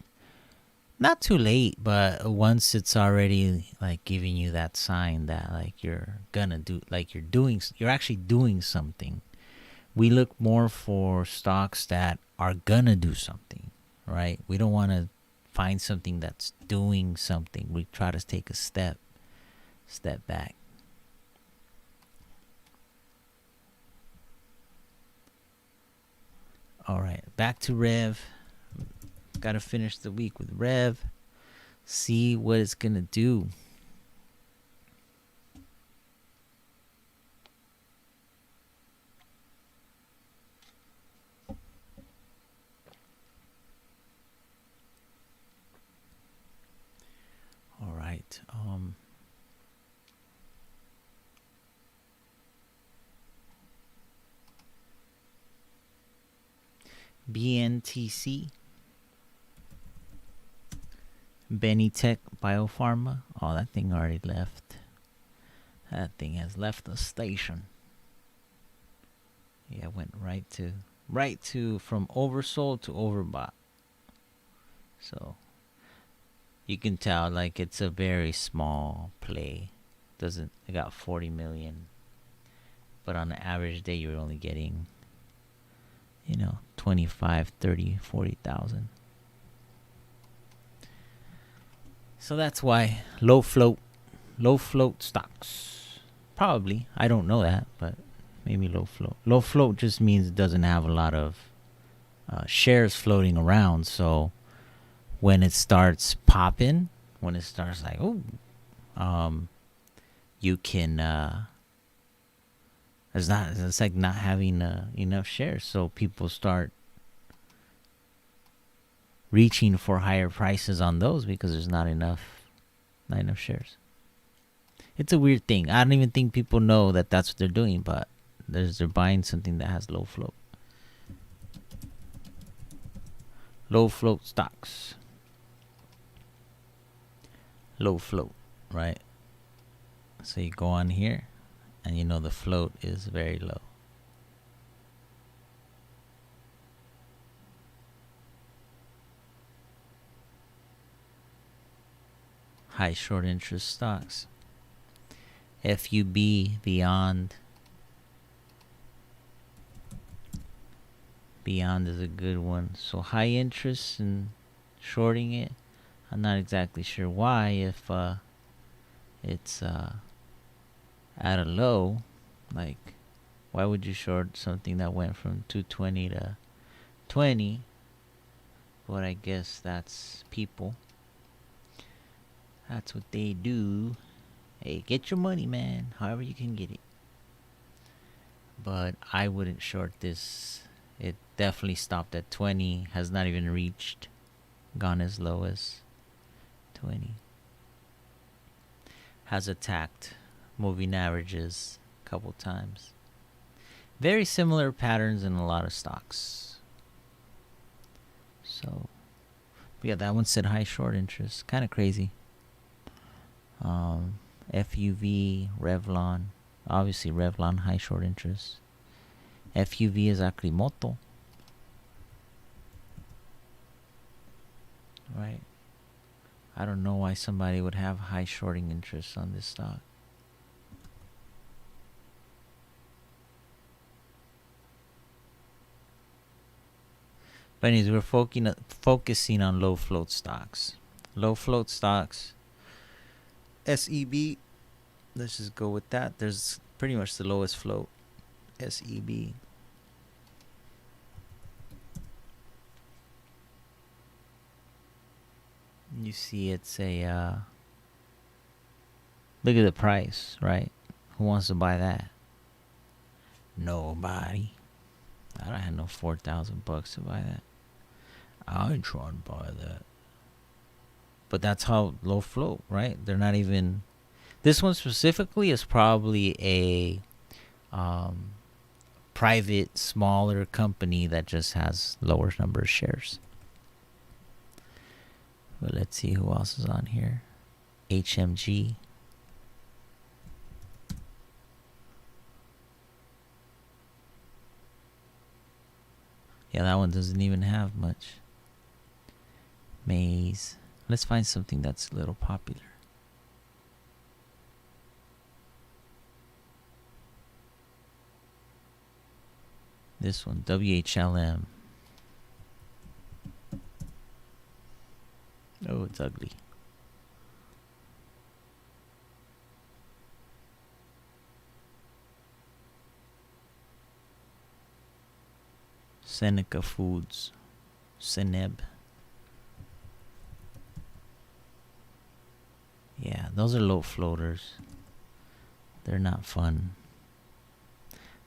not too late, but once it's already like giving you that sign that like you're gonna do, like you're actually doing something. We look more for stocks that are gonna do something, right? We don't want to find something that's doing something. We try to take a step back. All right, back to Rev. Got to finish the week with Rev. See what it's going to do. All right. BNTC, Benitech Biopharma. Oh, that thing already left. That thing has left the station. Yeah, went right to from oversold to overbought. So you can tell like it's a very small play. It got 40 million, but on the average day you're only getting 25, 30, 40,000. So that's why low float stocks. Probably. I don't know that, but maybe low float. Low float just means it doesn't have a lot of shares floating around. So when it starts popping, when it starts like, you can, it's like not having enough shares. So people start reaching for higher prices on those because there's not enough shares. It's a weird thing. I don't even think people know that that's what they're doing, but they're buying something that has low float. Low float stocks. Low float, right? So you go on here, and the float is very low. High short interest stocks. FUB, Beyond is a good one. So high interest and shorting it. I'm not exactly sure why. If it's at a low, like why would you short something that went from 220 to 20? But I guess that's people. That's what they do. Hey, get your money, man. However you can get it. But I wouldn't short this. It definitely stopped at 20. Has not even reached. Gone as low as 20. Has attacked moving averages a couple times. Very similar patterns in a lot of stocks. So, yeah, that one said high short interest. Kind of crazy. FUV, Revlon. Obviously, Revlon, high short interest. FUV is Akrimoto. Right? I don't know why somebody would have high shorting interest on this stock. But anyways, we're focusing on low float stocks. Low float stocks. SEB. Let's just go with that. There's pretty much the lowest float. SEB. You see it's a... look at the price, right? Who wants to buy that? Nobody. I don't have no $4,000 to buy that. I ain't trying to buy that. But that's how low float, right? They're not even... This one specifically is probably a private, smaller company that just has lower number of shares. But let's see who else is on here. HMG. Yeah, that one doesn't even have much. Maze. Let's find something that's a little popular. This one, WHLM. Oh, it's ugly. Seneca Foods. Seneb. Yeah, those are low floaters. They're not fun.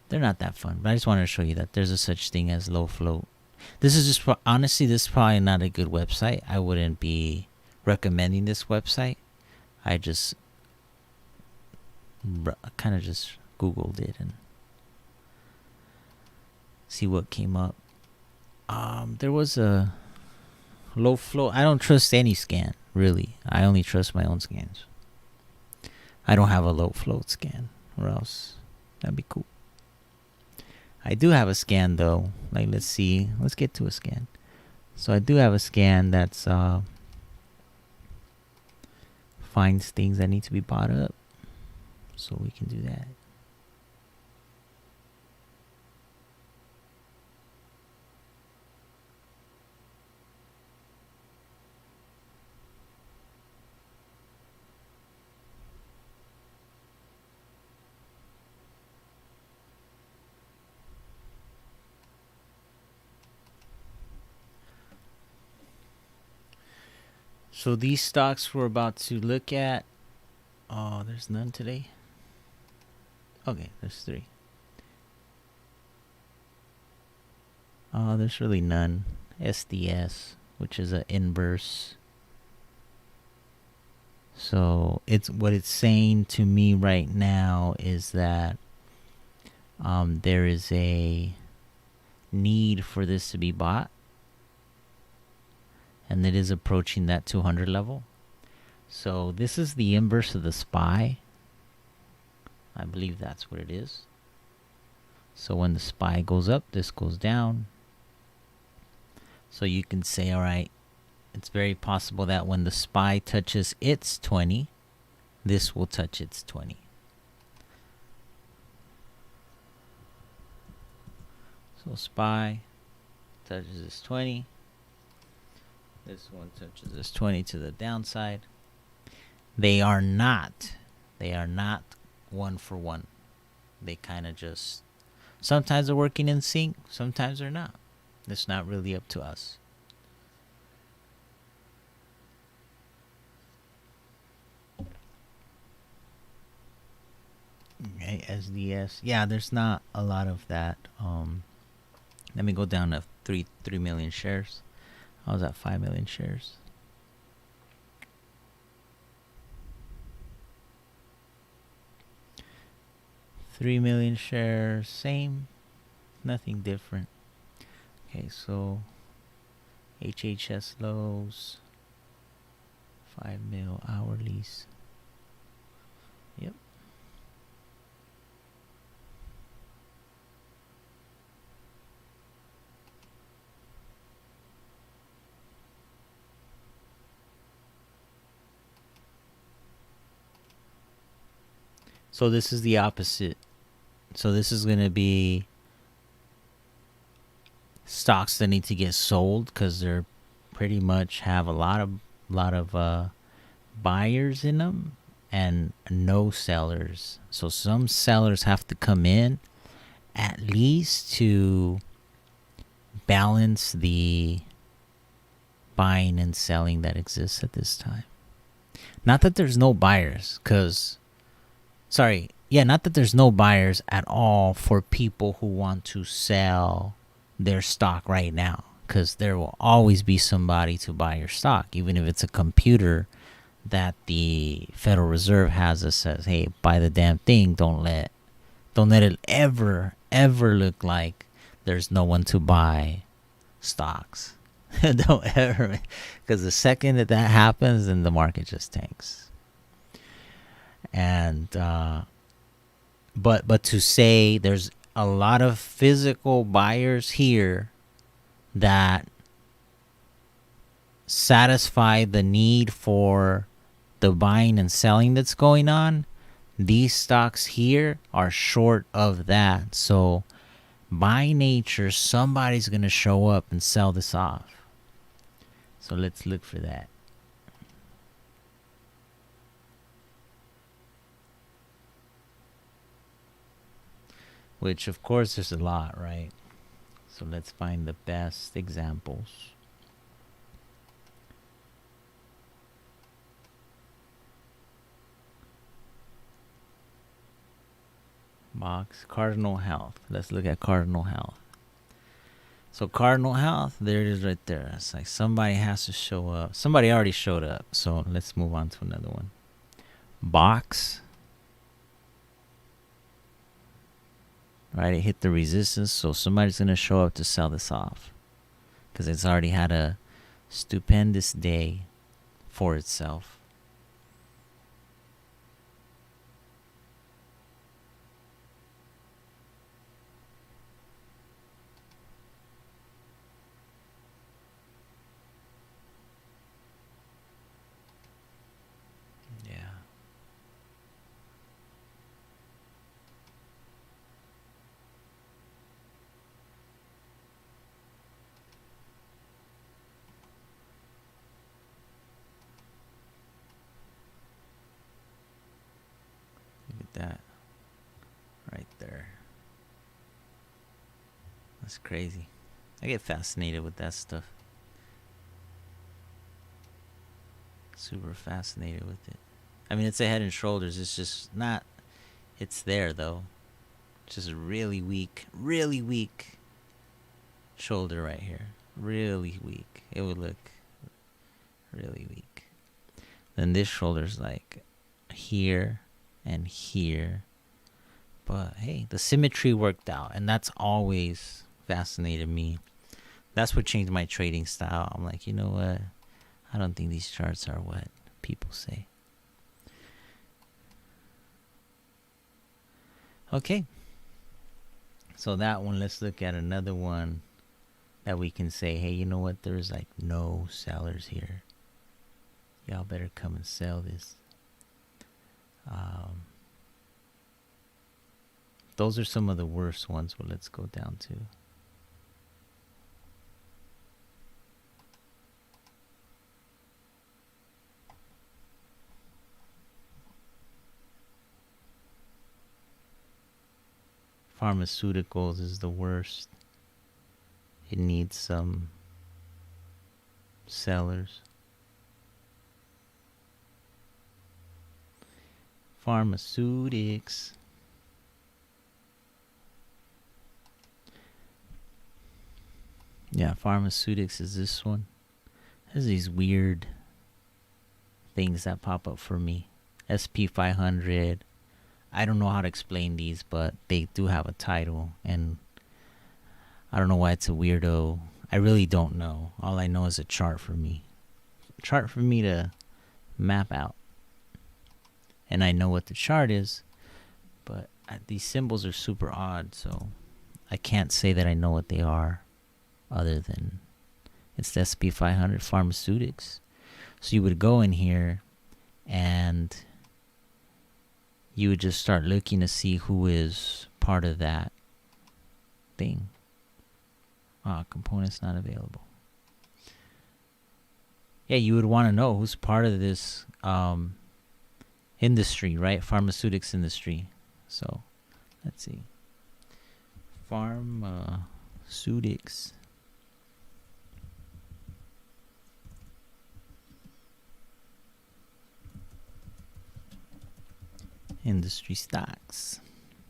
They're not that fun, but I just wanted to show you that there's a such thing as low float. This is just, honestly, this is probably not a good website. I wouldn't be recommending this website. I just kind of just Googled it and see what came up. There was a low float. I don't trust any scan, really. I only trust my own scans. I don't have a low float scan, or else that'd be cool. I do have a scan though. Like, let's see. Let's get to a scan. So I do have a scan that's finds things that need to be bought up. So we can do that. So these stocks we're about to look at. Oh, there's none today. Okay, there's 3. Oh, there's really none. SDS, which is an inverse. So it's what it's saying to me right now is that there is a need for this to be bought. And it is approaching that 200 level. So this is the inverse of the SPY. I believe that's what it is. So when the SPY goes up, this goes down. So you can say, all right, it's very possible that when the SPY touches its 20, this will touch its 20. So SPY touches its 20. This one touches this 20 to the downside. They are not one for one. They kind of just, sometimes they're working in sync, sometimes they're not. It's not really up to us. Okay, SDS. Yeah, there's not a lot of that. Let me go down to 3 million shares. I was at 5 million shares. $3 million shares, same, nothing different. Okay, so HHS lows, 5 mil hourlies. Yep. So this is the opposite. So this is going to be stocks that need to get sold because they're pretty much have a lot of buyers in them and no sellers. So some sellers have to come in at least to balance the buying and selling that exists at this time. Not that there's no buyers, not that there's no buyers at all for people who want to sell their stock right now, because there will always be somebody to buy your stock, even if it's a computer that the Federal Reserve has that says, hey, buy the damn thing. Don't let it ever look like there's no one to buy stocks. Don't ever, because the second that happens, then the market just tanks. And but to say there's a lot of physical buyers here that satisfy the need for the buying and selling that's going on, these stocks here are short of that. So by nature, somebody's going to show up and sell this off. So let's look for that. Which, of course, there's a lot, right? So let's find the best examples. Box, Cardinal Health. Let's look at Cardinal Health. So Cardinal Health, there it is right there. It's like somebody has to show up. Somebody already showed up. So let's move on to another one. Box. Right, it hit the resistance. So somebody's going to show up to sell this off, because it's already had a stupendous day for itself. That right there. That's crazy. I get fascinated with that stuff. Super fascinated with it. I mean, it's a Head and Shoulders. It's just not. It's there though. It's just really weak shoulder right here. Really weak. It would look really weak. Then this shoulder's like here and here. But hey, the symmetry worked out, and that's always fascinated me. That's what changed my trading style. I'm like, you know what? I don't think these charts are what people say. Okay. So that one, let's look at another one that we can say, hey, you know what? There's like no sellers here. Y'all better come and sell this. Those are some of the worst ones, but let's go down to pharmaceuticals is the worst. It needs some sellers. Pharmaceutics. Yeah, pharmaceutics is this one. There's these weird things that pop up for me. SP500. I don't know how to explain these, but they do have a title, and I don't know why it's a weirdo. I really don't know. All I know is a chart for me. A chart for me to map out. And I know what the chart is, but these symbols are super odd, so I can't say that I know what they are, other than it's the SP500 pharmaceutics. So you would go in here and you would just start looking to see who is part of that thing. Components not available. Yeah, you would want to know who's part of this industry, right? Pharmaceutics industry. So, let's see. Pharmaceutics industry stocks.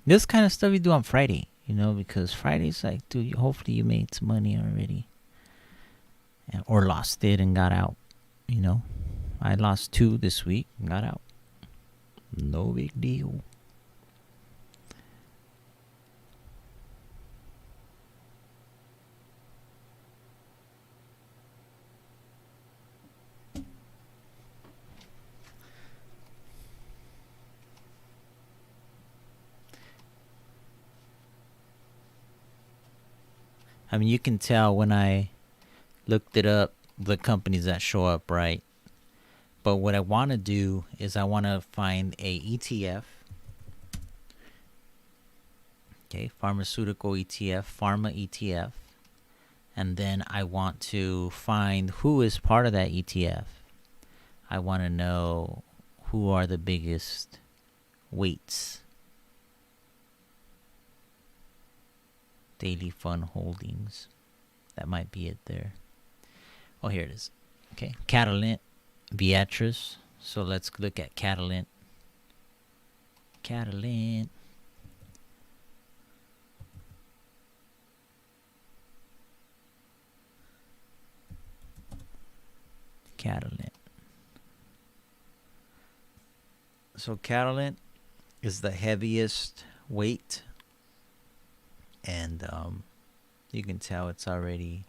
This kind of stuff you do on Friday, because Friday's like, dude, hopefully you made some money already. Or lost it and got out, I lost 2 this week and got out. No big deal. I mean, you can tell when I looked it up, the companies that show up, right? But what I want to do is I want to find a ETF. Okay, pharmaceutical ETF, pharma ETF. And then I want to find who is part of that ETF. I want to know who are the biggest weights. Daily fund holdings. That might be it there. Oh, here it is. Okay, Catalent, Beatrice. So let's look at Catalent. Catalent. So Catalent is the heaviest weight, and you can tell it's already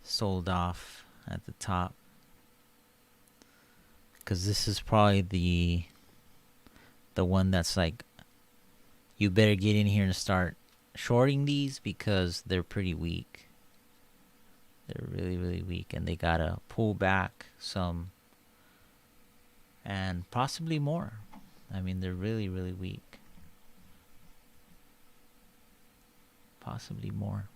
sold off at the top, because this is probably the one that's like, you better get in here and start shorting these because they're pretty weak. They're really, really weak, and they gotta pull back some and possibly more. I mean, they're really, really weak. Possibly more.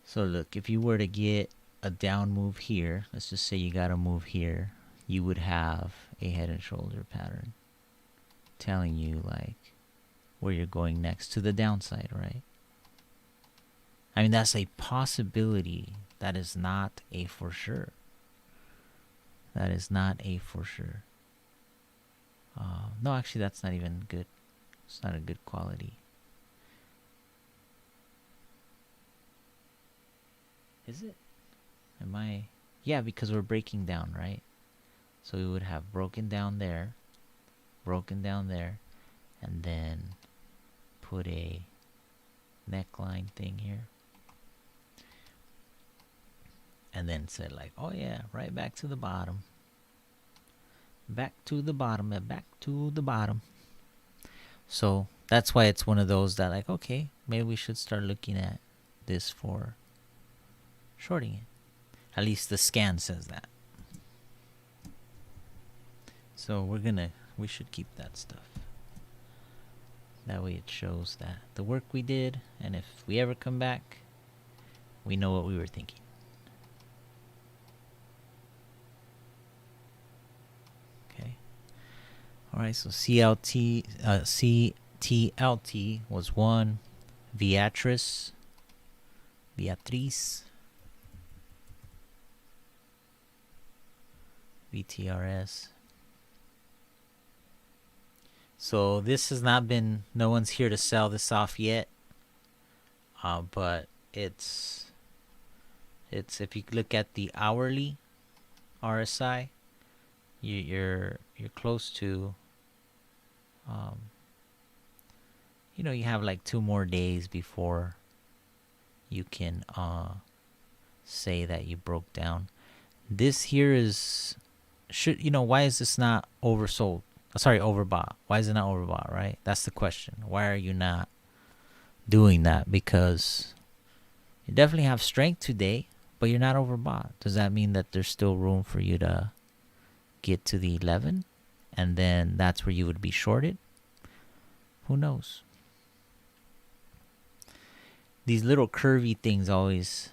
So look, if you were to get a down move here, let's just say you got a move here, you would have a head and shoulder pattern telling you like where you're going next to the downside, right? I mean, that's a possibility. That is not a for sure. That is not a for sure. No, actually, that's not even good. It's not a good quality. Is it? Am I? Yeah, because we're breaking down, right? So we would have broken down there, and then put a neckline thing here. And then said like, oh yeah, right back to the bottom. Back to the bottom, and back to the bottom. So that's why it's one of those that like, okay, maybe we should start looking at this for shorting it. At least the scan says that. So we should keep that stuff. That way it shows that the work we did, and if we ever come back, we know what we were thinking. Okay. All right, so CTLT was 1. Beatrice. VTRS. So this has not been, no one's here to sell this off yet. But it's if you look at the hourly RSI, you're close to, you have like 2 more days before you can say that you broke down. This here is, why is this not oversold? Sorry, overbought. Why is it not overbought, right? That's the question. Why are you not doing that? Because you definitely have strength today, but you're not overbought. Does that mean that there's still room for you to get to the 11? and then that's where you would be shorted. Who knows? These little curvy things always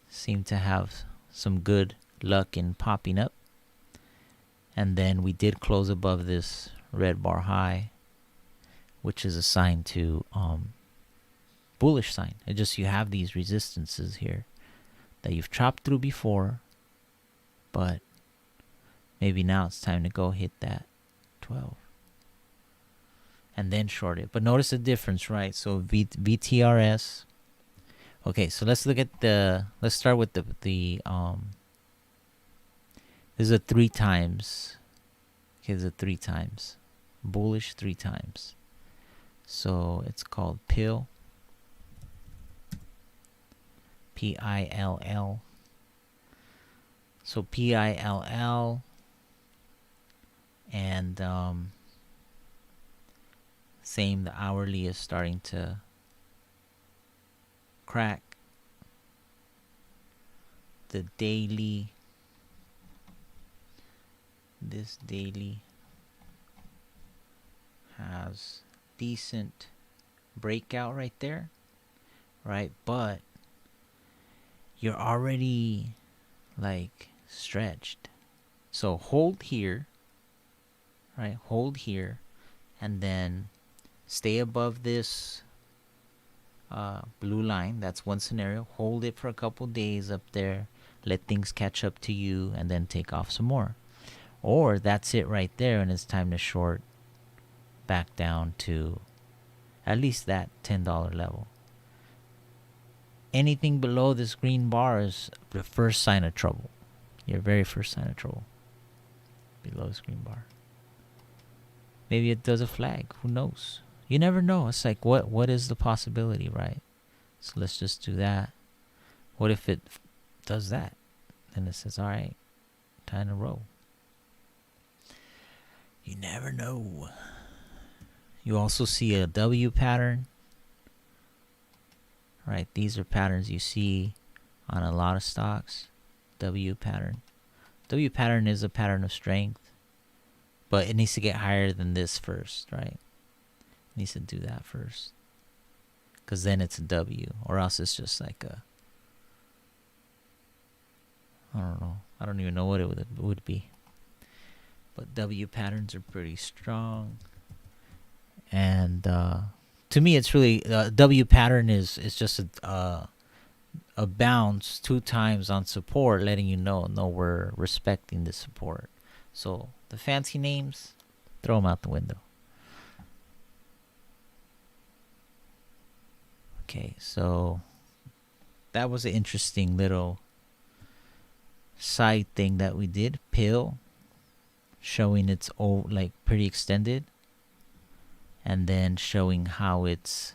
seem to have some good luck in popping up. And then we did close above this red bar high, which is a sign to bullish sign. It just, you have these resistances here that you've chopped through before, but maybe now it's time to go hit that 12 and then short it. But notice the difference, right? So VTRS. Okay, so let's look at let's start with the this is a 3 times. Okay, this is a 3 times. Bullish 3 times. So it's called PILL. PILL. So PILL, and same, the hourly is starting to crack. The daily, this daily has decent breakout right there, right? But you're already like stretched. So hold here, right? Hold here, and then stay above this blue line. That's one scenario. Hold it for a couple days up there, let things catch up to you, and then take off some more. Or that's it right there, and it's time to short back down to at least that $10 level. Anything below this green bar is the first sign of trouble. Your very first sign of trouble. Below this green bar. Maybe it does a flag. Who knows? You never know. It's like, what is the possibility, right? So let's just do that. What if it does that? Then it says, all right, time to roll. You never know. You also see a W pattern. Right, these are patterns you see on a lot of stocks. W pattern. W pattern is a pattern of strength, but it needs to get higher than this first, right? It needs to do that first, because then it's a W, or else it's just like a, I don't know. I don't even know what it would be. But W patterns are pretty strong, and to me, it's really W pattern is just a bounce 2 times on support, letting you know we're respecting the support. So the fancy names, throw them out the window. Okay, so that was an interesting little side thing that we did. PILL, showing it's like pretty extended, and then showing how its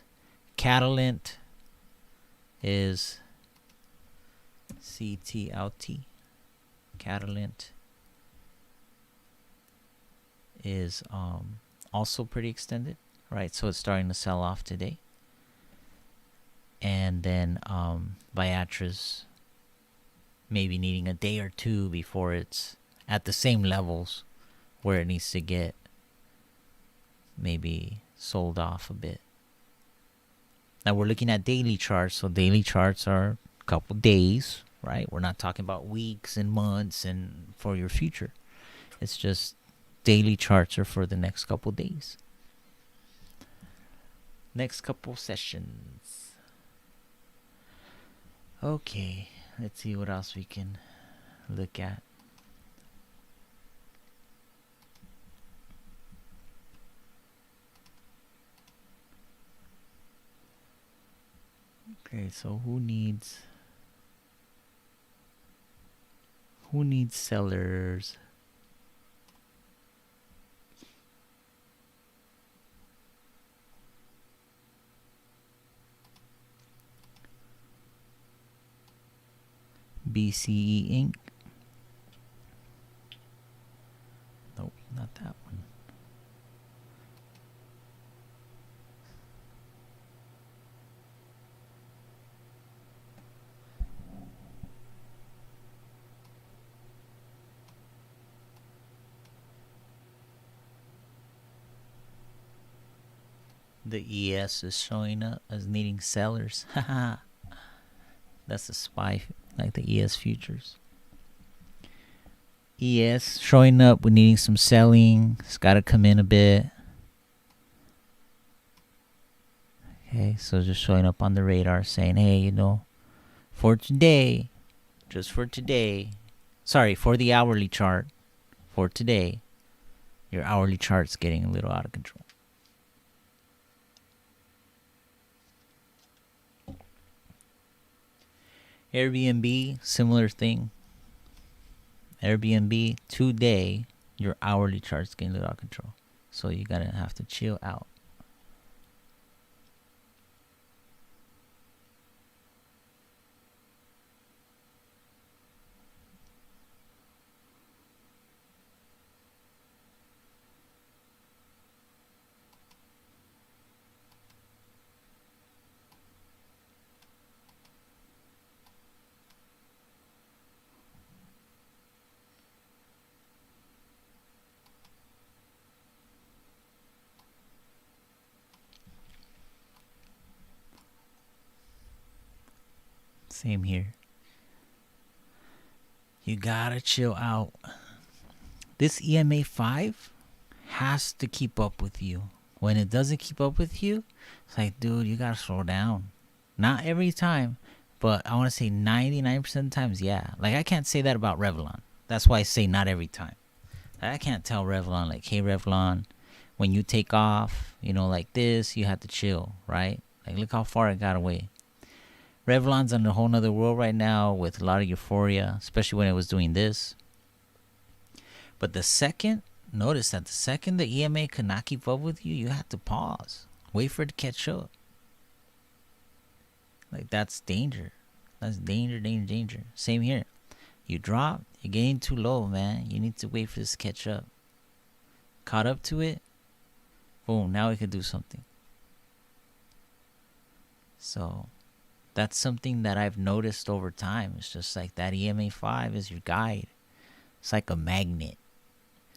Catalent is CTLT. Catalent is also pretty extended, right? So it's starting to sell off today. And then Viatra's maybe needing a day or two before it's at the same levels where it needs to get maybe sold off a bit. Now we're looking at daily charts. So daily charts are a couple days, right? We're not talking about weeks and months and for your future. It's just daily charts are for the next couple days. Next couple sessions. Okay, let's see what else we can look at. Okay, so who needs sellers? BCE Inc. Nope, not that one. The ES is showing up as needing sellers. Haha. That's a spy, like the ES futures. ES showing up. We're needing some selling. It's got to come in a bit. Okay, so just showing up on the radar saying, hey, you know, for today, just for today, sorry, for the hourly chart, for today, your hourly chart's getting a little out of control. Airbnb, similar thing. Airbnb, today, your hourly chart's getting a little out of control. So you gotta have to chill out. Same here. You gotta chill out. This EMA 5 has to keep up with you. When it doesn't keep up with you, it's like, dude, you gotta slow down. Not every time, but I want to say 99% of the times, yeah. Like, I can't say that about Revlon. That's why I say not every time. I can't tell Revlon, like, hey, Revlon, when you take off, you know, like this, you have to chill, right? Like, look how far it got away. Revlon's in a whole nother world right now with a lot of euphoria, especially when it was doing this. But notice that the second the EMA could not keep up with you, you have to pause. Wait for it to catch up. Like, that's danger. That's danger, danger, danger. Same here. You drop, you're getting too low, man. You need to wait for this to catch up. Caught up to it, boom, now we can do something. So that's something that I've noticed over time. It's just like that EMA 5 is your guide. It's like a magnet.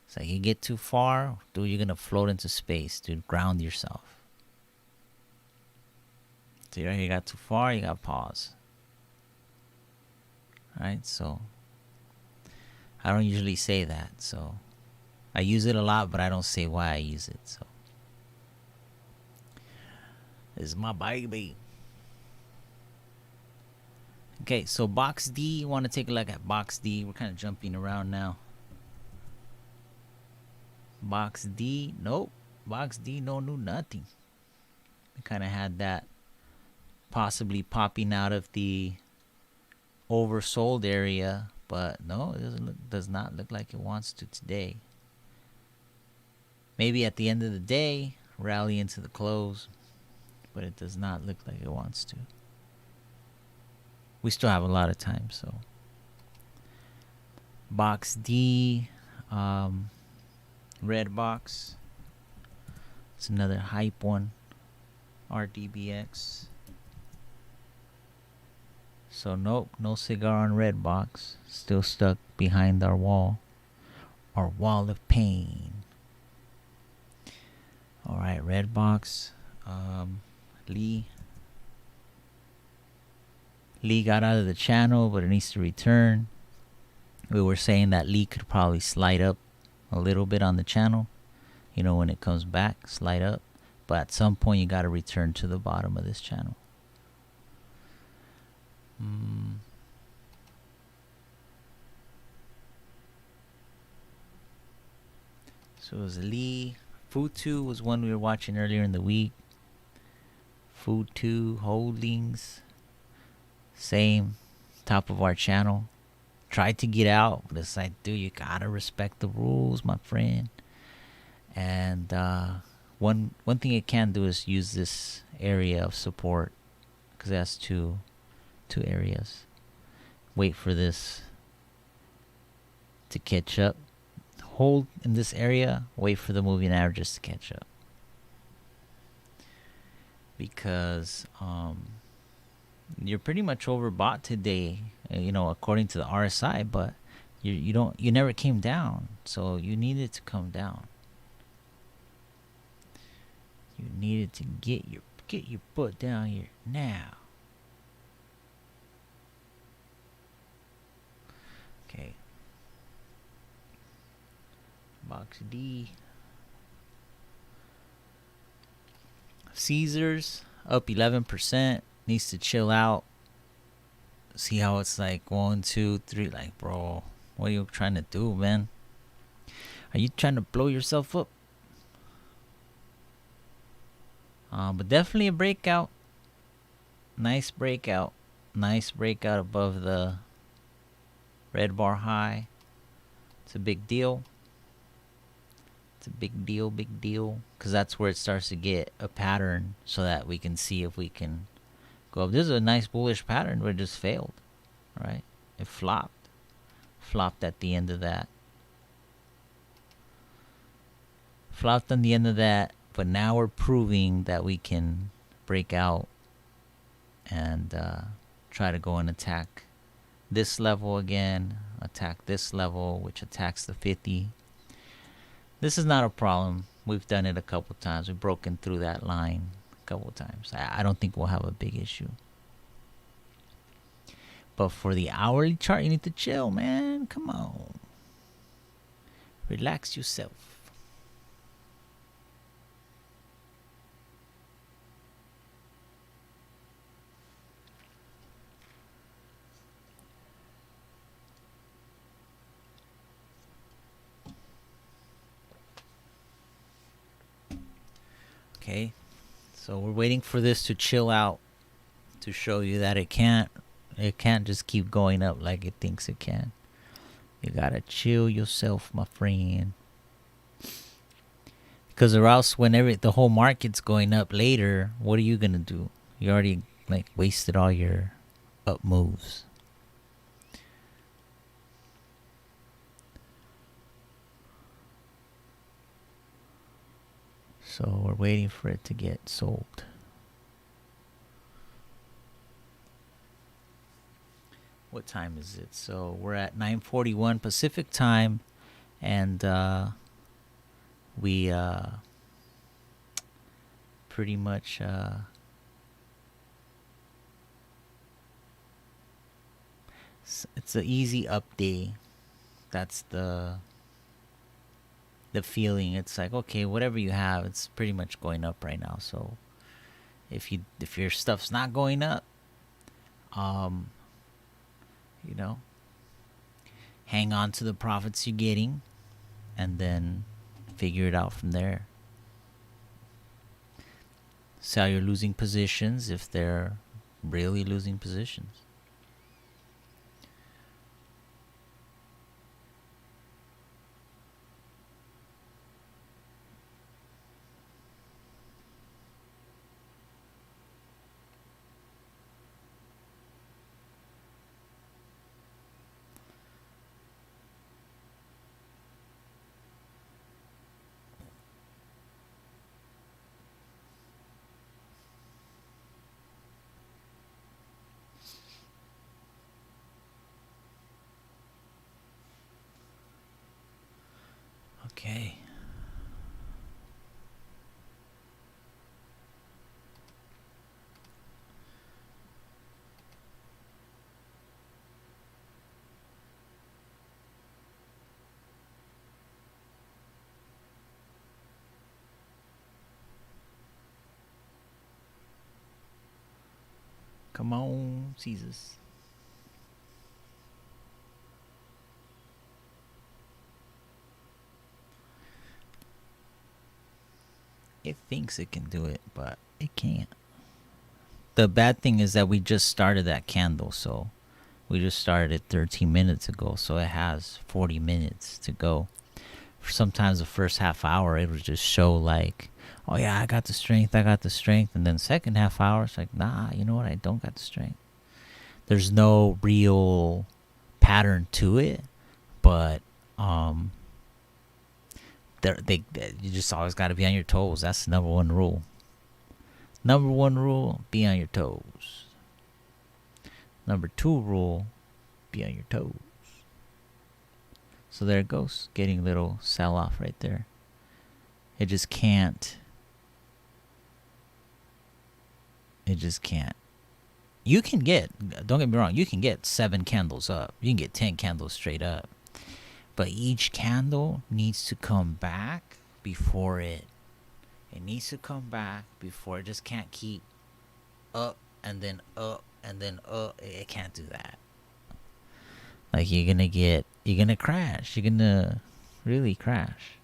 It's like you get too far, dude, you're going to float into space, dude. Ground yourself. So you got too far, you got to pause. Alright, so I don't usually say that. So I use it a lot, but I don't say why I use it. So this is my baby. Okay, so box D, you want to take a look at box D. We're kind of jumping around now. Box D, nope. Box D, no new nothing. We kind of had that possibly popping out of the oversold area, but no, it does not look like it wants to today. Maybe at the end of the day, rally into the close, but it does not look like it wants to. We still have a lot of time, so. Box D, red box. It's another hype one. RDBX. So nope, no cigar on red box. Still stuck behind our wall. Our wall of pain. Alright, red box. Lee got out of the channel, but it needs to return. We were saying that Lee could probably slide up a little bit on the channel. You know, when it comes back, slide up. But at some point, you got to return to the bottom of this channel. So it was Lee. Futu was one we were watching earlier in the week. Futu Holdings. Same. Top of our channel. Tried to get out, but it's like, dude, you gotta respect the rules, my friend. And one thing it can do is use this area of support, because it has two areas. Wait for this to catch up. Hold in this area. Wait for the moving averages to catch up. Because you're pretty much overbought today, you know, according to the RSI, but you never came down, so you needed to come down. You needed to get your butt down here now. Okay. Box D. Caesars up 11%. Needs to chill out. See how it's like 1, 2, 3. Like, bro, what are you trying to do, man? Are you trying to blow yourself up? But definitely a breakout. Nice breakout. Nice breakout above the red bar high. It's a big deal. It's a big deal, because that's where it starts to get a pattern so that we can see if we can go up. This is a nice bullish pattern, but it just failed, right? It flopped at the end of that. Flopped on the end of that, but now we're proving that we can break out and try to go and attack this level again, attack this level, which attacks the 50. This is not a problem. We've done it a couple times. We've broken through that line a couple times. I don't think we'll have a big issue. But for the hourly chart, you need to chill, man. Come on. Relax yourself. Okay, so we're waiting for this to chill out to show you that it can't just keep going up like it thinks it can. You gotta chill yourself, my friend, because or else when the whole market's going up later, what are you gonna do? You already like wasted all your up moves. So we're waiting for it to get sold. What time is it? So we're at 9:41 Pacific time, and we pretty much it's an easy up day. That's the feeling. It's like, okay, whatever you have, it's pretty much going up right now. So if your stuff's not going up, you know, hang on to the profits you're getting and then figure it out from there. Sell your losing positions if they're really losing positions. Okay. Come on, Caesars. It thinks it can do it, but it can't. The bad thing is that we just started that candle, so we just started it 13 minutes ago, so it has 40 minutes to go. Sometimes the first half hour, it would just show like, oh yeah, I got the strength, and then second half hour, it's like, nah, you know what, I don't got the strength. There's no real pattern to it, but you just always got to be on your toes. That's the number one rule. Number one rule, be on your toes. Number two rule, be on your toes. So there it goes, getting a little sell off right there. It just can't It just can't. You can get, don't get me wrong, you can get 7 candles up. You can get 10 candles straight up. But each candle needs to come back before it needs to come back before it just can't keep up and then up and then up. It can't do that. Like you're gonna crash. You're gonna really crash.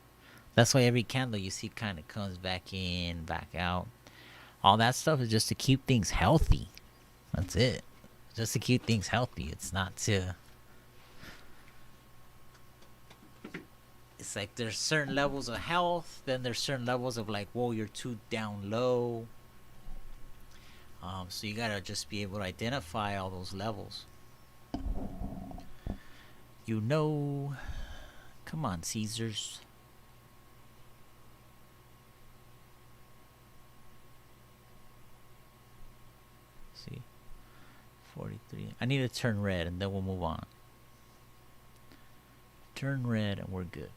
That's why every candle you see kind of comes back in, back out. All that stuff is just to keep things healthy. That's it. Just to keep things healthy. It's not to. It's like there's certain levels of health, then there's certain levels of like, whoa, you're too down low. So you gotta just be able to identify all those levels. You know, come on, Caesars. See, 43. I need to turn red, and then we'll move on. Turn red, and we're good.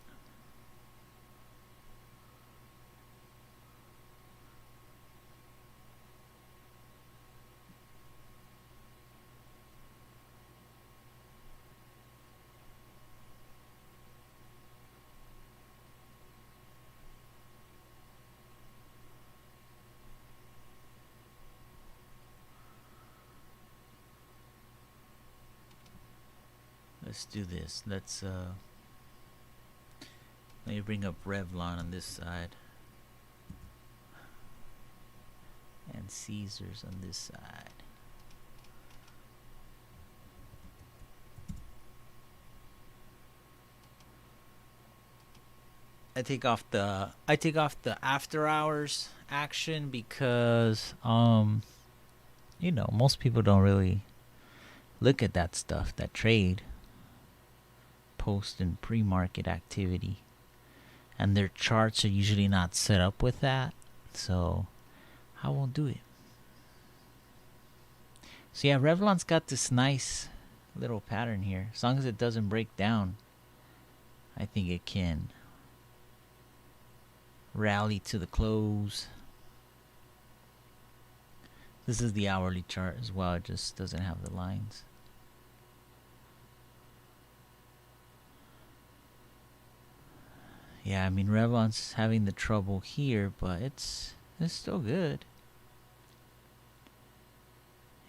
Let's do this. Let me bring up Revlon on this side. And Caesars on this side. I take off the after hours action because most people don't really look at that stuff, that trade post and pre-market activity, and their charts are usually not set up with that, so I won't do it. So yeah, Revlon's got this nice little pattern here. As long as it doesn't break down, I think it can rally to the close. This is the hourly chart as well. It just doesn't have the lines. Yeah, I mean, Revlon's having the trouble here, but it's still good.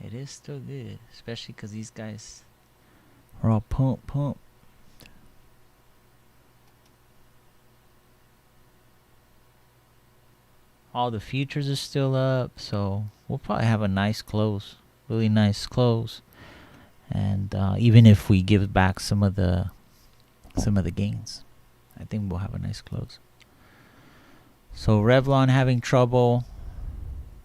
It is still good, especially because these guys are all pump. All the futures are still up, so we'll probably have a nice close, really nice close. And even if we give back some of the gains, I think we'll have a nice close. So Revlon having trouble.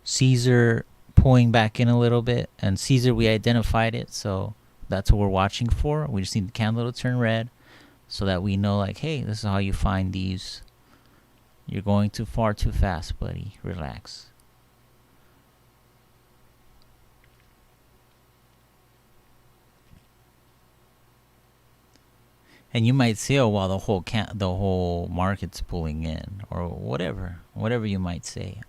Caesar pulling back in a little bit. And Caesar, we identified it, so that's what we're watching for. We just need the candle to turn red so that we know, like, hey, this is how you find these. You're going too far too fast, buddy. Relax. And you might say, oh, well, the whole market's pulling in, or whatever you might say.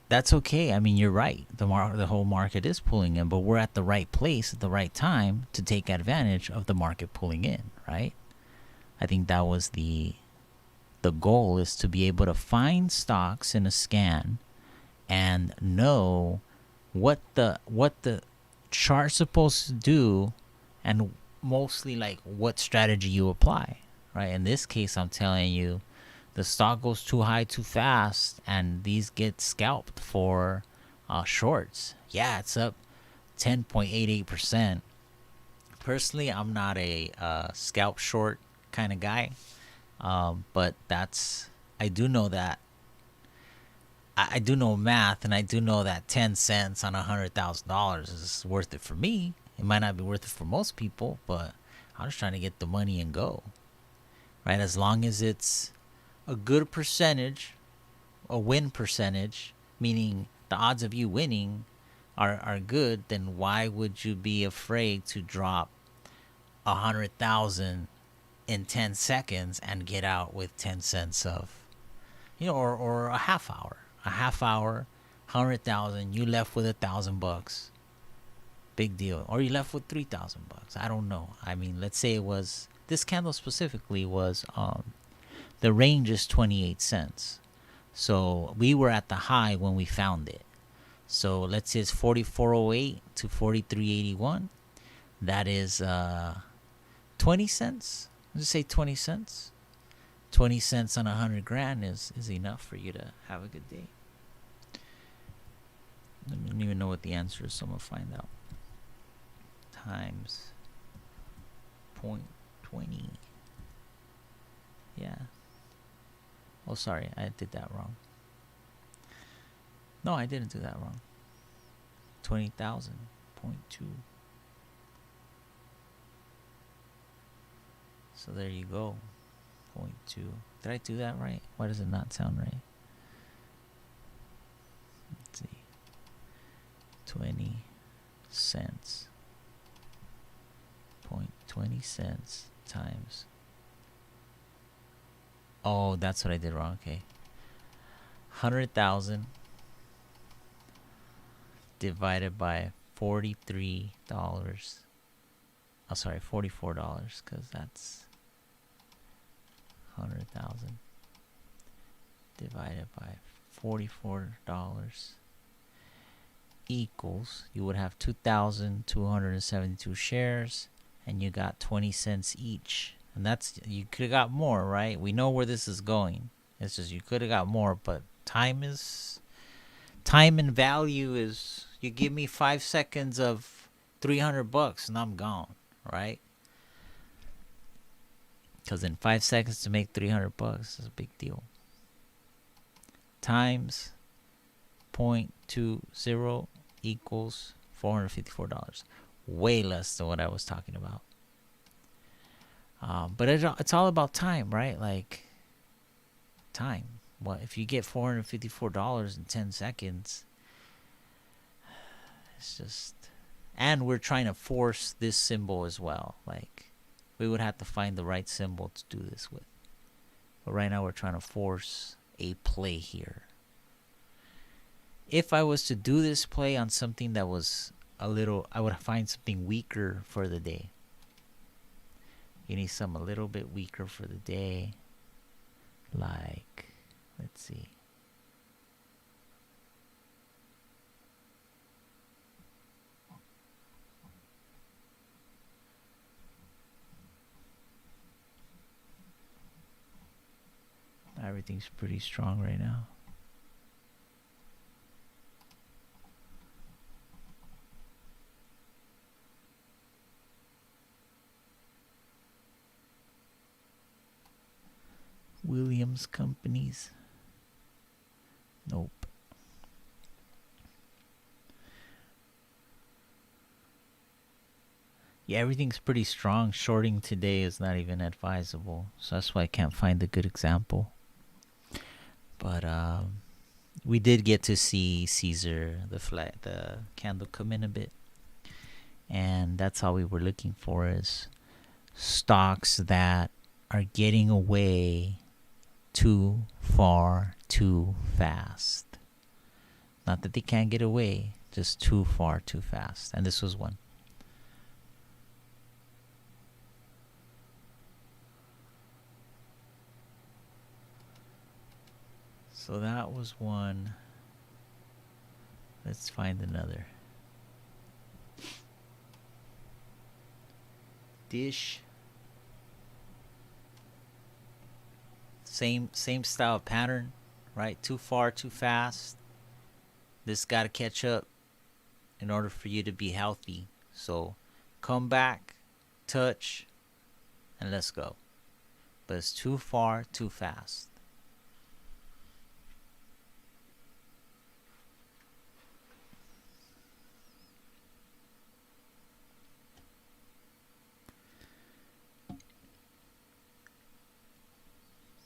That's okay. I mean, you're right. The whole market is pulling in, but we're at the right place at the right time to take advantage of the market pulling in, right? I think that was the goal, is to be able to find stocks in a scan and know what the chart's supposed to do, and mostly like what strategy you apply, right? In this case, I'm telling you, the stock goes too high too fast, and these get scalped for shorts. Yeah, it's up 10.88%. Personally, I'm not a scalp short kind of guy, but I do know that. I do know math, and I do know that 10 cents on $100,000 is worth it for me. It might not be worth it for most people, but I'm just trying to get the money and go, right? As long as it's a good percentage, a win percentage, meaning the odds of you winning are good, then why would you be afraid to drop 100,000 in 10 seconds and get out with 10 cents of, or a half hour. A half hour, 100,000. You left with $1,000. Big deal. Or you left with $3,000. I don't know. I mean, let's say it was this candle specifically was the range is 28 cents. So we were at the high when we found it. So let's say it's 44.08 to 43.81. That is 20 cents. Let's just say 20 cents. 20 cents on 100 grand is enough for you to have a good day. I don't even know what the answer is, so I'm going to find out. Times 0.20. Yeah. Oh, sorry, I did that wrong. No, I didn't do that wrong. 20,000.2. So there you go. 0.2. Did I do that right? Why does it not sound right? Let's see. 20 cents. 0.20 cents times. Oh, that's what I did wrong. Okay. 100,000 divided by $43. Oh, sorry, $44, because that's 100,000 divided by $44 equals, you would have 2,272 shares, and you got 20 cents each. And that's, you could have got more, right? We know where this is going. It's just you could have got more, but time and value is, you give me 5 seconds of $300 and I'm gone, right? Because in 5 seconds to make $300 is a big deal. Times 0.20 equals $454. Way less than what I was talking about. But it's all about time, right? Like, time. Well, if you get $454 in 10 seconds, it's just... And we're trying to force this symbol as well. Like, we would have to find the right symbol to do this with. But right now we're trying to force a play here. If I was to do this play on something that was a little... I would find something weaker for the day. You need some a little bit weaker for the day. Like, let's see. Everything's pretty strong right now. Williams companies. Nope. Yeah, everything's pretty strong. Shorting today is not even advisable. So that's why I can't find a good example. But we did get to see Caesar, the candle come in a bit. And that's all we were looking for, is stocks that are getting away too far, too fast. Not that they can't get away, just too far, too fast. And this was one. So that was one. Let's find another. Dish. Same style of pattern, right? Too far, too fast. This got to catch up in order for you to be healthy. So come back, touch, and let's go. But it's too far, too fast.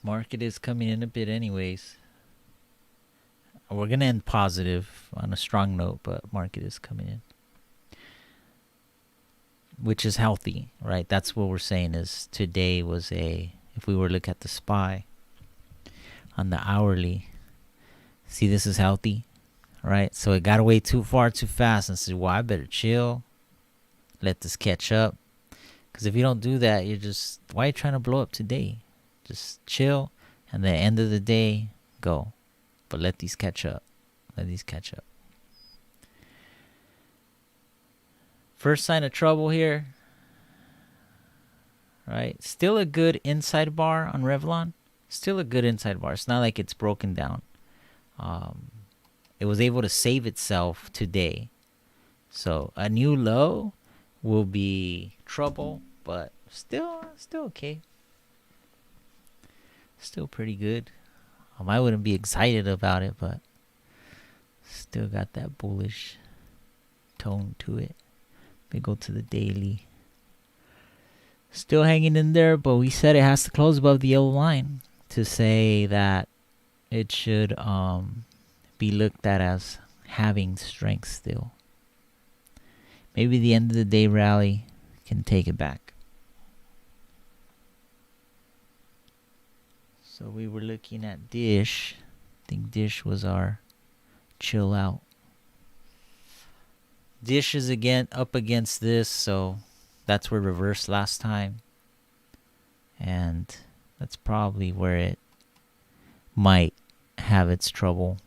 Market is coming in a bit anyways. We're going to end positive on a strong note, but market is coming in. Which is healthy, right? That's what we're saying is today was if we were to look at the SPY, on the hourly. See, this is healthy, right? So it got away too far too fast and said, well, I better chill, let this catch up. Because if you don't do that, you're just, why are you trying to blow up today? Just chill, and the end of the day, go. But let these catch up. Let these catch up. First sign of trouble here, right? Still a good inside bar on Revlon. Still a good inside bar. It's not like it's broken down. It was able to save itself today. So a new low will be trouble, but still okay. Still pretty good. I wouldn't be excited about it, but still got that bullish tone to it. We go to the daily. Still hanging in there, but we said it has to close above the yellow line to say that it should be looked at as having strength still. Maybe the end of the day rally can take it back. So we were looking at Dish. I think Dish was our chill out. Dish is again up against this, so that's where reversed last time. And that's probably where it might have its trouble.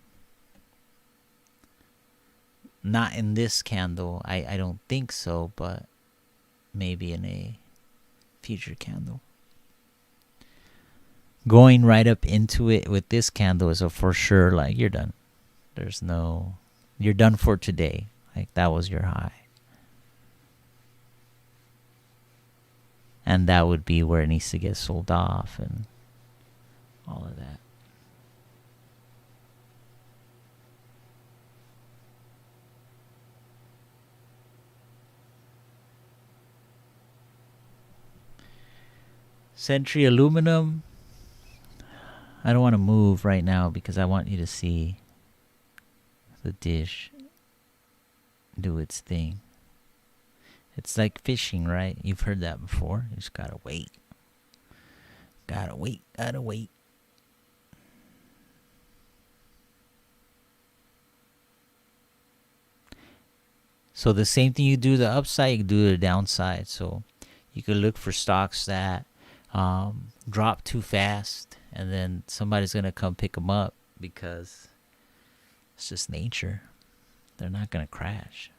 Not in this candle. I don't think so, but maybe in a future candle. Going right up into it with this candle is a for sure, like, you're done. You're done for today. Like, that was your high. And that would be where it needs to get sold off and all of that. Century Aluminum. I don't want to move right now because I want you to see the Dish do its thing. It's like fishing, right? You've heard that before. You just gotta wait. Gotta wait. So the same thing you do the upside, you can do the downside. So you could look for stocks that drop too fast, and then somebody's gonna come pick them up because it's just nature. They're not gonna crash.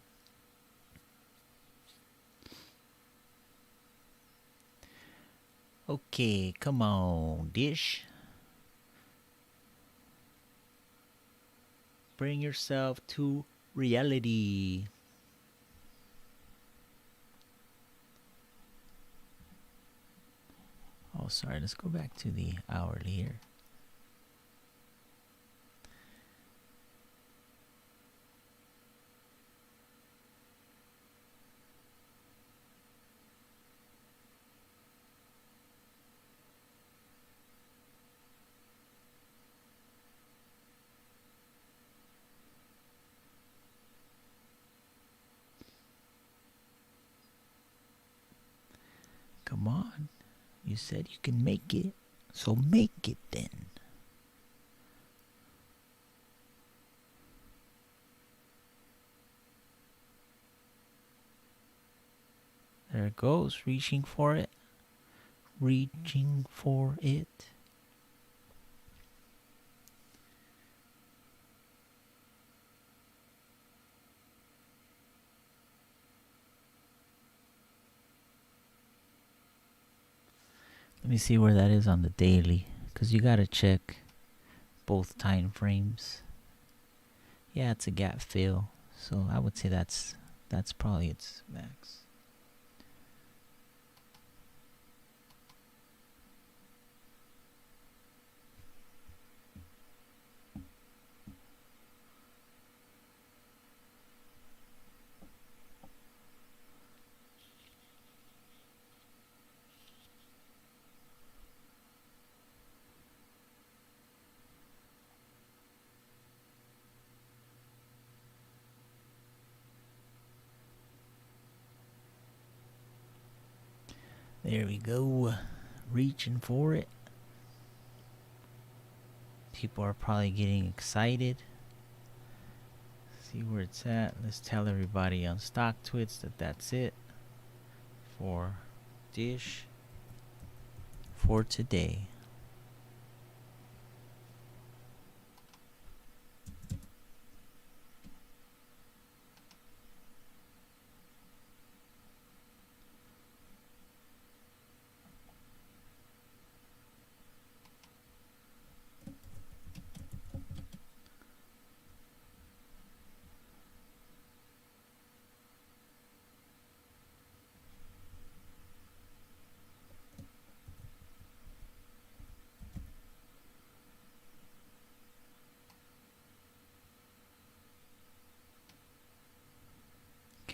Okay, come on, Dish. Bring yourself to reality. Oh, sorry, let's go back to the hourly here. Come on. You said you can make it, so make it then. There it goes, reaching for it. Reaching for it. Let me see where that is on the daily, because you got to check both time frames. Yeah, it's a gap fill, so I would say that's probably its max. There we go, reaching for it. People are probably getting excited. See where it's at. Let's tell everybody on StockTwits that that's it for Dish for today.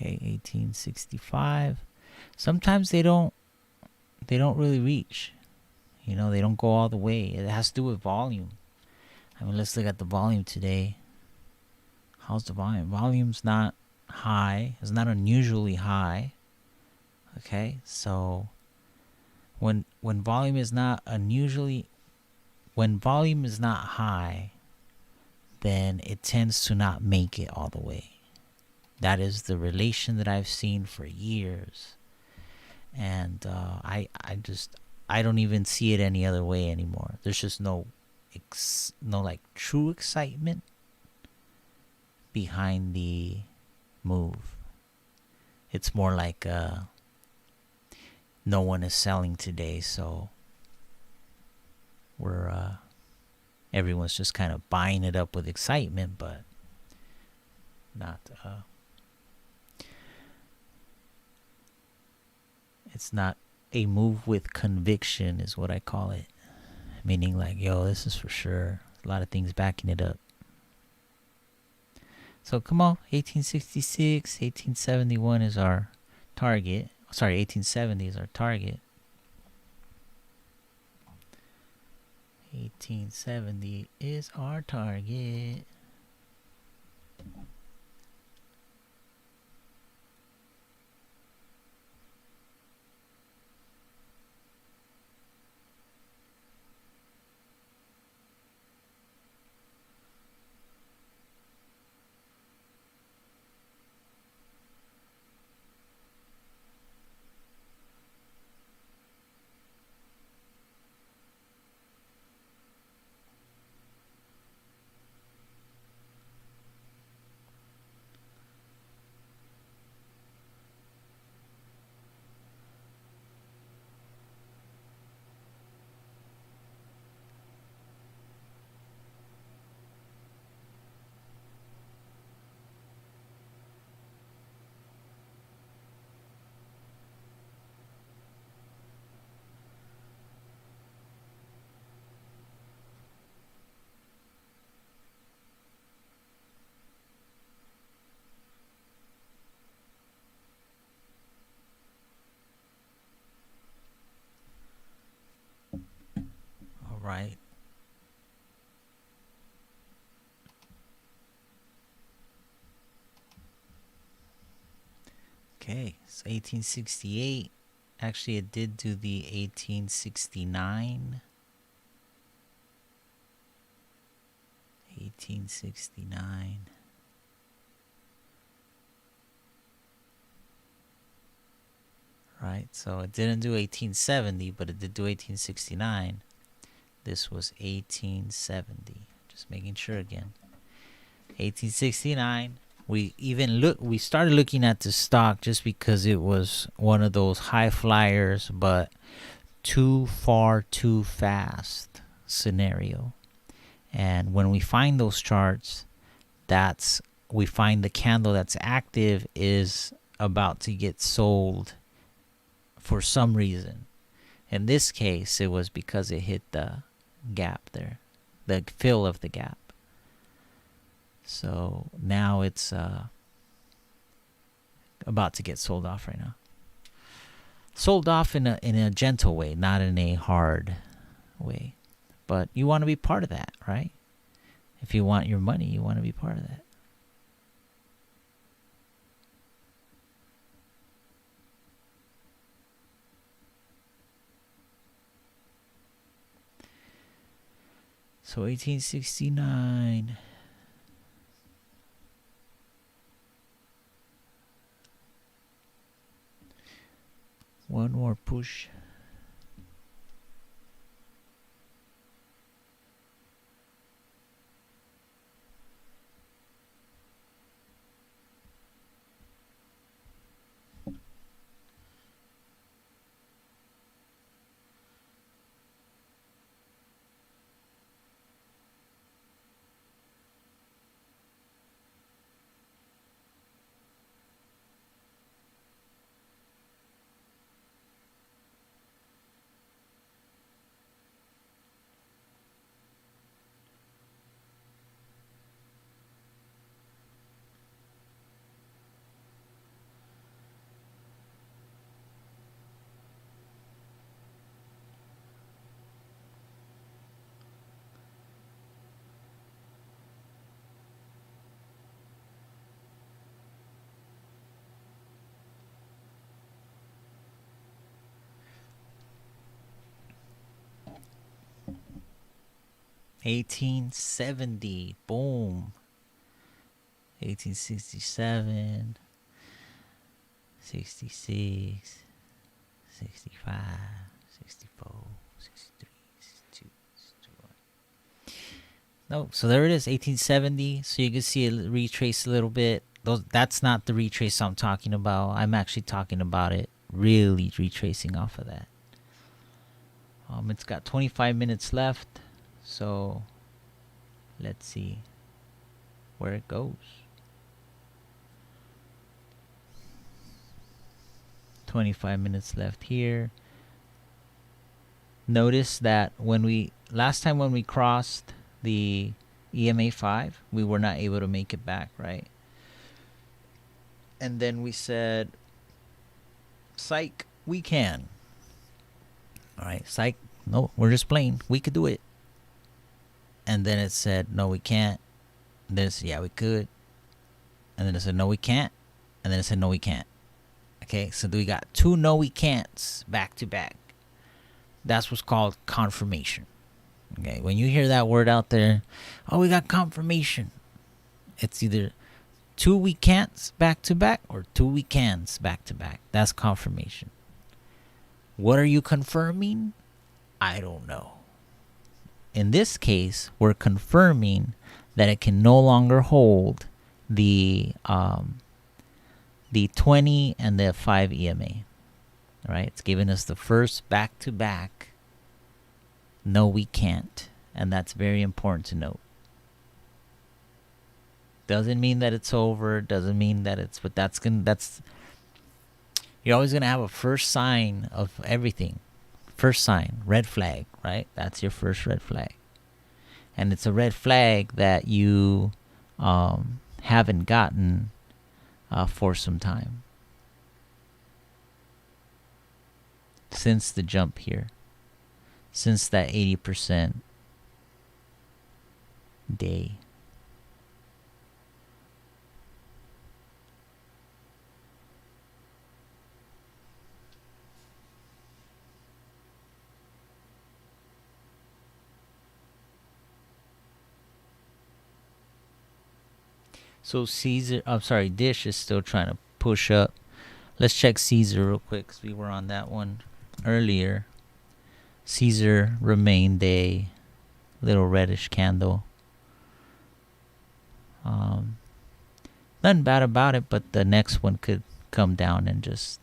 Okay, 1865. Sometimes they don't really reach. You know, they don't go all the way. It has to do with volume. I mean, let's look at the volume today. How's the volume? Volume's not high. It's not unusually high. Okay, so when volume is not high, then it tends to not make it all the way. That is the relation that I've seen for years, and I don't even see it any other way anymore. There's just no like true excitement behind the move. It's more like no one is selling today, so everyone's just kind of buying it up with excitement, but not it's not a move with conviction is what I call it. Meaning like, yo, this is for sure. A lot of things backing it up. So come on, 1866, 1871 is our target. Sorry, 1870 is our target. 1870 is our target. All right. Okay, so 1868. Actually, it did do the 1869. 1869. Right, so it didn't do 1870, but it did do 1869. This was 1870. Just making sure again. 1869. We started looking at the stock just because it was one of those high flyers, but too far, too fast scenario. And when we find those charts, we find the candle that's active is about to get sold for some reason. In this case, it was because it hit the gap there, the fill of the gap. So now it's about to get sold off right now. Sold off in a gentle way, not in a hard way. But you want to be part of that, right? If you want your money, you want to be part of that. So 1869. One more push. $18.70. Boom. 1867. 66. 65. 64. 63. 62. 61. No, so there it is, 1870. So you can see it retrace a little bit. That's not the retrace I'm talking about. I'm actually talking about it really retracing off of that. It's got 25 minutes left. So let's see where it goes. 25 minutes left here. Notice that last time when we crossed the EMA 5, we were not able to make it back, right? And then we said, psych, we can. All right, psych, no, we're just playing. We could do it. And then it said, no, we can't. And then it said, yeah, we could. And then it said, no, we can't. And then it said, no, we can't. Okay, so we got two no, we can'ts back to back. That's what's called confirmation. Okay, when you hear that word out there, oh, we got confirmation. It's either two we can'ts back to back or two we cans back to back. That's confirmation. What are you confirming? I don't know. In this case, we're confirming that it can no longer hold the 20 and the 5 EMA. All right, it's giving us the first back-to-back. No, we can't, and that's very important to note. Doesn't mean that it's over. Doesn't mean that it's. But you're always gonna have a first sign of everything. First sign, red flag, right? That's your first red flag, and it's a red flag that you haven't gotten for some time since the jump here, since that 80% day. So Dish is still trying to push up. Let's check Caesar real quick because we were on that one earlier. Caesar remained a little reddish candle. Nothing bad about it, but the next one could come down and just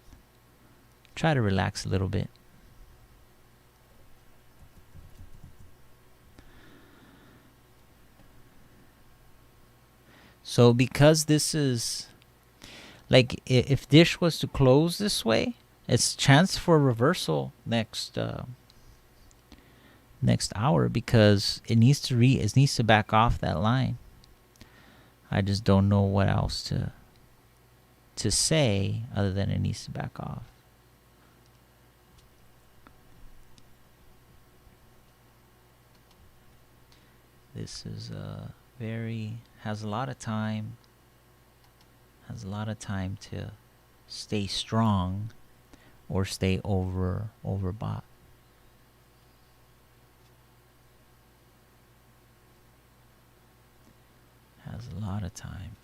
try to relax a little bit. So because this is, like, if Dish was to close this way, it's chance for reversal next hour because it needs to back off that line. I just don't know what else to say other than it needs to back off. This is has a lot of time to stay strong or stay overbought. Has a lot of time.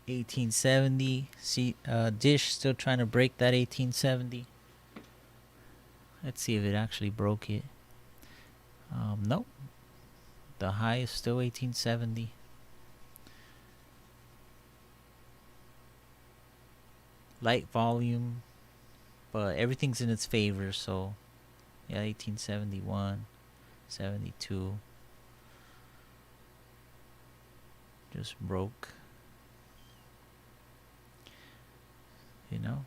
$18.70. See, Dish still trying to break that $18.70. Let's see if it actually broke it. Nope. The high is still $18.70. Light volume, but everything's in its favor. So, yeah, 1871, 72. Just broke. You know,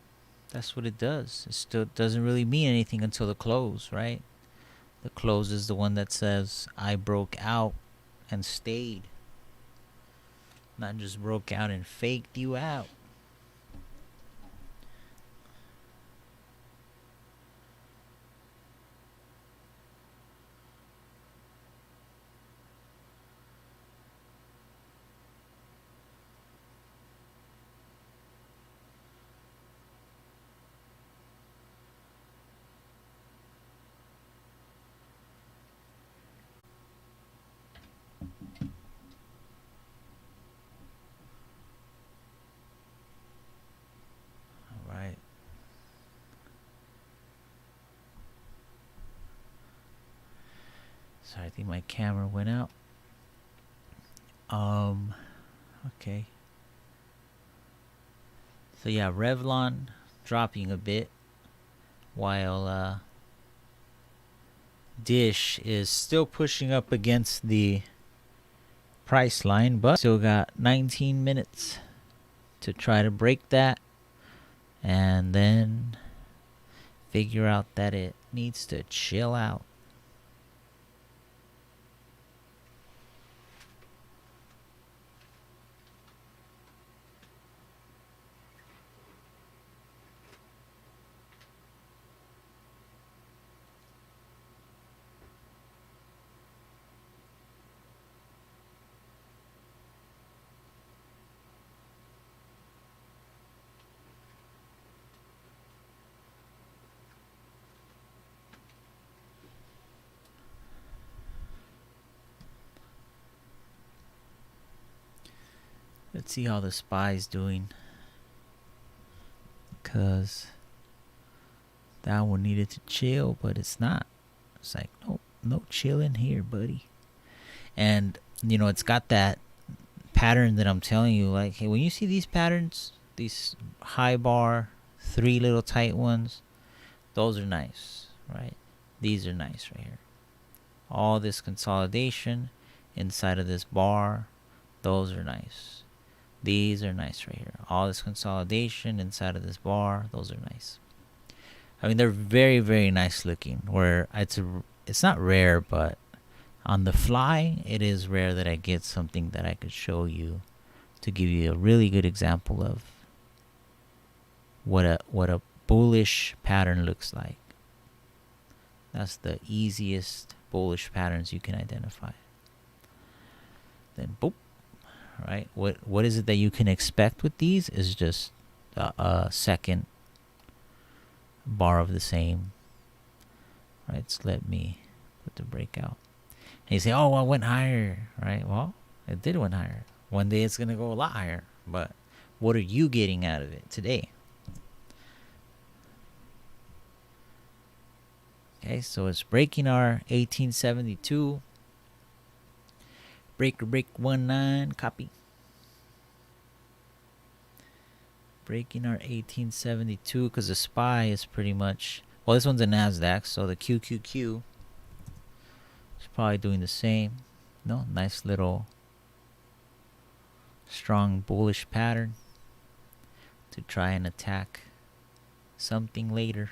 that's what it does. It still doesn't really mean anything until the close, right? The close is the one that says I broke out and stayed, not just broke out and faked you out. All right. Sorry, I think my camera went out. Okay. So yeah, Revlon dropping a bit, while Dish is still pushing up against the price line, but still got 19 minutes to try to break that, and then figure out that it needs to chill out. Let's see how the SPY's doing, because that one needed to chill, but it's not. It's like, no chilling here, buddy. And it's got that pattern that I'm telling you. Like, hey, when you see these patterns, these high bar, three little tight ones, those are nice, right? These are nice right here. All this consolidation inside of this bar, those are nice. These are nice right here. All this consolidation inside of this bar, those are nice. I mean, they're very, very nice looking. Where it's not rare, but on the fly, it is rare that I get something that I could show you to give you a really good example of what a bullish pattern looks like. That's the easiest bullish patterns you can identify. Then boop. Right? What is it that you can expect with these is just a second bar of the same. Right? So let me put the breakout. And you say, oh, well, it went higher. Right? Well, it did went higher. One day it's going to go a lot higher. But what are you getting out of it today? Okay, so it's breaking our 1872. Break 19, copy. Breaking our 1872 because the SPY is pretty much, well, this one's a NASDAQ, so the QQQ is probably doing the same. No, nice little strong bullish pattern to try and attack something later.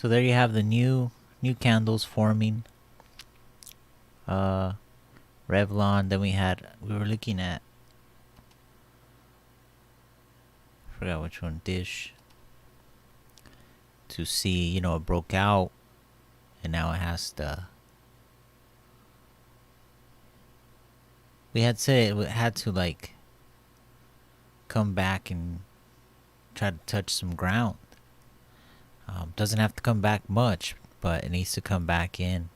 So there you have the new candles forming. Revlon. Then we were looking at, forgot which one, Dish, to see, it broke out, and now it has to. We had said it had to like come back and try to touch some ground. Doesn't have to come back much, but it needs to come back in.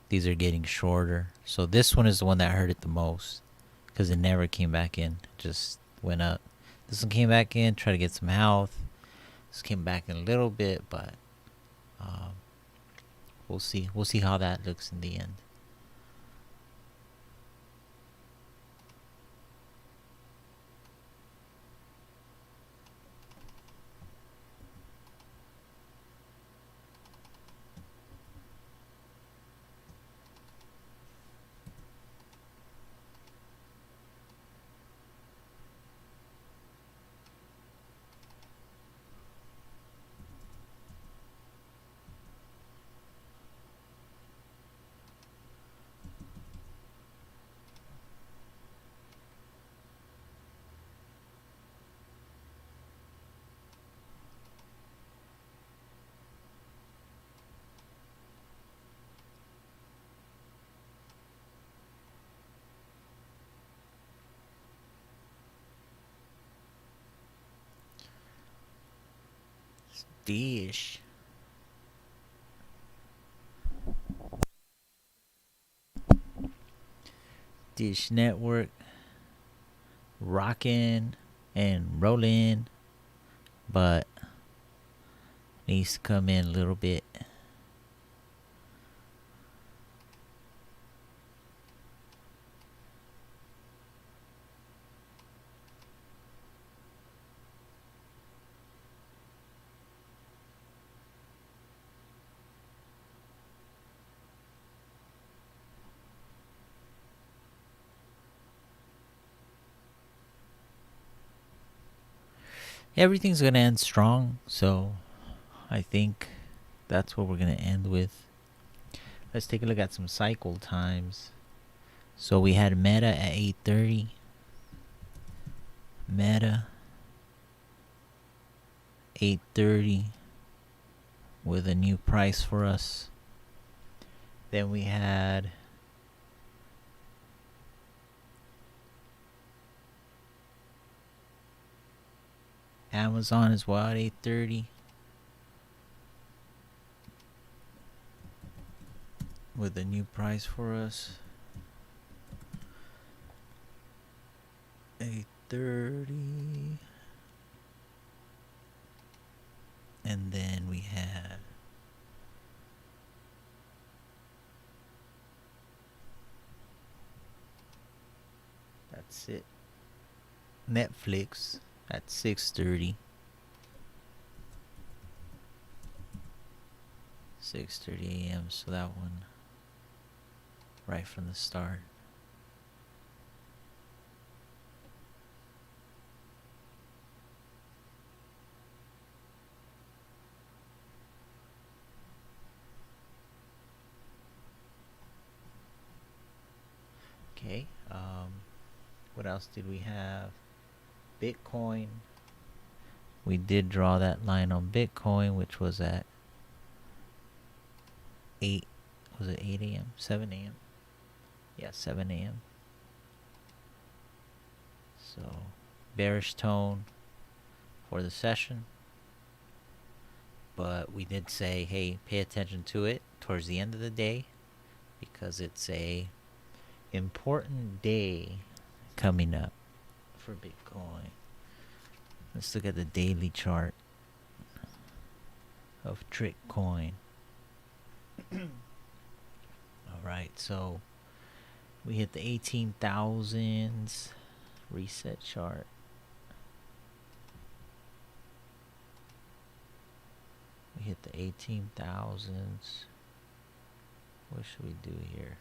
These are getting shorter. So this one is the one that hurt it the most because it never came back in. It just went up. This one came back in, try to get some health. This came back in a little bit, but we'll see. We'll see how that looks in the end. Dish. Dish Network. Rocking and rolling. But needs to come in a little bit. Everything's gonna end strong, so I think that's what we're gonna end with. Let's take a look at some cycle times. So we had Meta at 8:30. Meta 8:30 with a new price for us. Then we had Amazon as well at 8:30 with a new price for us. 8:30. And then we had that's it. Netflix at 6:30. 6:30 a.m. So that one right from the start. Okay. What else did we have? Bitcoin. We did draw that line on Bitcoin, which was at 8. Was it 8 a.m.? 7 a.m.? Yeah, 7 a.m. So, bearish tone for the session. But we did say, hey, pay attention to it towards the end of the day because it's a important day coming up for Bitcoin. Let's look at the daily chart of Trickcoin. Alright, so we hit the 18,000s reset chart. We hit the 18,000s. What should we do here?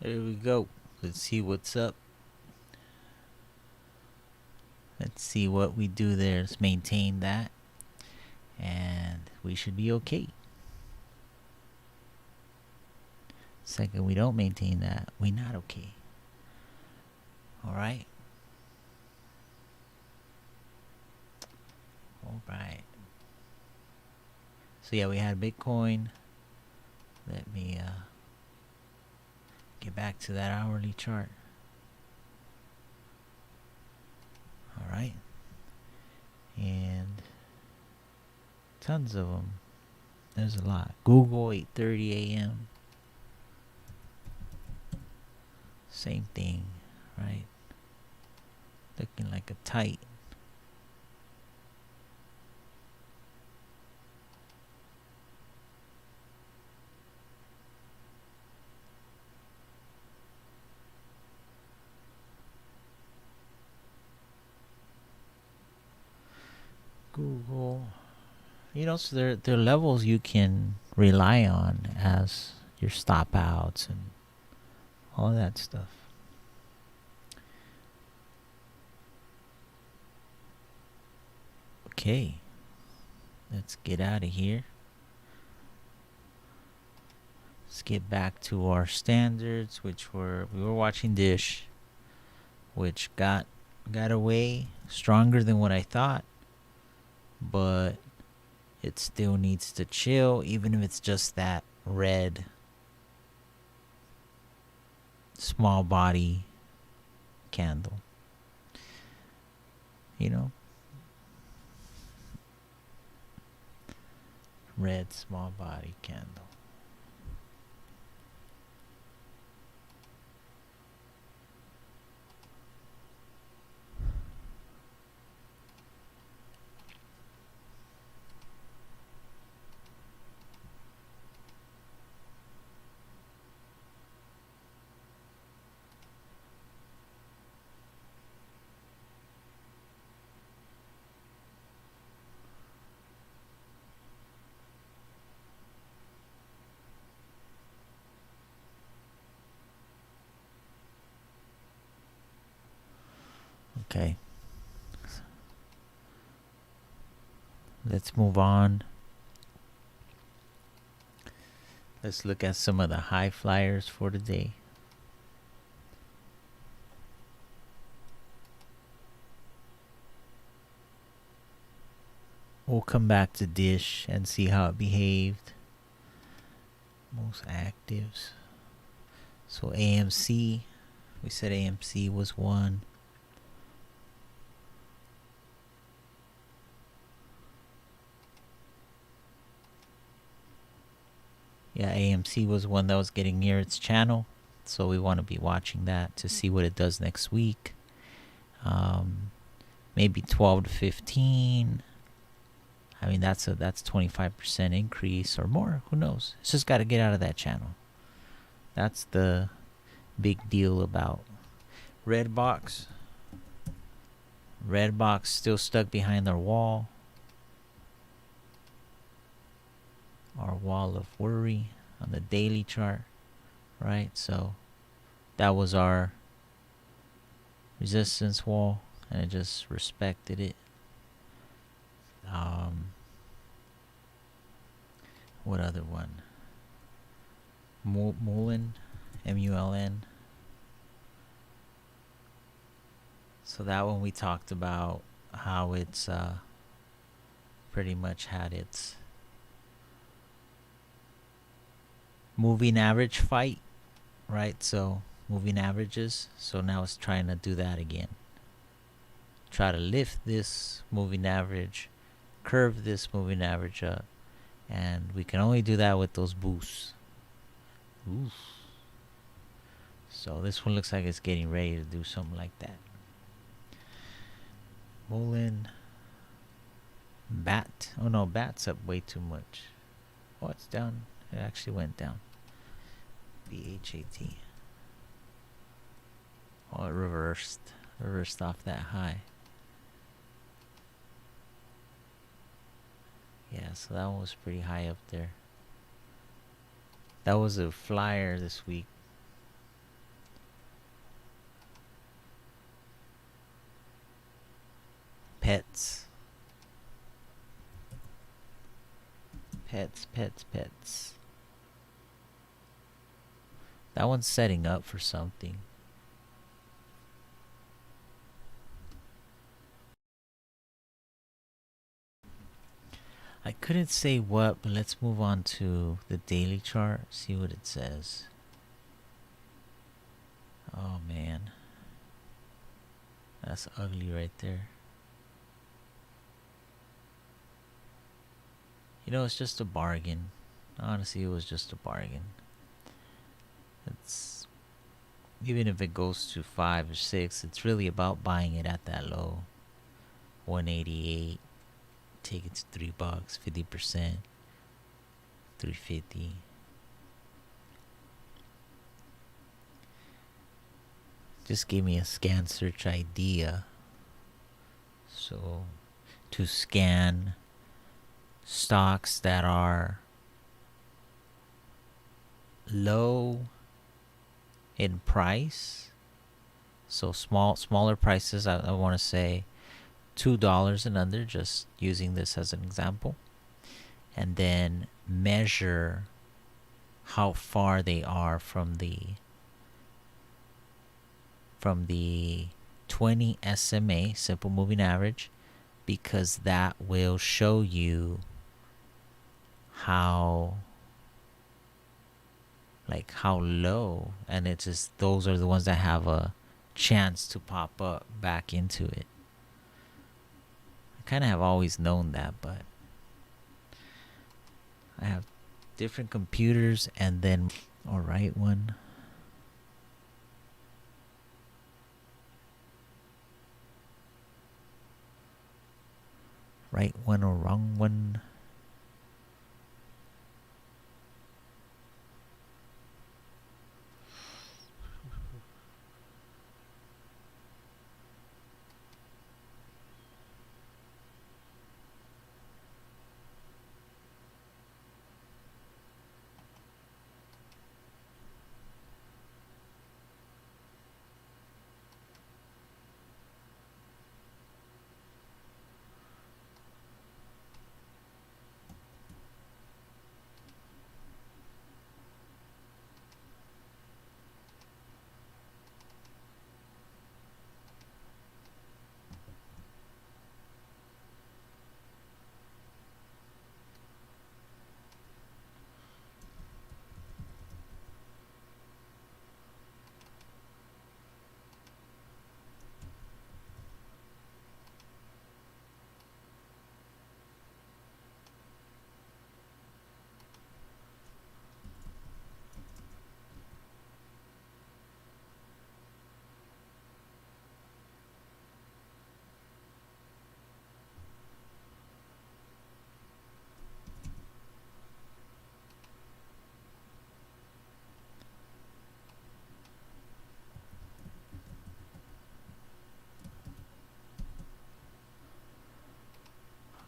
There we go. Let's see what's up. Let's see what we do there. Let's maintain that. And we should be okay. Second, we don't maintain that, we not okay. All right. All right. So yeah, we had Bitcoin. Let me get back to that hourly chart. All right. And tons of them. There's a lot. Google 8:30 a.m. Same thing, right? Looking like a tight. Google. So there are levels you can rely on as your stop outs and all that stuff. Okay. Let's get out of here. Let's get back to our standards, we were watching Dish, which got away stronger than what I thought, but it still needs to chill, even if it's just that red small body candle. Red small body candle. Okay. Let's move on. Let's look at some of the high flyers for today. We'll come back to Dish and see how it behaved. Most actives. So AMC, we said AMC was one. Yeah, AMC was one that was getting near its channel, so we want to be watching that to see what it does next week. Maybe 12 to 15. I mean, that's 25% increase or more. Who knows? It's just got to get out of that channel. That's the big deal about Redbox. Redbox still stuck behind their wall. Our wall of worry on the daily chart, right? So that was our resistance wall, and it just respected it. What other one? Mullen, MULN. So that one we talked about how it's pretty much had its moving average fight, right? So moving averages. So now it's trying to do that again. Try to lift this moving average, curve this moving average up, and we can only do that with those boosts. Oof. So this one looks like it's getting ready to do something like that. Mullen. Bat. Oh no, Bat's up way too much. Oh, it's down. It actually went down. BHAT. Oh, it reversed off that high. Yeah, so that one was pretty high up there. That was a flyer this week. pets. Pets. That one's setting up for something. I couldn't say what, but let's move on to the daily chart, see what it says. Oh man, that's ugly right there. You know, it's just a bargain. Honestly, it was just a bargain. It's even if it goes to 5 or 6, it's really about buying it at that low. 188. Take it to $3, 50%. 350. Just give me a scan search idea. So to scan stocks that are low in price, so smaller prices, I want to say $2 and under, just using this as an example, and then measure how far they are from the 20 SMA, simple moving average, because that will show you how low, and it's just those are the ones that have a chance to pop up back into it. I kind of have always known that, but I have different computers, and then or right one. Right one or wrong one.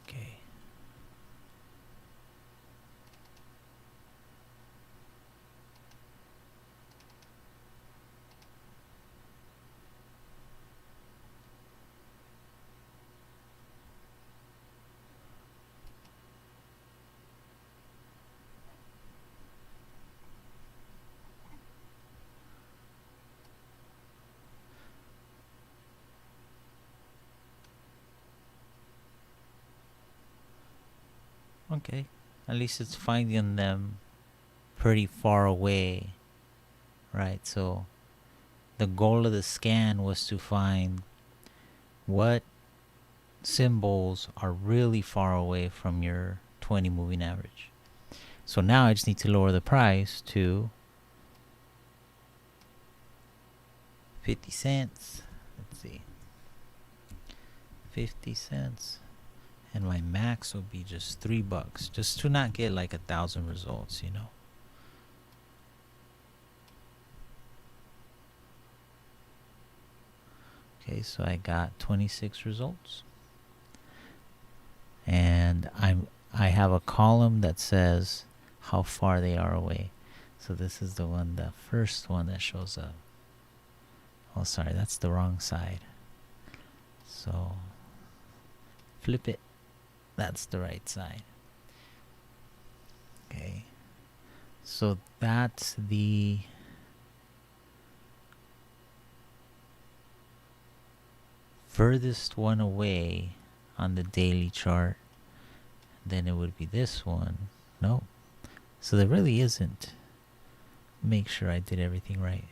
Okay. Okay. At least it's finding them pretty far away, right? So the goal of the scan was to find what symbols are really far away from your 20 moving average. So now I just need to lower the price to 50 cents. Let's see. 50 cents. And my max will be just $3, just to not get like 1,000 results, you know. Okay, so I got 26 results, and I have a column that says how far they are away. So this is the first one that shows up. Oh, sorry, that's the wrong side. So Flip it. That's the right side. Okay. So that's the furthest one away on the daily chart. Then it would be this one. No. So there really isn't. Make sure I did everything right.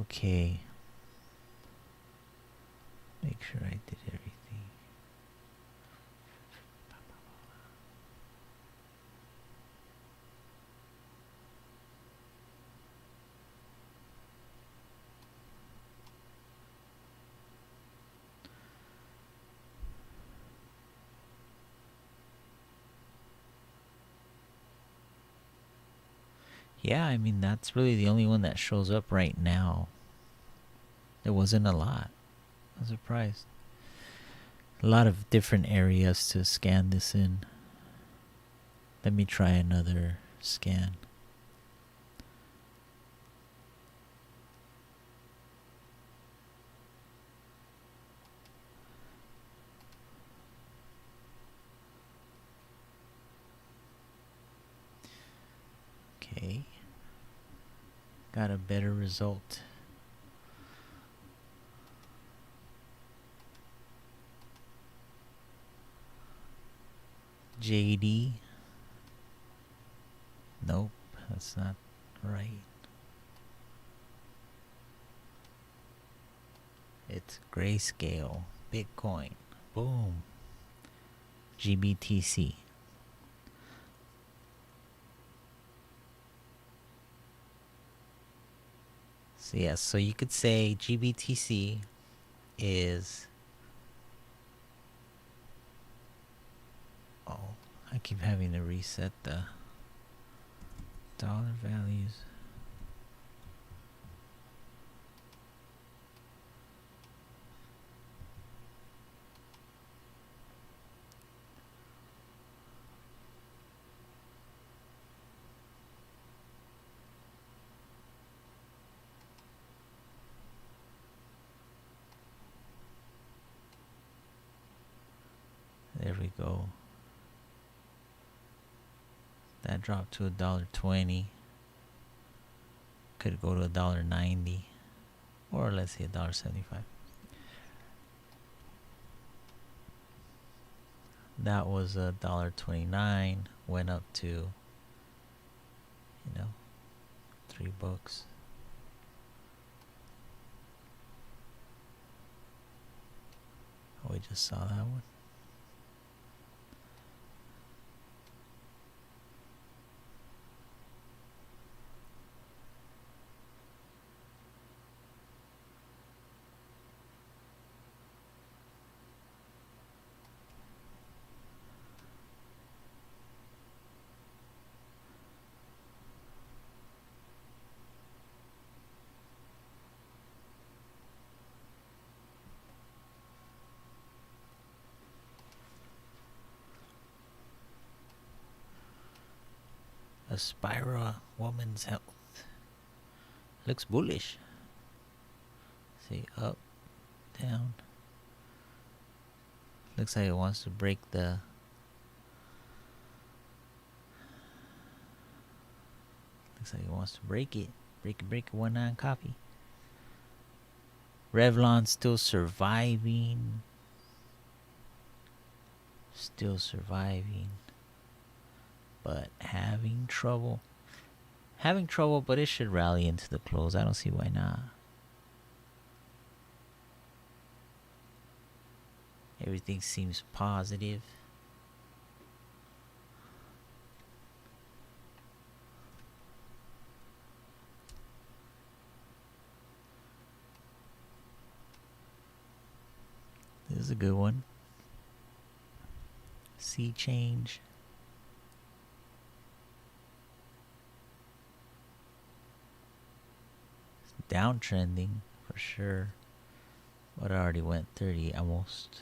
Okay. Make sure I did everything. Yeah, I mean, that's really the only one that shows up right now. There wasn't a lot. I'm surprised. A lot of different areas to scan this in. Let me try another scan. Okay. Got a better result. JD. Nope, that's not right. It's Grayscale. Bitcoin. Boom. GBTC. So yes, so you could say GBTC is... Oh, I keep having to reset the dollar values. There we go. That dropped to $1.20. Could go to $1.90, or let's say $1.75. That was $1.29. Went up to, $3. Oh, we just saw that one. Aspira Woman's Health. Looks bullish. See, up, down. Looks like it wants to break the... Looks like it wants to break it. Break it, 1-9 copy. Revlon still surviving. Still surviving. But having trouble. Having trouble, but it should rally into the close. I don't see why not. Everything seems positive. This is a good one. Sea change. downtrending for sure, but it already went 30, almost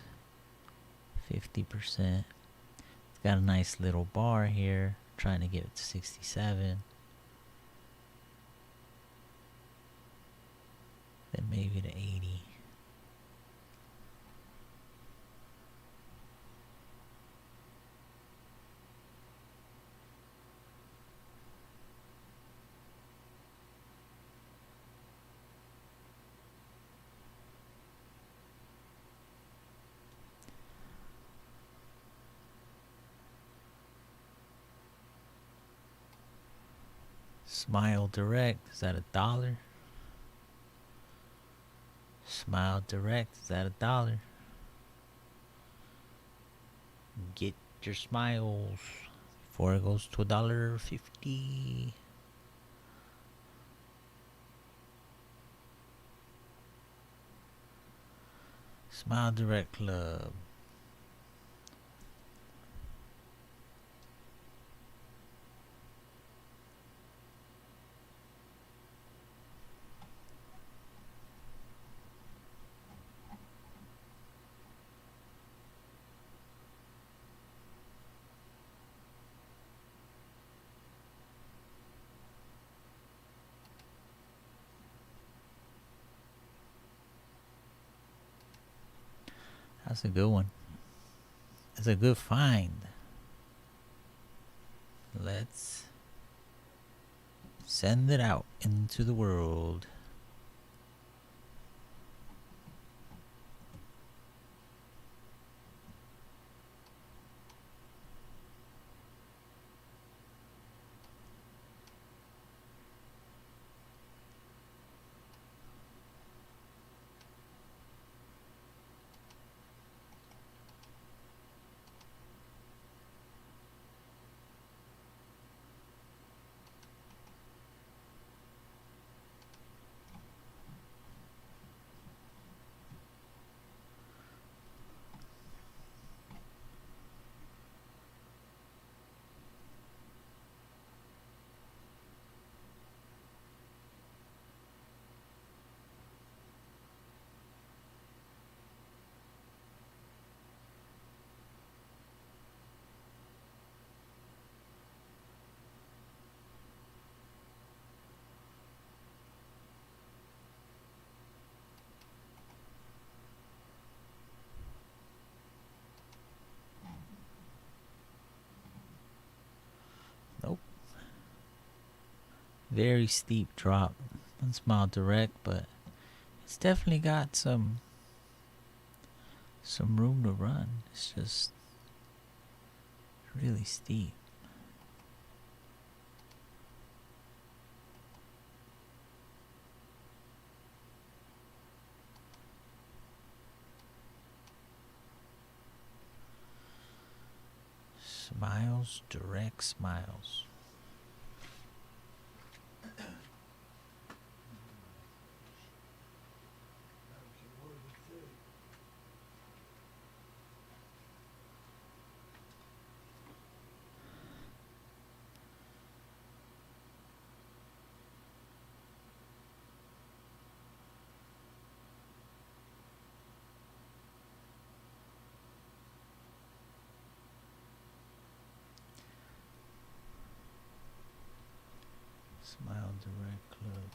50%. It's got a nice little bar here, trying to get it to 67. Then maybe to 80. Smile Direct, is that $1? Smile Direct, is that $1? Get your smiles before it goes to $1.50. Smile Direct Club. That's a good one. That's a good find. Let's send it out into the world. Nope. Very steep drop on Smile Direct, but it's definitely got some room to run. It's just really steep. Smiles Direct Smiles. Smile Direct Club.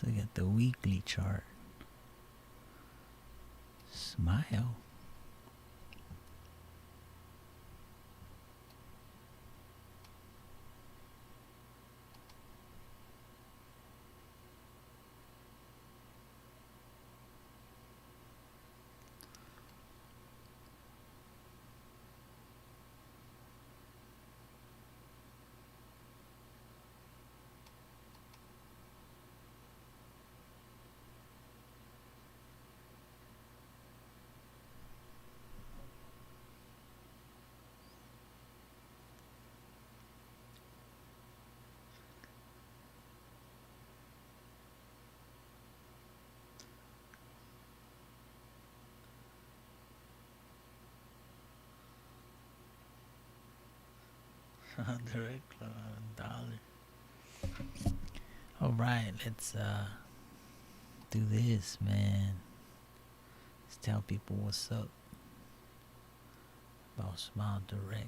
look at the weekly chart. Smile. Direct club, $1. All right, let's do this, man. Let's tell people what's up about Smile Direct.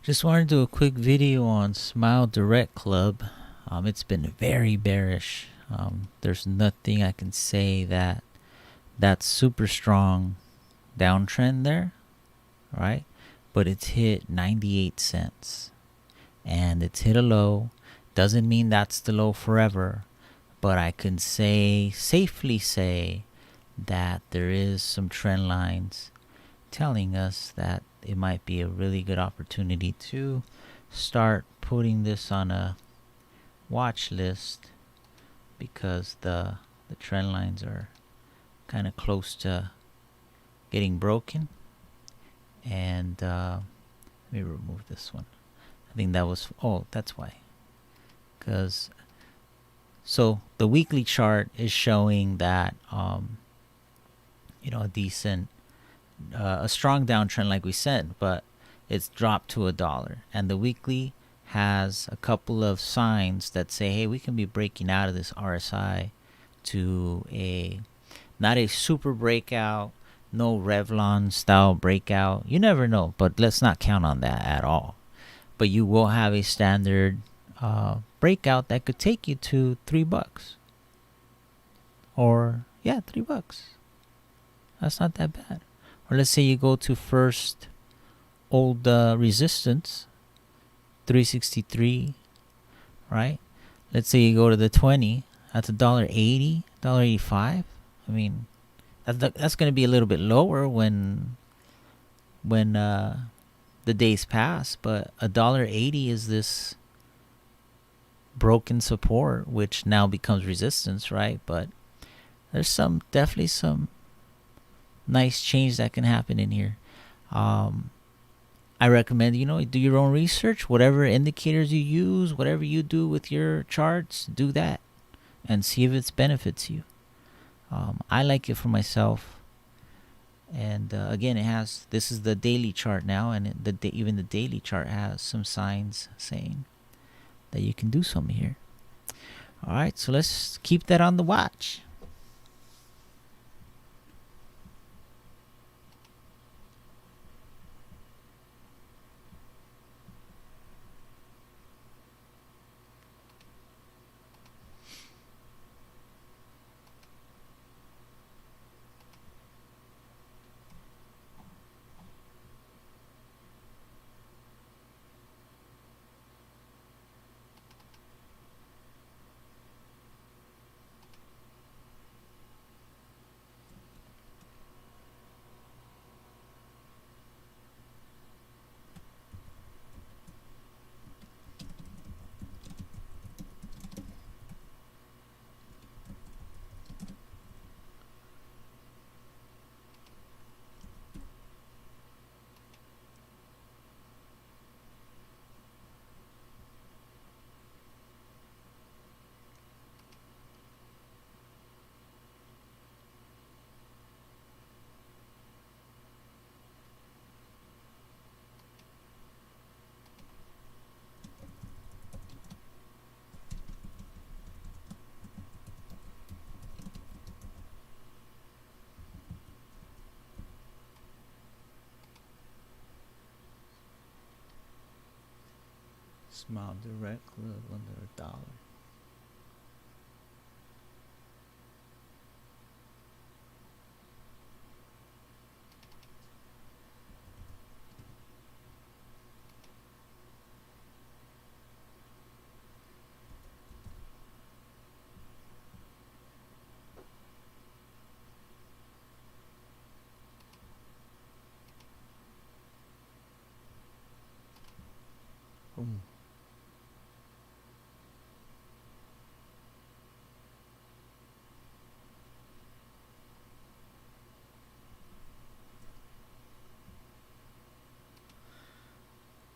Just wanted to do a quick video on Smile Direct Club. It's been very bearish. There's nothing I can say that's super strong downtrend there, right? But it's hit 98 cents and it's hit a low. Doesn't mean that's the low forever, but I can safely say that there is some trend lines telling us that it might be a really good opportunity to start putting this on a watch list, because the trend lines are kind of close to getting broken. And let me remove this one. I think that was, oh, that's why. Because so the weekly chart is showing that a decent a strong downtrend, like we said, but it's dropped to $1. And the weekly has a couple of signs that say, hey, we can be breaking out of this RSI to not a super breakout, no Revlon style breakout. You never know, but let's not count on that at all. But you will have a standard breakout that could take you to $3. Or yeah, $3. That's not that bad. Or let's say you go to first old resistance, 363, right? Let's say you go to the 20, that's $1.80, $1.85. I mean, that's going to be a little bit lower when the days pass, but $1.80 is this broken support, which now becomes resistance, right? But there's definitely some nice change that can happen in here. I I recommend, do your own research. Whatever indicators you use, whatever you do with your charts, do that and see if it benefits you. I like it for myself. And again, this is the daily chart now, and even the daily chart has some signs saying that you can do something here. All right, so let's keep that on the watch. Smile direct club under $1. Boom.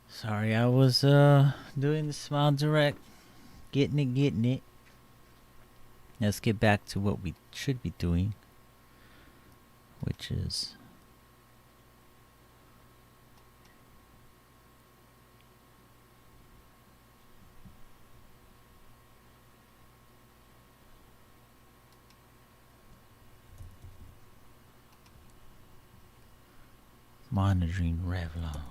Sorry, I was doing the Smile Direct, getting it. Let's get back to what we should be doing, which is monitoring Revlon.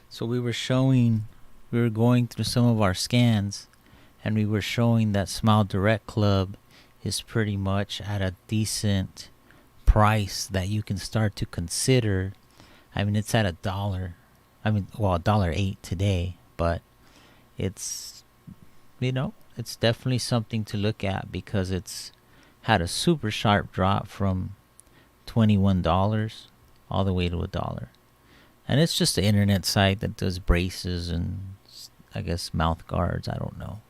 So we were going through some of our scans, and we were showing that Smile Direct Club is pretty much at a decent price that you can start to consider. I mean, it's at $1. I mean, well, $1.08 today, but it's, it's definitely something to look at because it's had a super sharp drop from $21 all the way to $1. And it's just an internet site that does braces and, I guess, mouth guards. I don't know.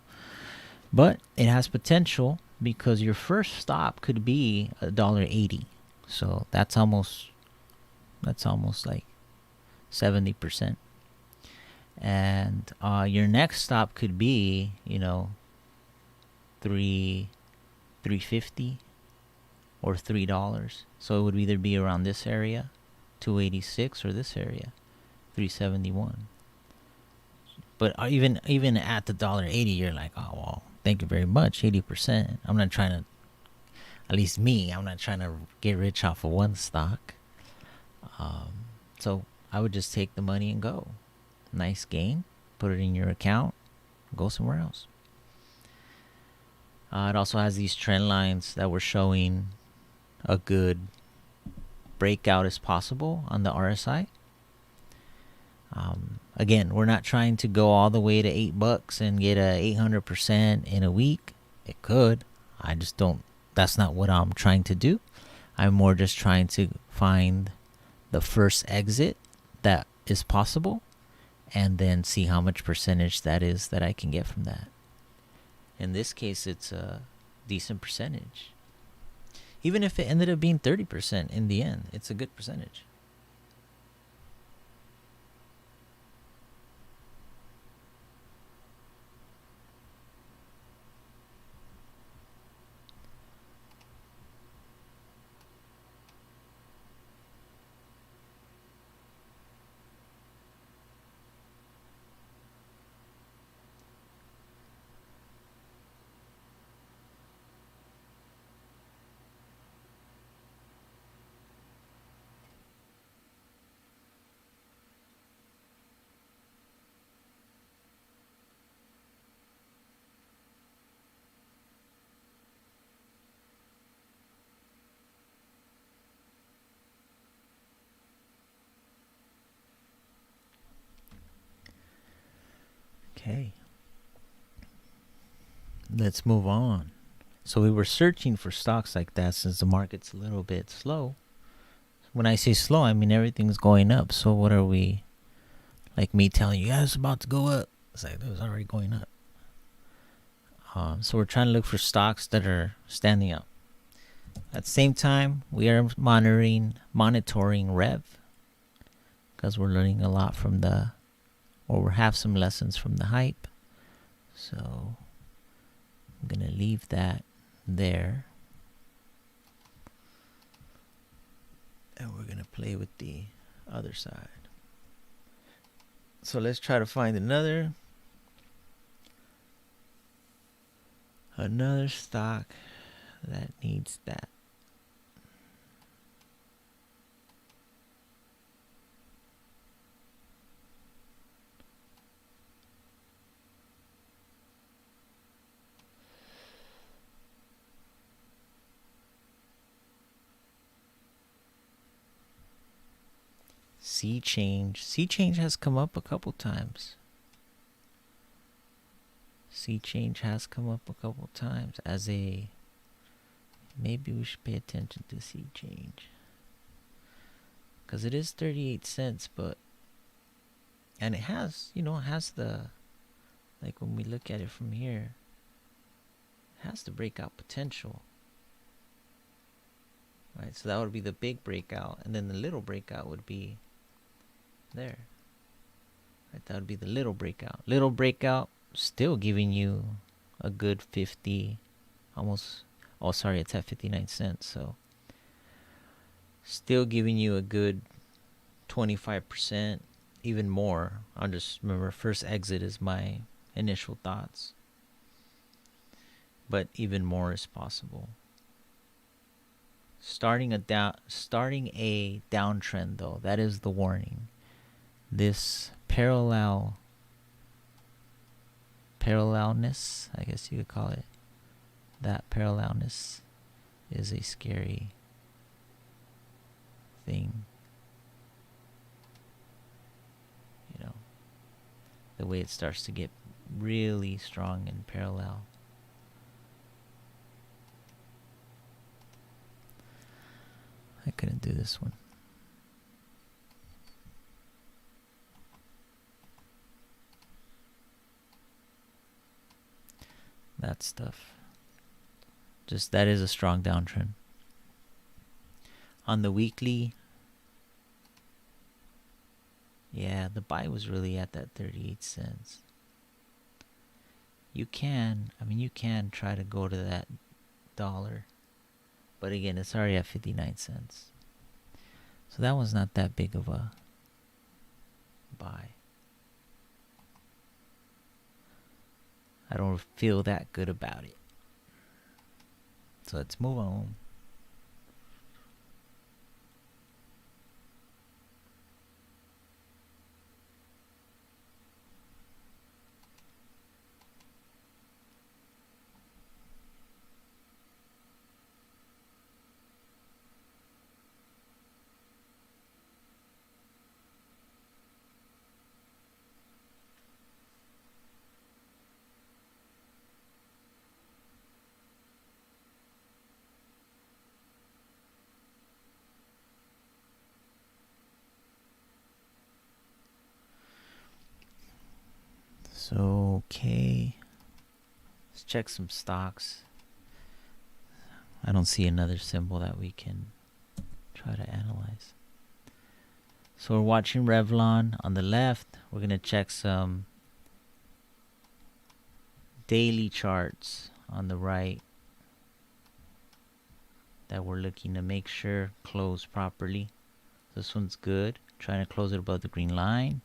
But it has potential because your first stop could be $1.80. So that's almost like 70%. And your next stop could be, $3.50 or $3. So it would either be around this area, 286, or this area, 371. But even at the $1.80, you're like, oh well, thank you very much, 80%. I'm not trying to, at least me, I'm not trying to get rich off of one stock. So I would just take the money and go. Nice gain, put it in your account, go somewhere else. It also has these trend lines that were showing a good breakout as possible on the RSI. Again, we're not trying to go all the way to $8 and get a 800% in a week. It could. I just don't. That's not what I'm trying to do. I'm more just trying to find the first exit that is possible, and then see how much percentage that is that I can get from that. In this case, it's a decent percentage. Even if it ended up being 30% in the end, it's a good percentage. Okay. Let's move on. So we were searching for stocks like that since the market's a little bit slow. When I say slow, I mean everything's going up. So what are we, like me telling you, yeah, it's about to go up? It's like it was already going up. So we're trying to look for stocks that are standing up. At the same time, we are monitoring Rev, because we're learning a lot from we have some lessons from the hype. So I'm gonna leave that there, and we're gonna play with the other side. So let's try to find another stock that needs that. Sea change has come up a couple times. Sea change has come up a couple times as a, maybe we should pay attention to sea change, because it is 38 cents, but, and it has, it has the, like when we look at it from here, it has the breakout potential, right? So that would be the big breakout, and then the little breakout would be there, right? That would be the little breakout, still giving you a good 50, almost, oh sorry, it's at 59 cents, so still giving you a good 25%, even more. I'll just remember, first exit is my initial thoughts, but even more is possible. Starting a downtrend, though, that is the warning. This parallelness, I guess you could call it, that parallelness is a scary thing. The way it starts to get really strong and parallel. I couldn't do this one. That stuff. Just, that is a strong downtrend. On the weekly, yeah, the buy was really at that 38 cents. You can try to go to that dollar, but again, it's already at 59 cents. So that one's not that big of a buy. I don't feel that good about it. So let's move on. So, okay. Let's check some stocks. I don't see another symbol that we can try to analyze. So we're watching Revlon on the left. We're going to check some daily charts on the right that we're looking to make sure close properly. This one's good. Trying to close it above the green line.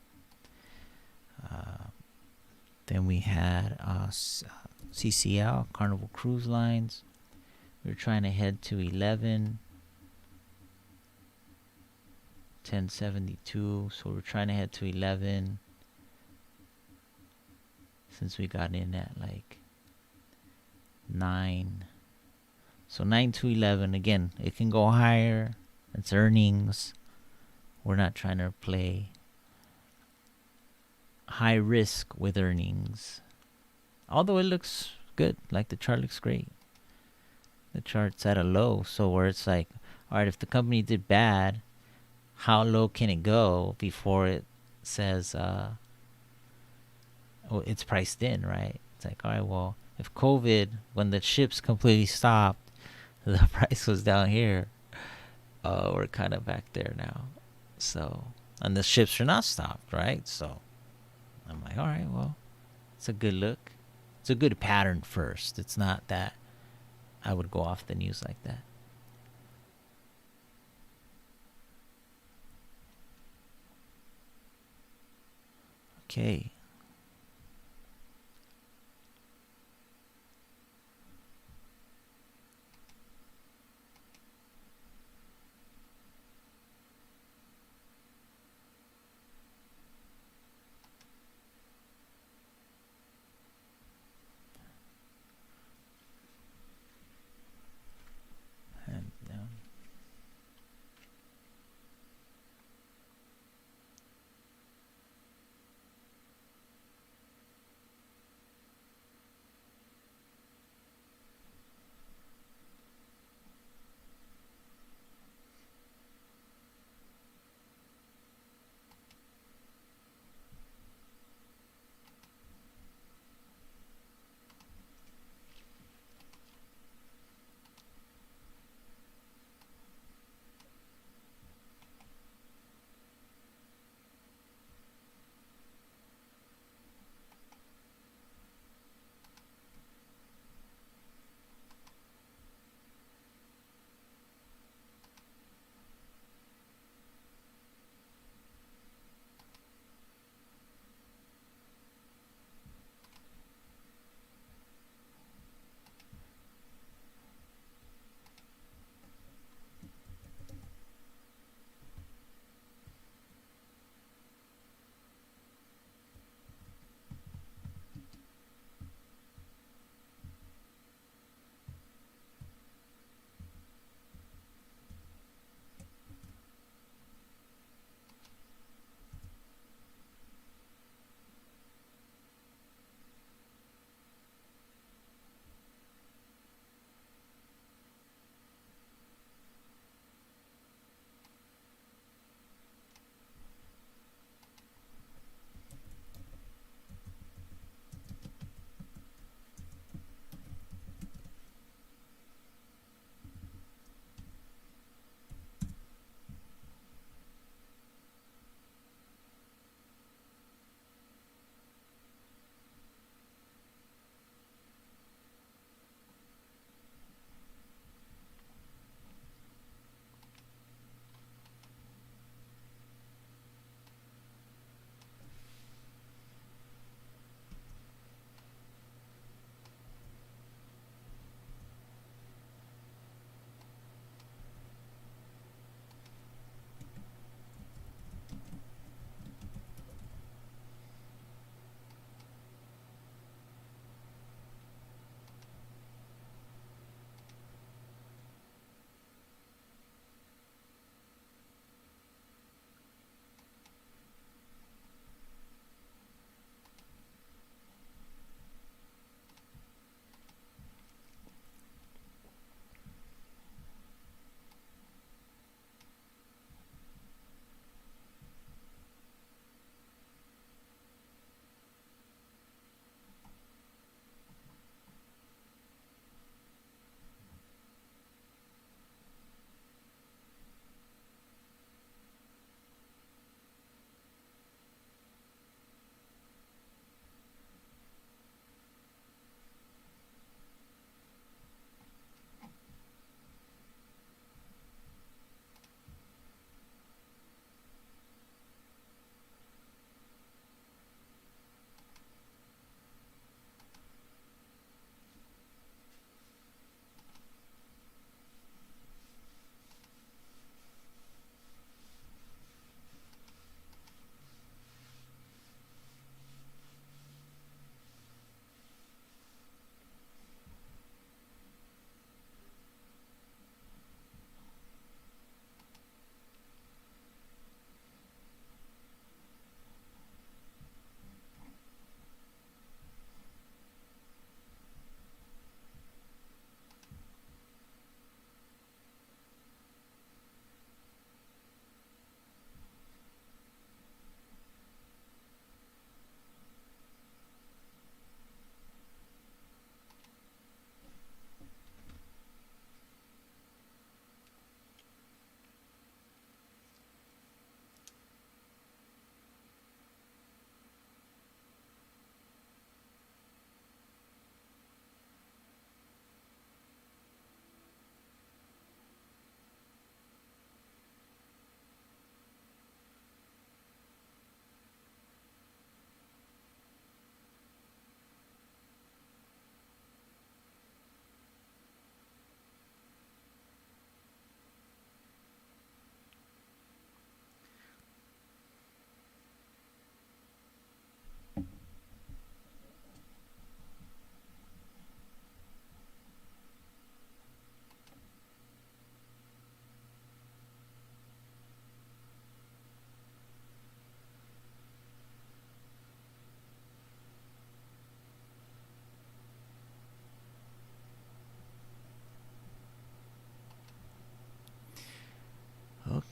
Then we had CCL, Carnival Cruise Lines. We're trying to head to 1072. So we're trying to head to 11. Since we got in at like 9. So 9 to 11. Again, it can go higher. It's earnings. We're not trying to play high risk with earnings. Although it looks good. Like the chart looks great. The chart's at a low. So where it's like, alright, if the company did bad, how low can it go before it says it's priced in, right? It's like, alright, well, if COVID, when the ships completely stopped, the price was down here. We're kind of back there now. So, and the ships are not stopped, right? So, I'm like, all right, well, it's a good look. It's a good pattern first. It's not that I would go off the news like that. Okay. And down.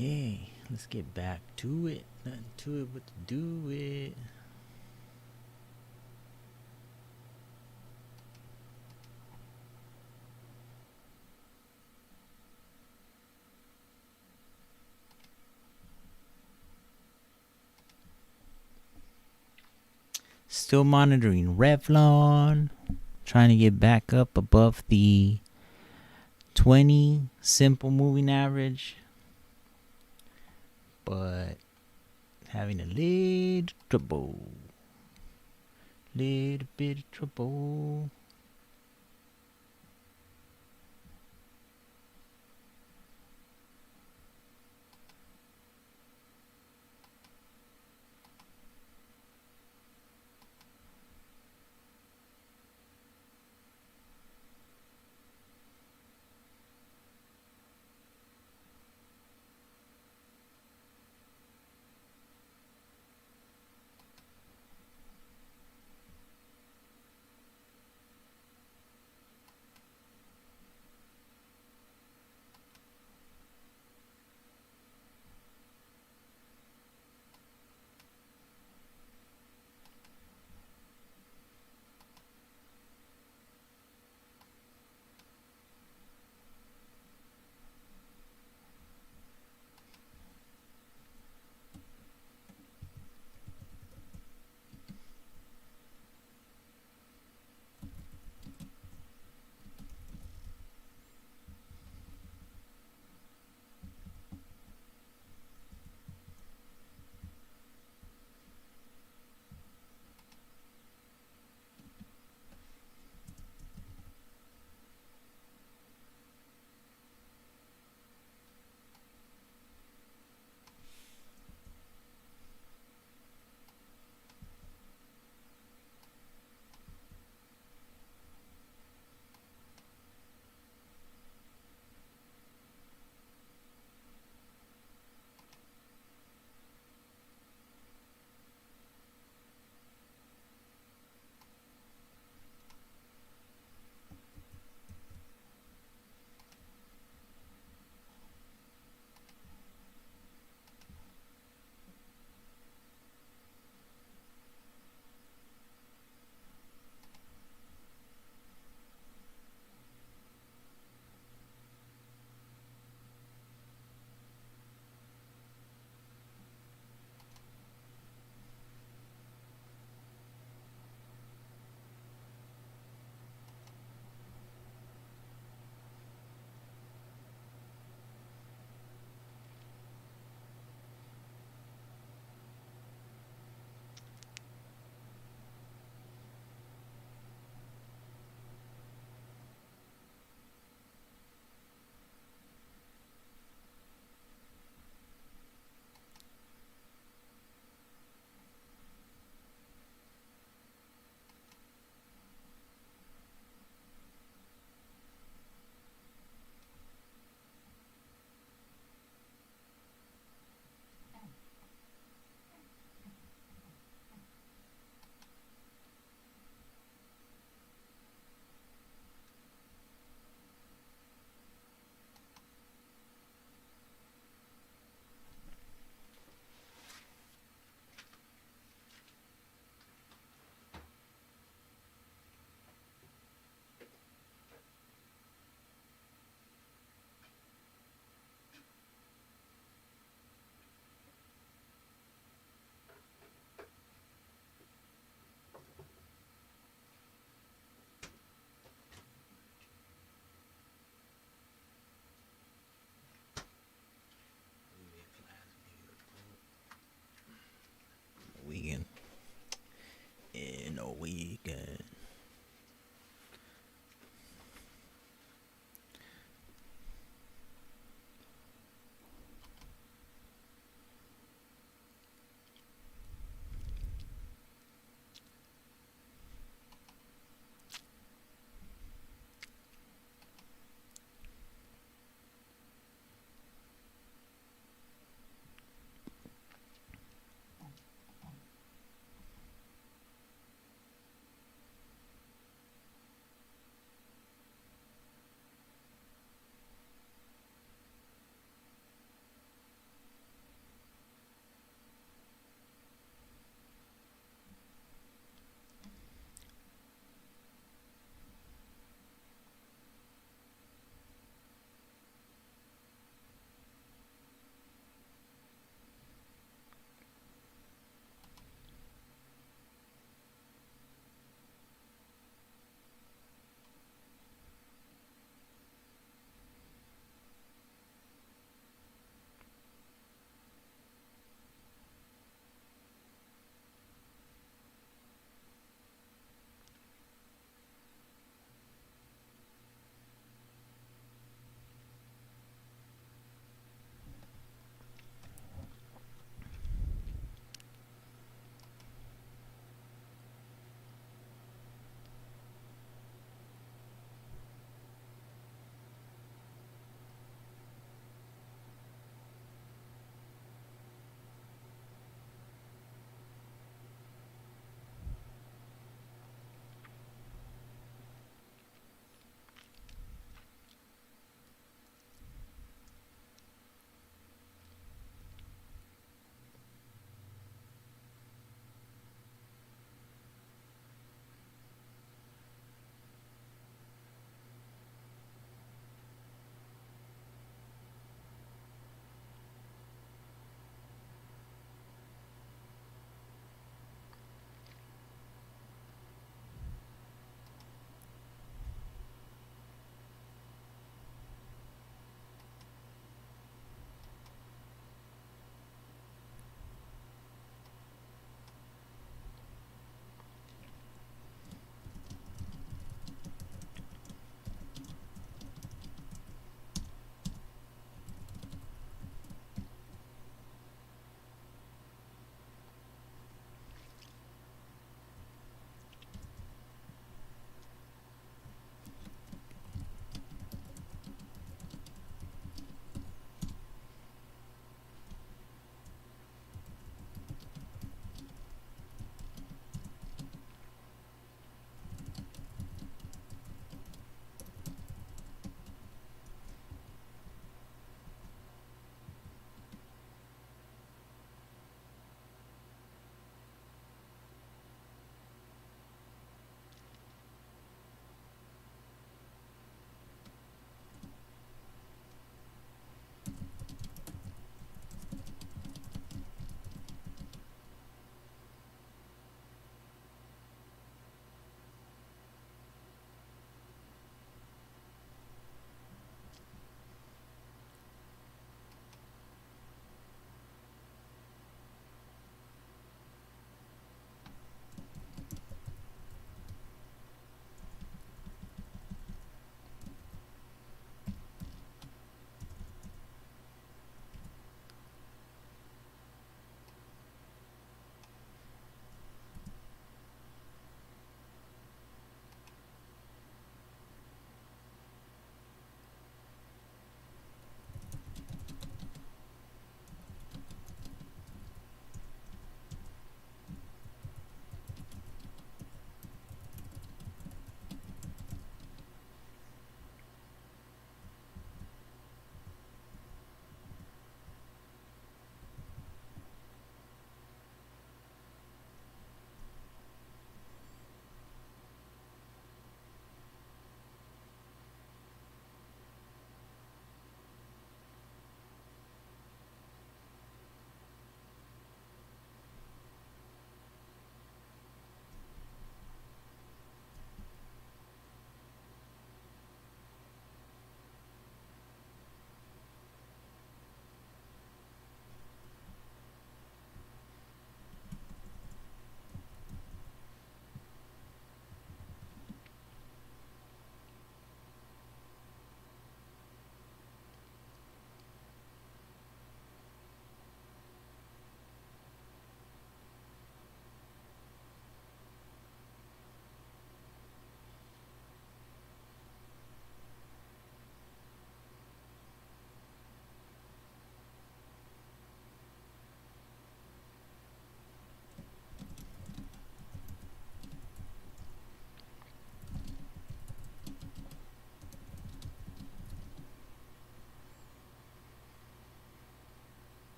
Okay, let's get back to it. Nothing to it but to do it. Still monitoring Revlon. Trying to get back up above the 20 simple moving average. But having a little trouble. Little bit of trouble.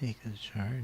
take a chart.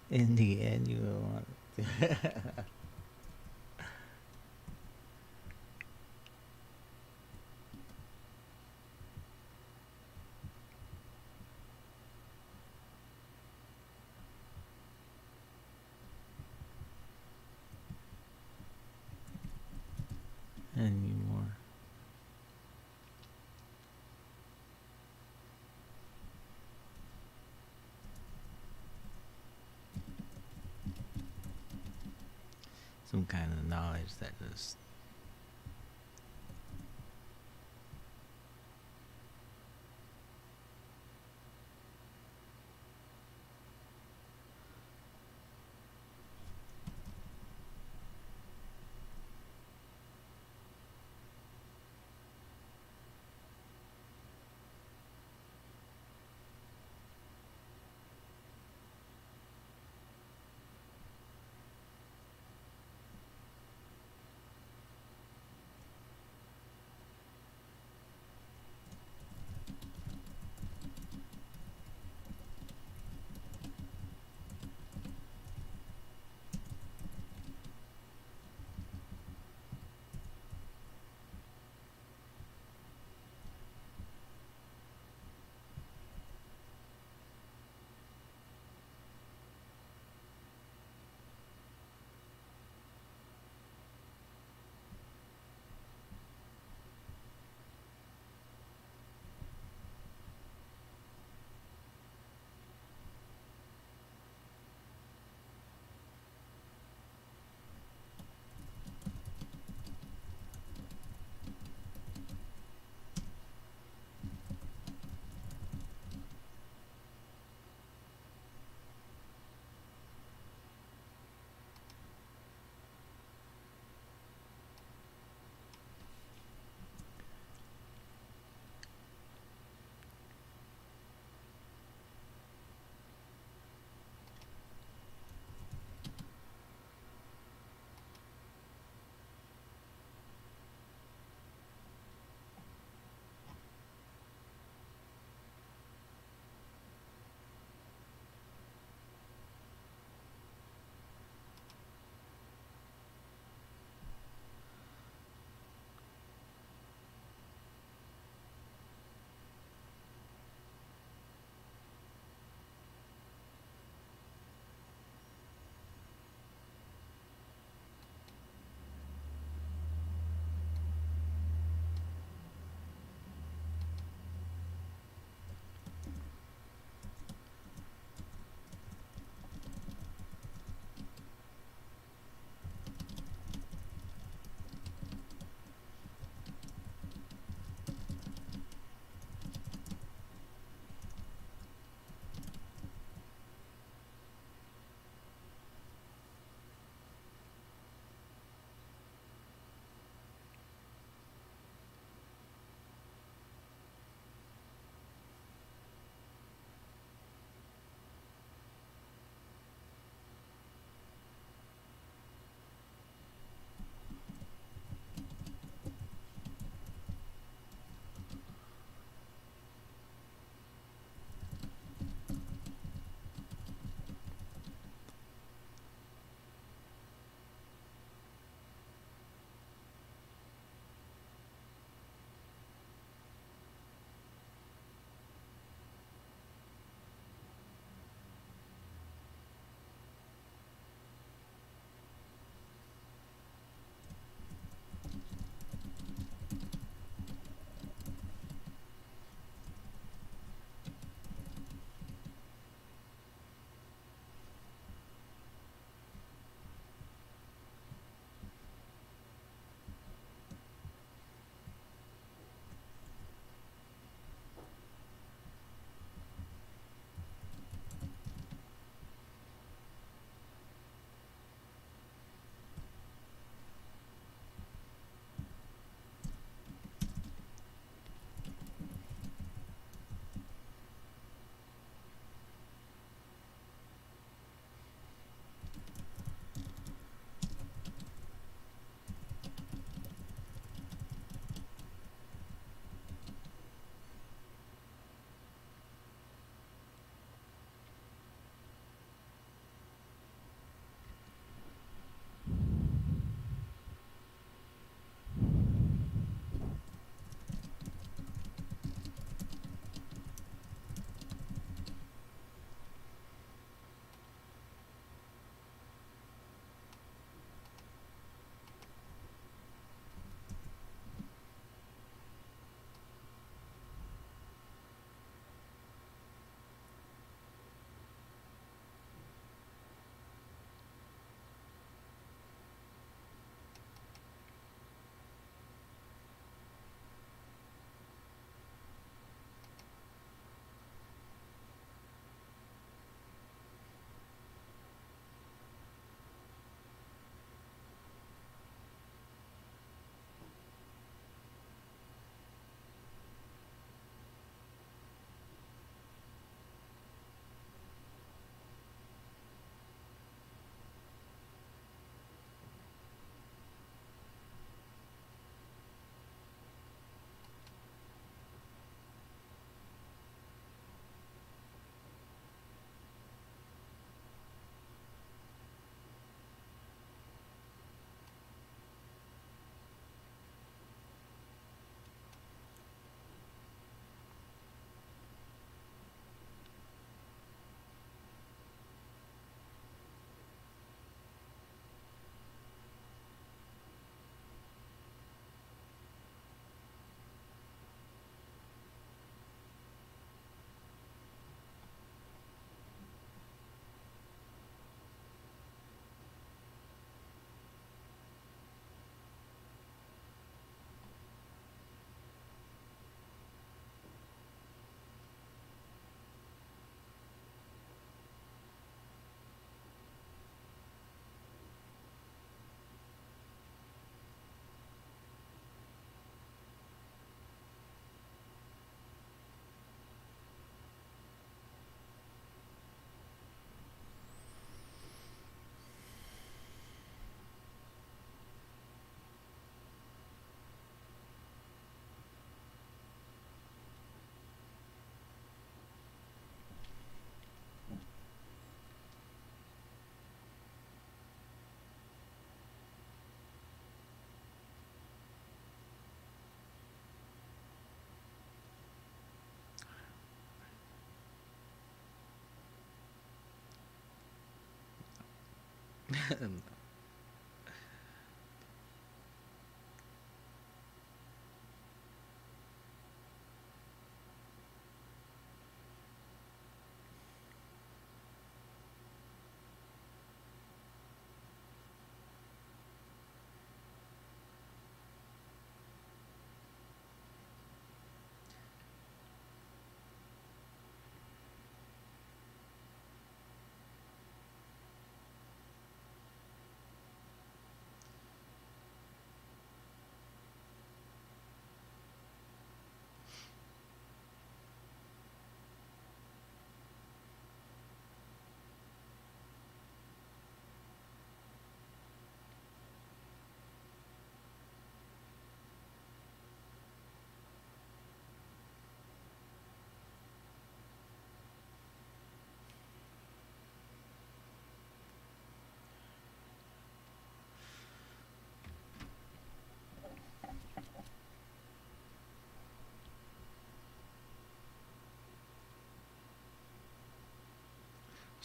In the end, you will want anymore. Some kind of knowledge that just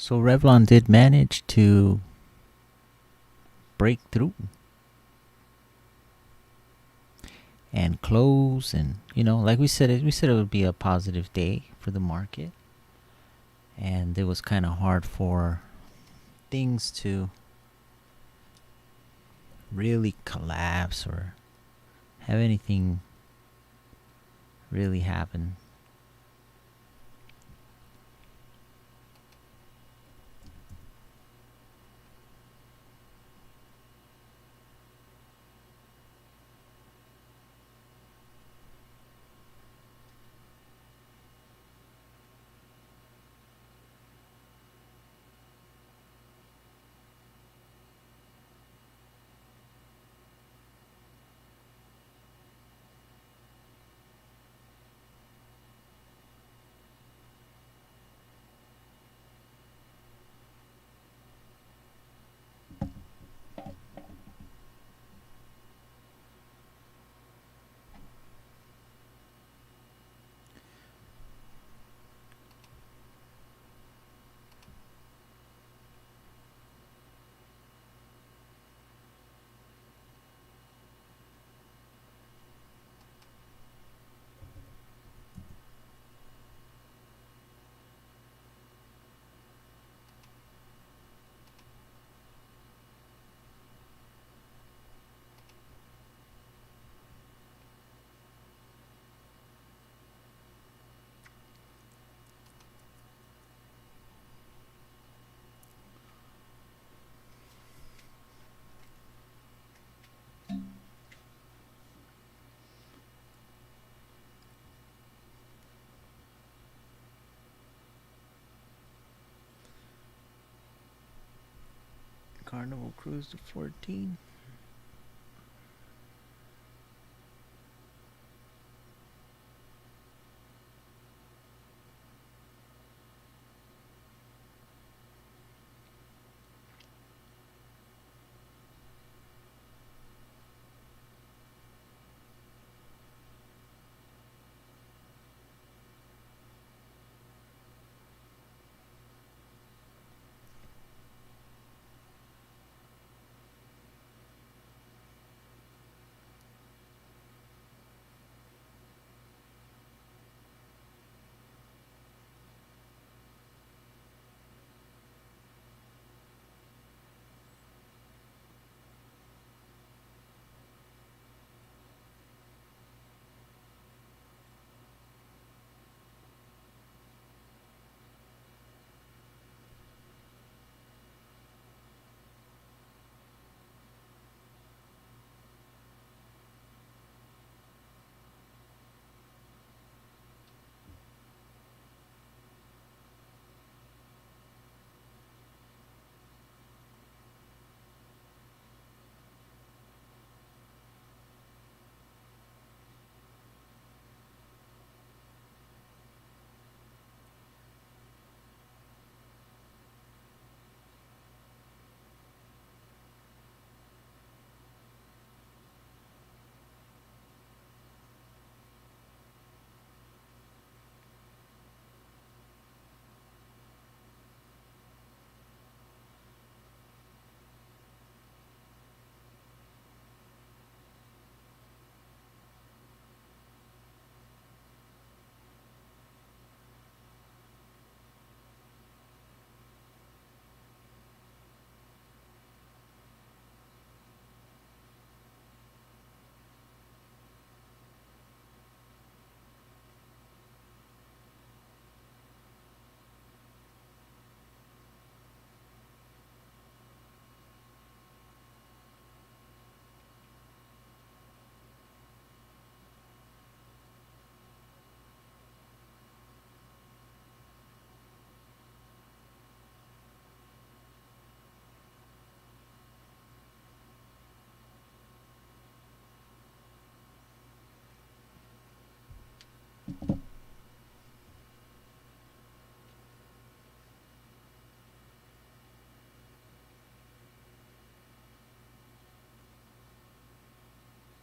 So Revlon did manage to break through and close, and like we said it would be a positive day for the market, and it was kind of hard for things to really collapse or have anything really happen. Carnival Cruise to 14.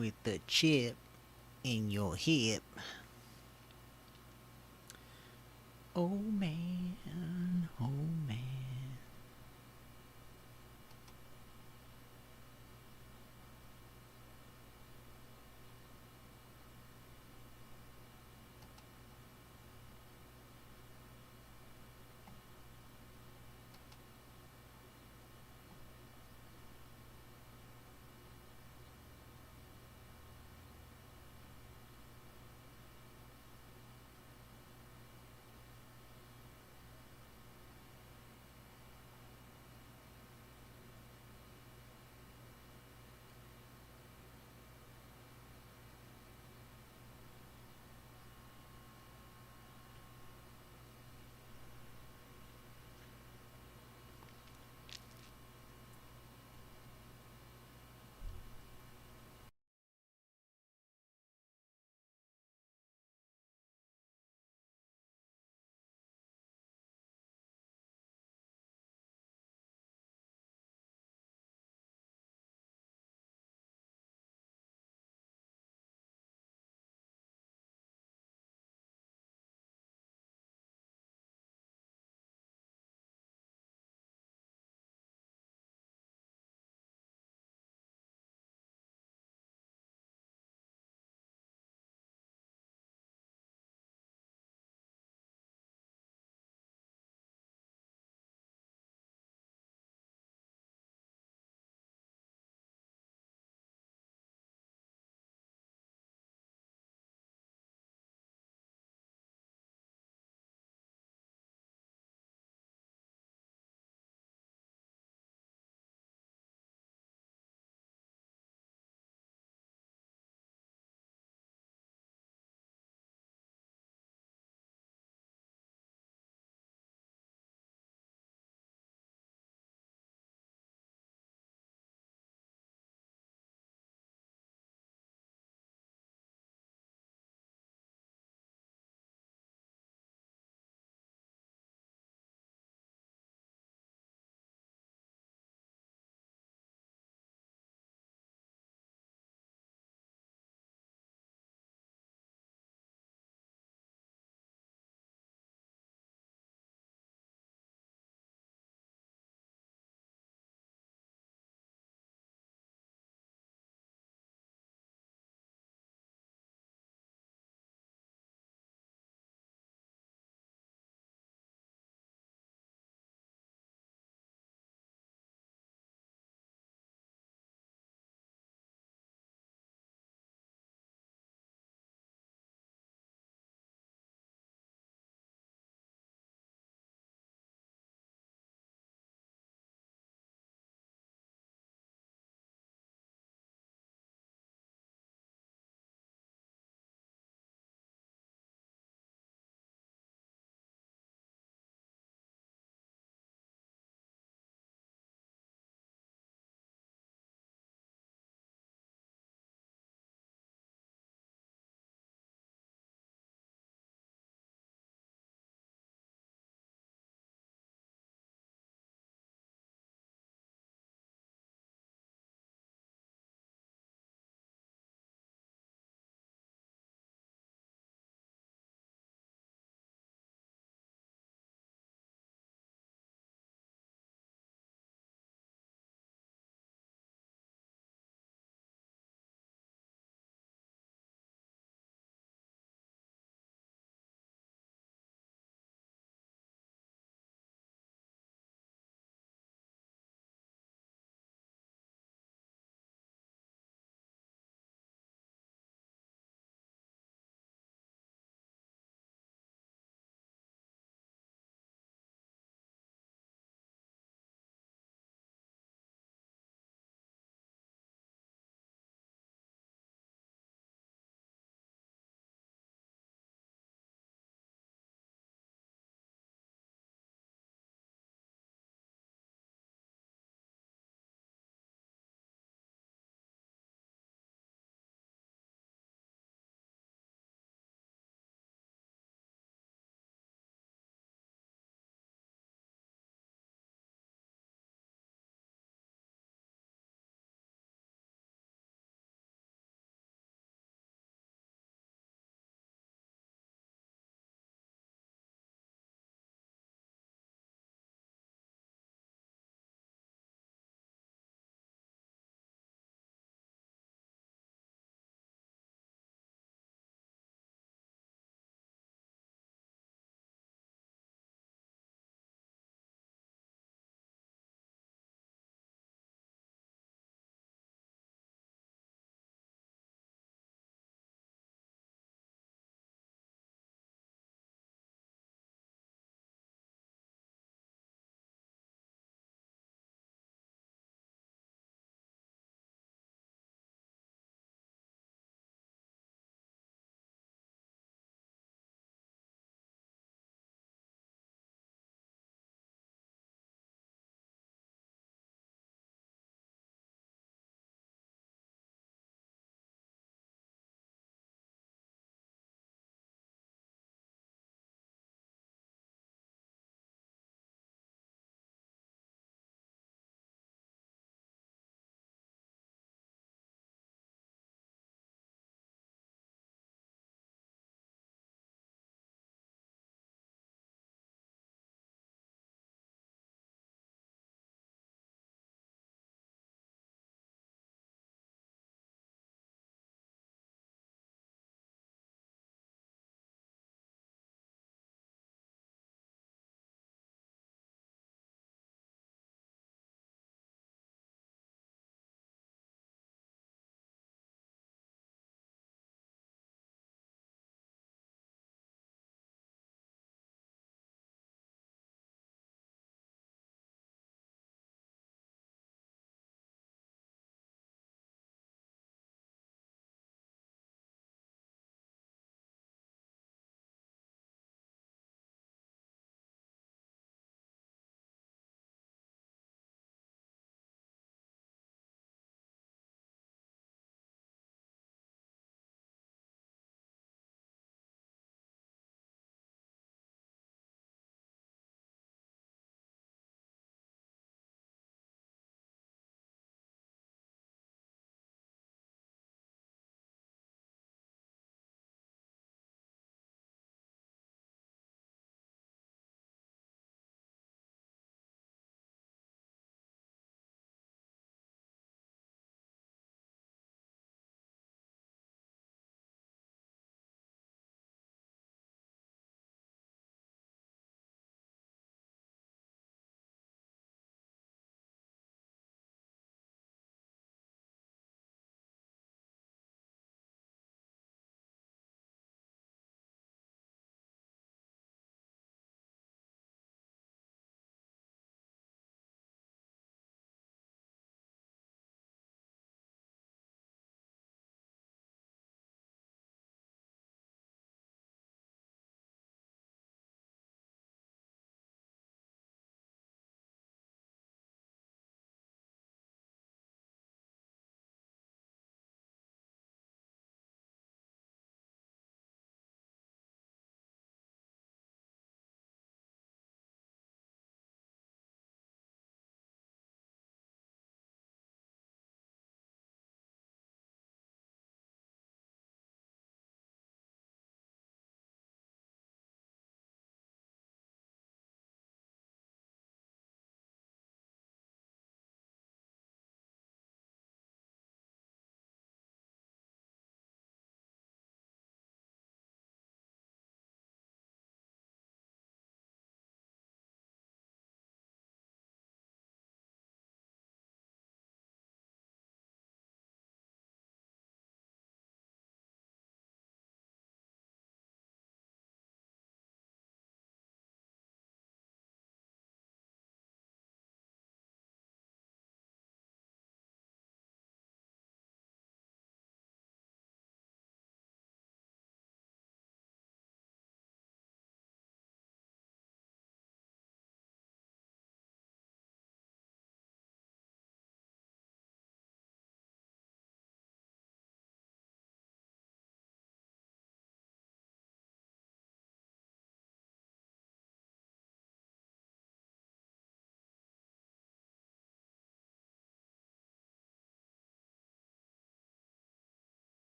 with the chip in your hip. Oh man, oh man.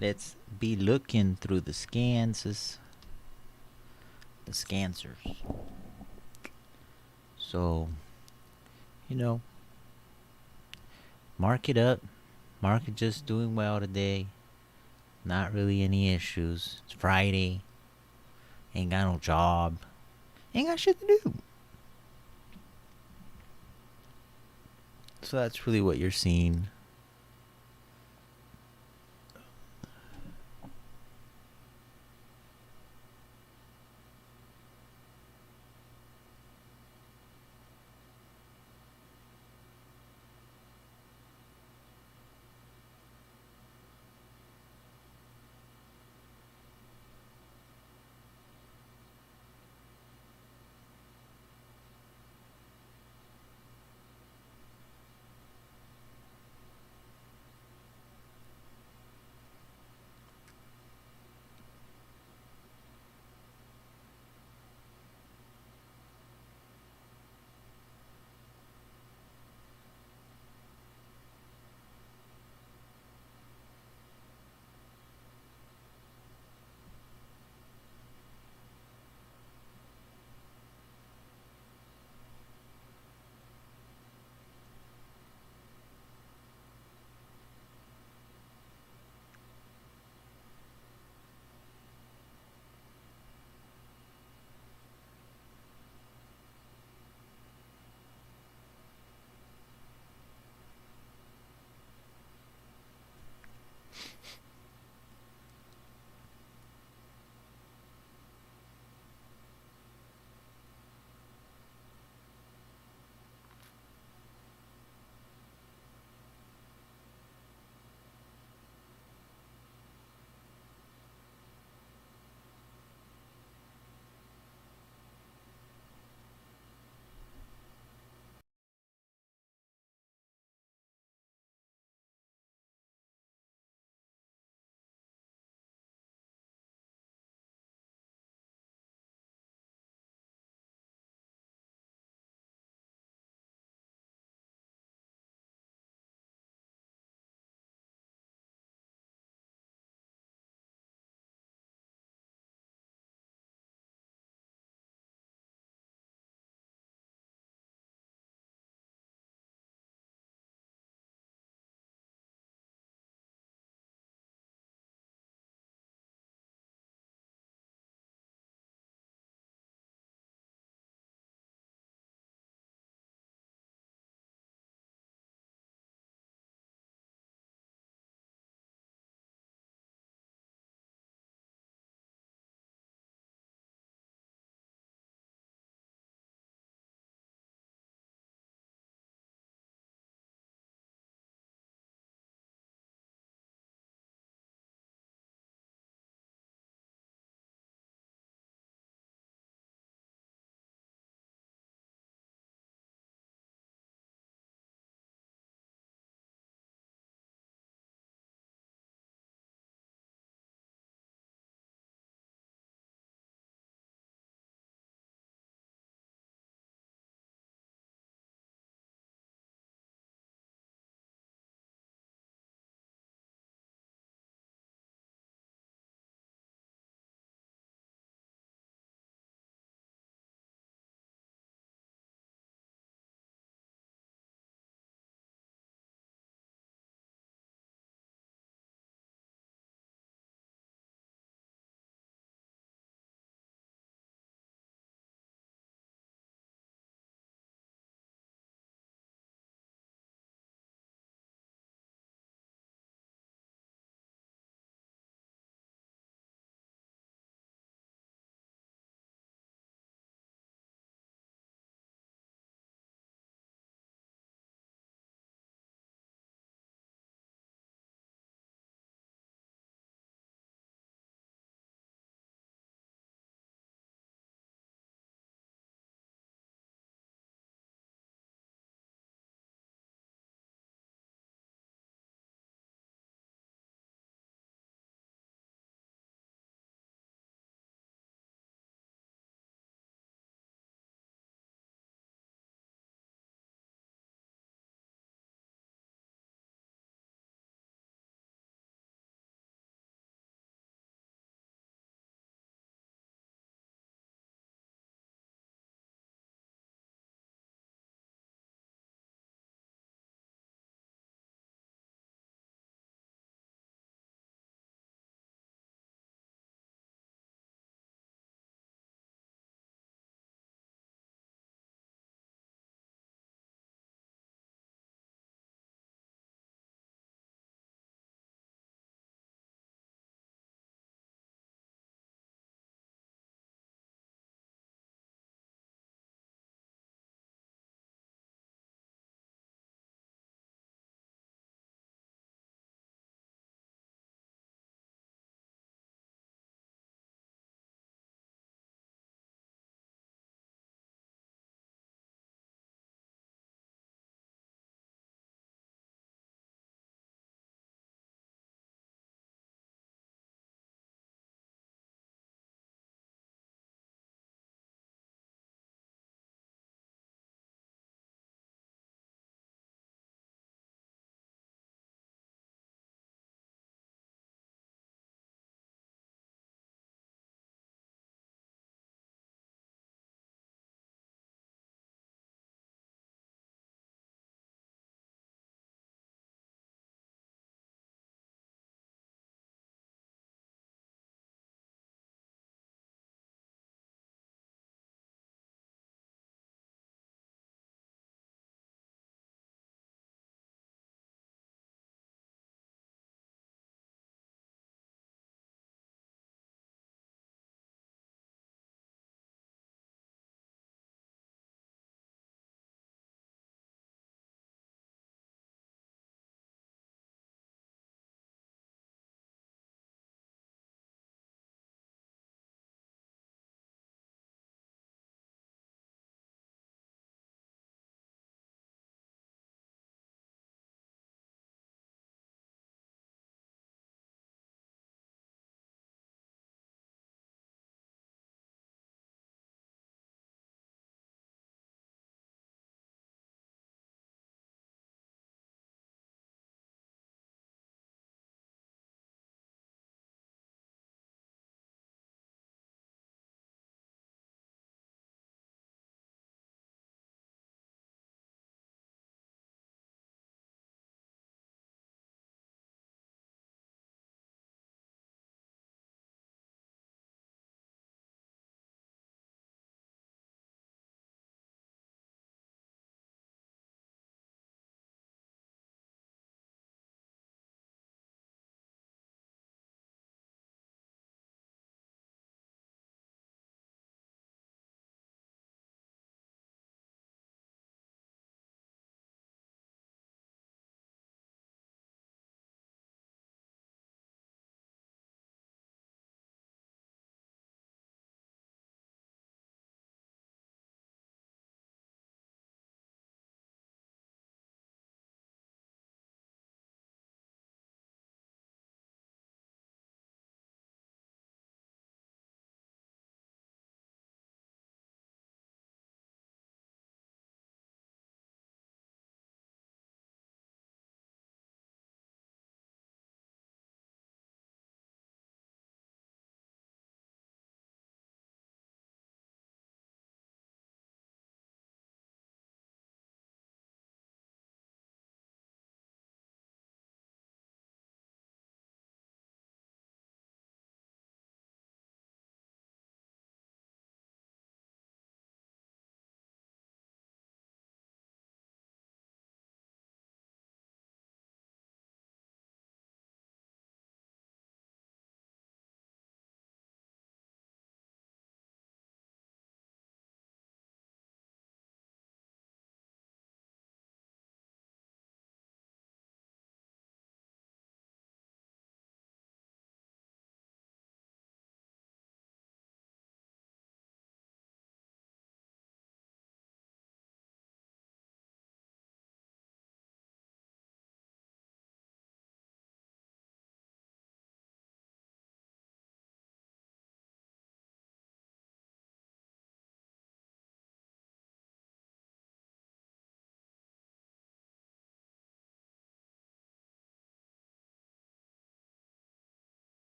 Let's be looking through the scans. The scansers. So, you know, market up. Market just doing well today. Not really any issues. It's Friday. Ain't got no job. Ain't got shit to do. So that's really what you're seeing.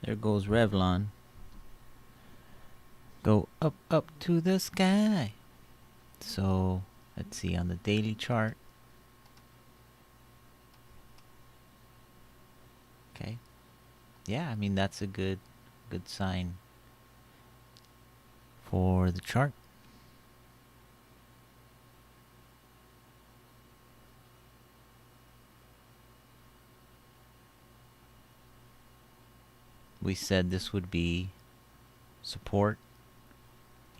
There goes Revlon. Go up, up to the sky. So, let's see on the daily chart. Okay. Yeah, I mean that's a good sign for the chart. We said this would be support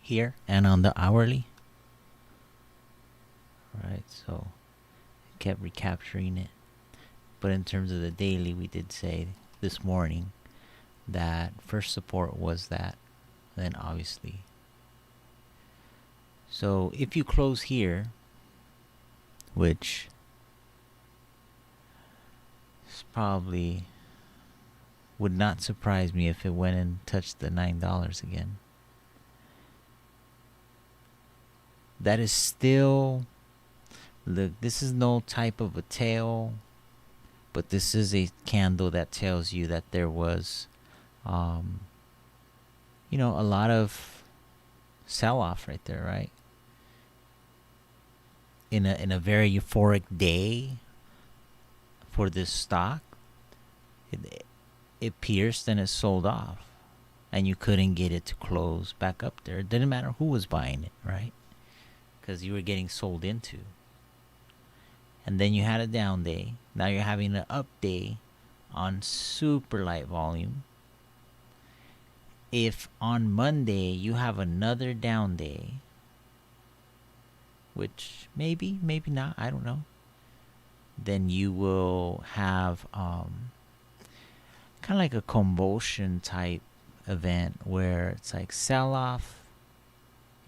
here and on the hourly. Right, so kept recapturing it. But in terms of the daily, we did say this morning that first support was that, then obviously. So if you close here, which is probably would not surprise me if it went and touched the $9 again. That is still, look, this is no type of a tail, but this is a candle that tells you that there was, a lot of sell-off right there, right? In a very euphoric day for this stock, it pierced and it sold off, and you couldn't get it to close back up there. It didn't matter who was buying it, right? Because you were getting sold into. And then you had a down day. Now you're having an up day on super light volume. If on Monday you have another down day, which maybe not, I don't know, then you will have kind of like a convulsion type event where it's like sell off,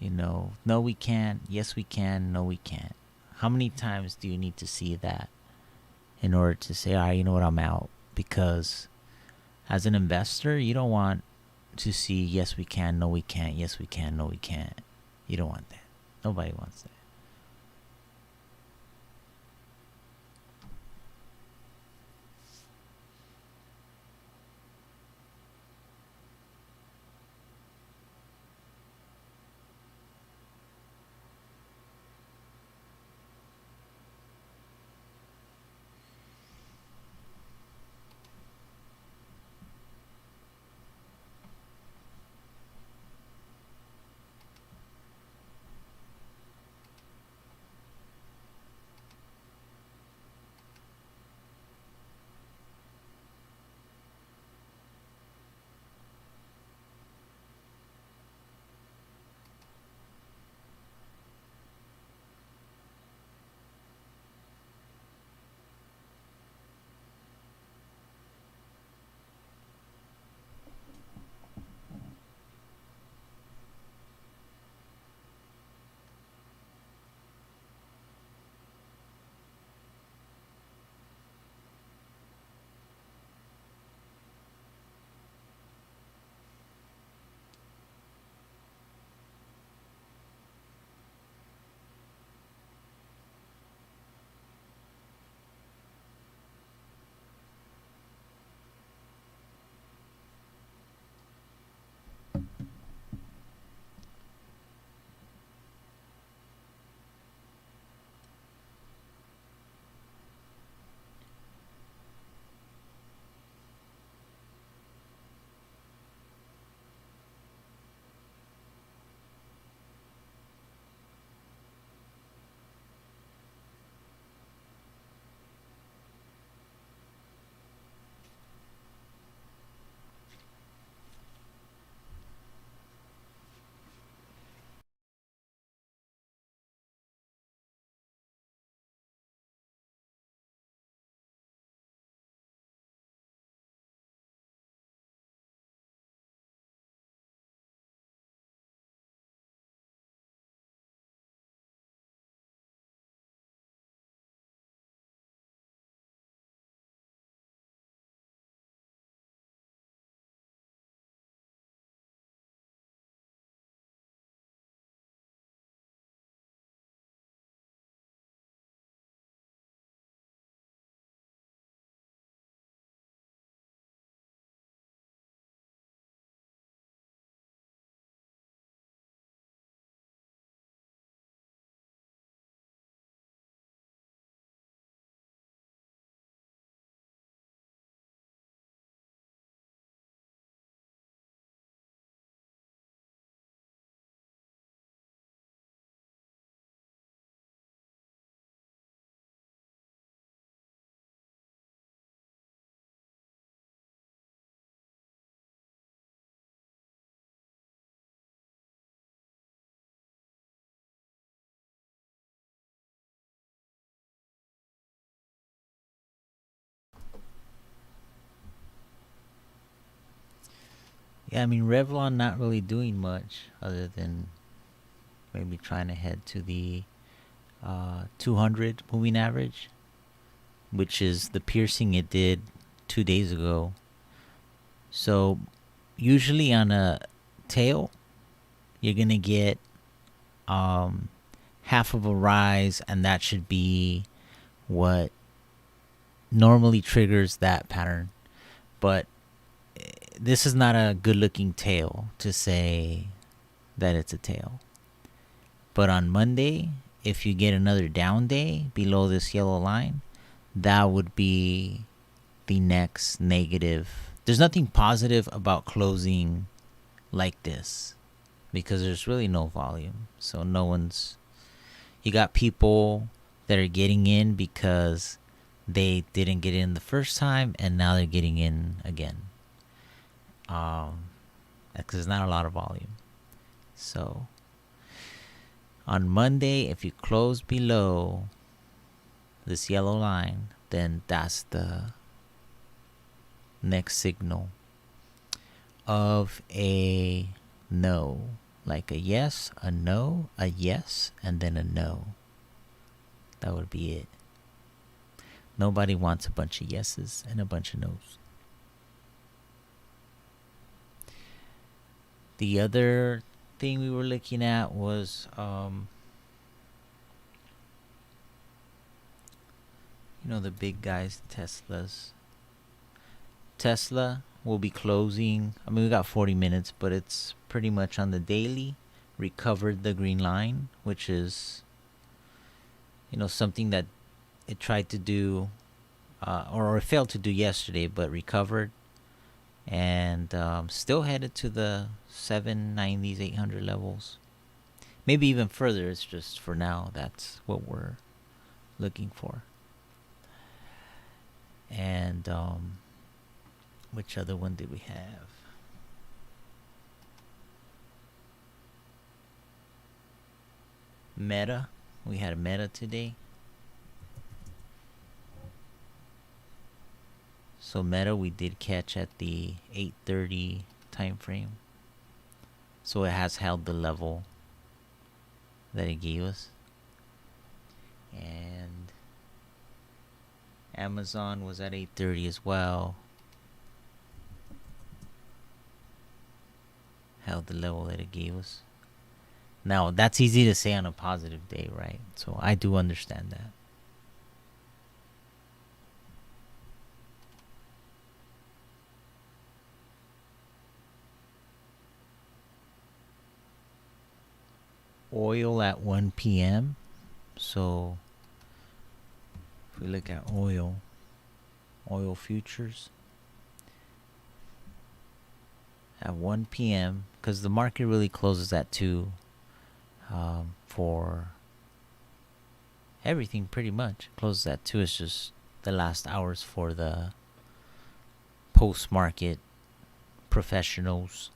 no we can't, yes we can, no we can't. How many times do you need to see that in order to say, all right, you know what, I'm out? Because as an investor, you don't want to see yes we can, no we can't, yes we can, no we can't. You don't want that. Nobody wants that. Yeah, I mean, Revlon not really doing much other than maybe trying to head to the 200 moving average, which is the piercing it did 2 days ago. So usually on a tail, you're going to get half of a rise, and that should be what normally triggers that pattern. But this is not a good looking tail to say that it's a tail. But on Monday, if you get another down day below this yellow line, that would be the next negative. There's nothing positive about closing like this because there's really no volume. So no one's, you got people that are getting in because they didn't get in the first time and now they're getting in again. Because there's not a lot of volume. So on Monday, if you close below this yellow line, then that's the next signal of a no. Like a yes, a no, a yes, and then a no. That would be it. Nobody wants a bunch of yeses and a bunch of nos. The other thing we were looking at was the big guys, Teslas. Tesla will be closing. I mean, we got 40 minutes, but it's pretty much on the daily. Recovered the green line, which is, something that it tried to do, or it failed to do yesterday, but recovered. And still headed to the 790s, 800 levels. Maybe even further. It's just for now, that's what we're looking for. And which other one did we have? Meta. We had a Meta today. So Meta we did catch at the 8:30 time frame. So it has held the level that it gave us. And Amazon was at 8:30 as well. Held the level that it gave us. Now, that's easy to say on a positive day, right? So I do understand that. Oil at 1 p.m. So if we look at oil futures at 1 p.m. because the market really closes at 2 for everything pretty much. Closes at 2. It's just the last hours for the post-market professionals.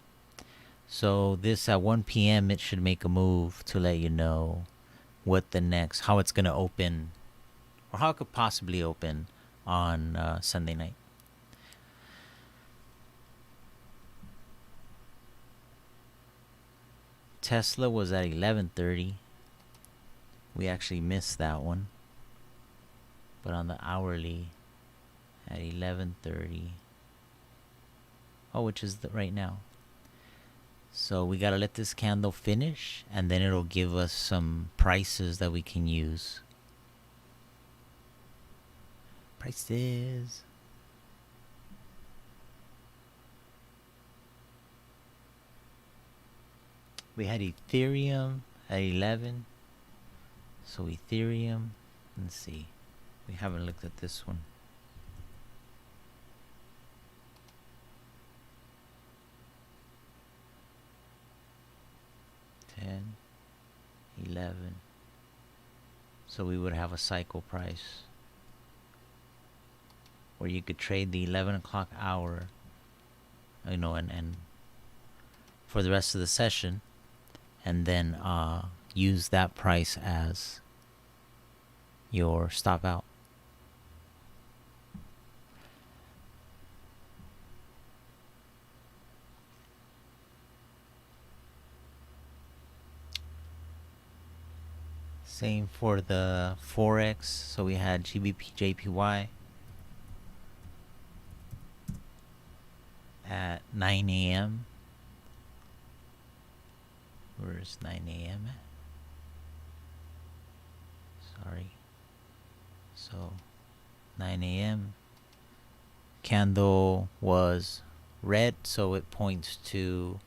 So this at 1 p.m. it should make a move to let you know what the next, how it's going to open, or how it could possibly open on Sunday night. Tesla was at 11:30. We actually missed that one. But on the hourly at 11:30. Oh, which is right now. So we got to let this candle finish, and then it'll give us some prices that we can use. Prices. We had Ethereum at 11. So Ethereum, let's see. We haven't looked at this one. $10, $11. So we would have a cycle price where you could trade the 11 o'clock hour, and for the rest of the session, and then use that price as your stop out. Same for the Forex. So we had GBP JPY at 9 a.m. Where's 9 a.m.? Sorry. So 9 a.m. Candle was red, so it points to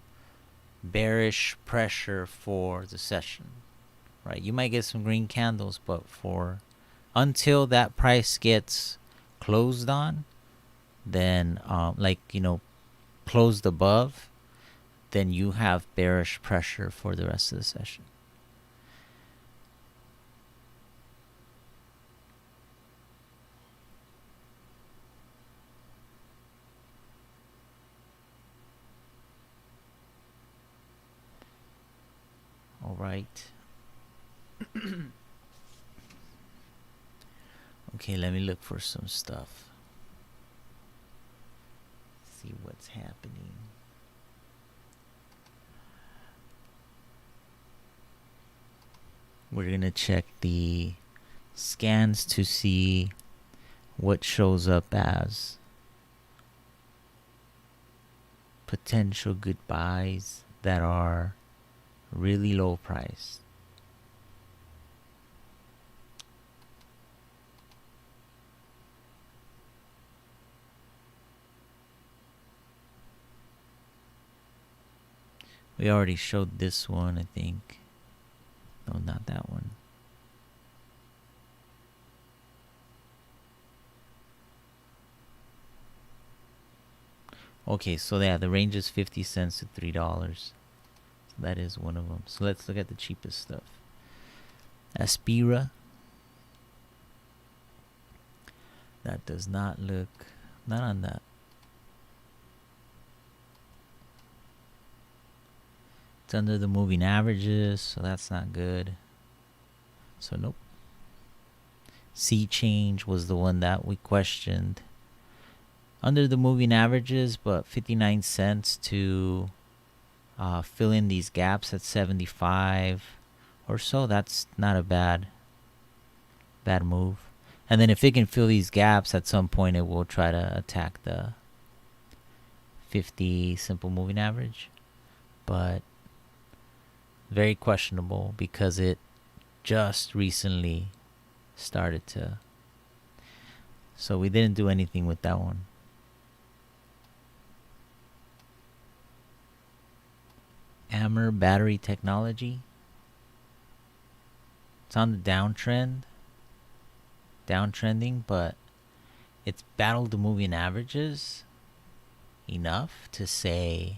bearish pressure for the session. Right? You might get some green candles, but until that price gets closed on, then closed above, then you have bearish pressure for the rest of the session. All right. Okay, let me look for some stuff. See what's happening. We're going to check the scans to see what shows up as potential good buys that are really low priced. We already showed this one, I think. No, not that one. Okay, so yeah, the range is 50 cents to $3. So that is one of them. So let's look at the cheapest stuff. Aspira. That does not look, not on that. It's under the moving averages, so that's not good. So nope. Sea Change was the one that we questioned. Under the moving averages, but 59 cents to fill in these gaps at 75 or so. That's not a bad move. And then if it can fill these gaps, at some point it will try to attack the 50 simple moving average. But very questionable because it just recently started to. So we didn't do anything with that one. Hammer Battery Technology. It's on the downtrending, but it's battled the moving averages enough to say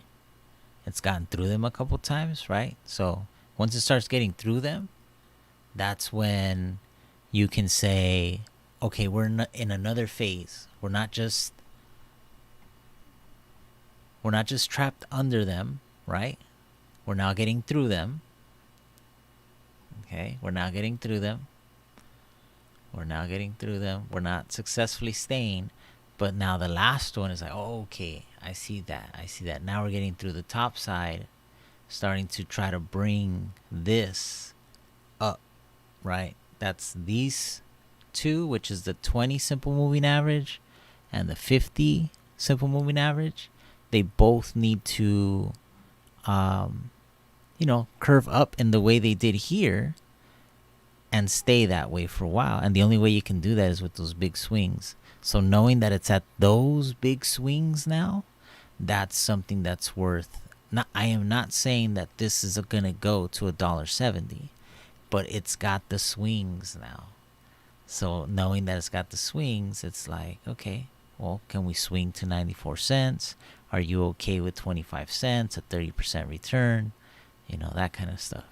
it's gotten through them a couple times, right? So once it starts getting through them, that's when you can say, okay, we're in another phase. We're not just trapped under them, right? We're now getting through them. Okay, we're now getting through them. We're not successfully staying. But now the last one is like, oh, okay, I see that. Now we're getting through the top side, starting to try to bring this up, right? That's these two, which is the 20 simple moving average and the 50 simple moving average. They both need to, curve up in the way they did here and stay that way for a while. And the only way you can do that is with those big swings. So knowing that it's at those big swings now, that's something that's worth. I am not saying that this is going to go to $1.70, but it's got the swings now. So knowing that it's got the swings, it's like, okay, well, can we swing to 94 cents? Are you okay with 25 cents, a 30% return? That kind of stuff.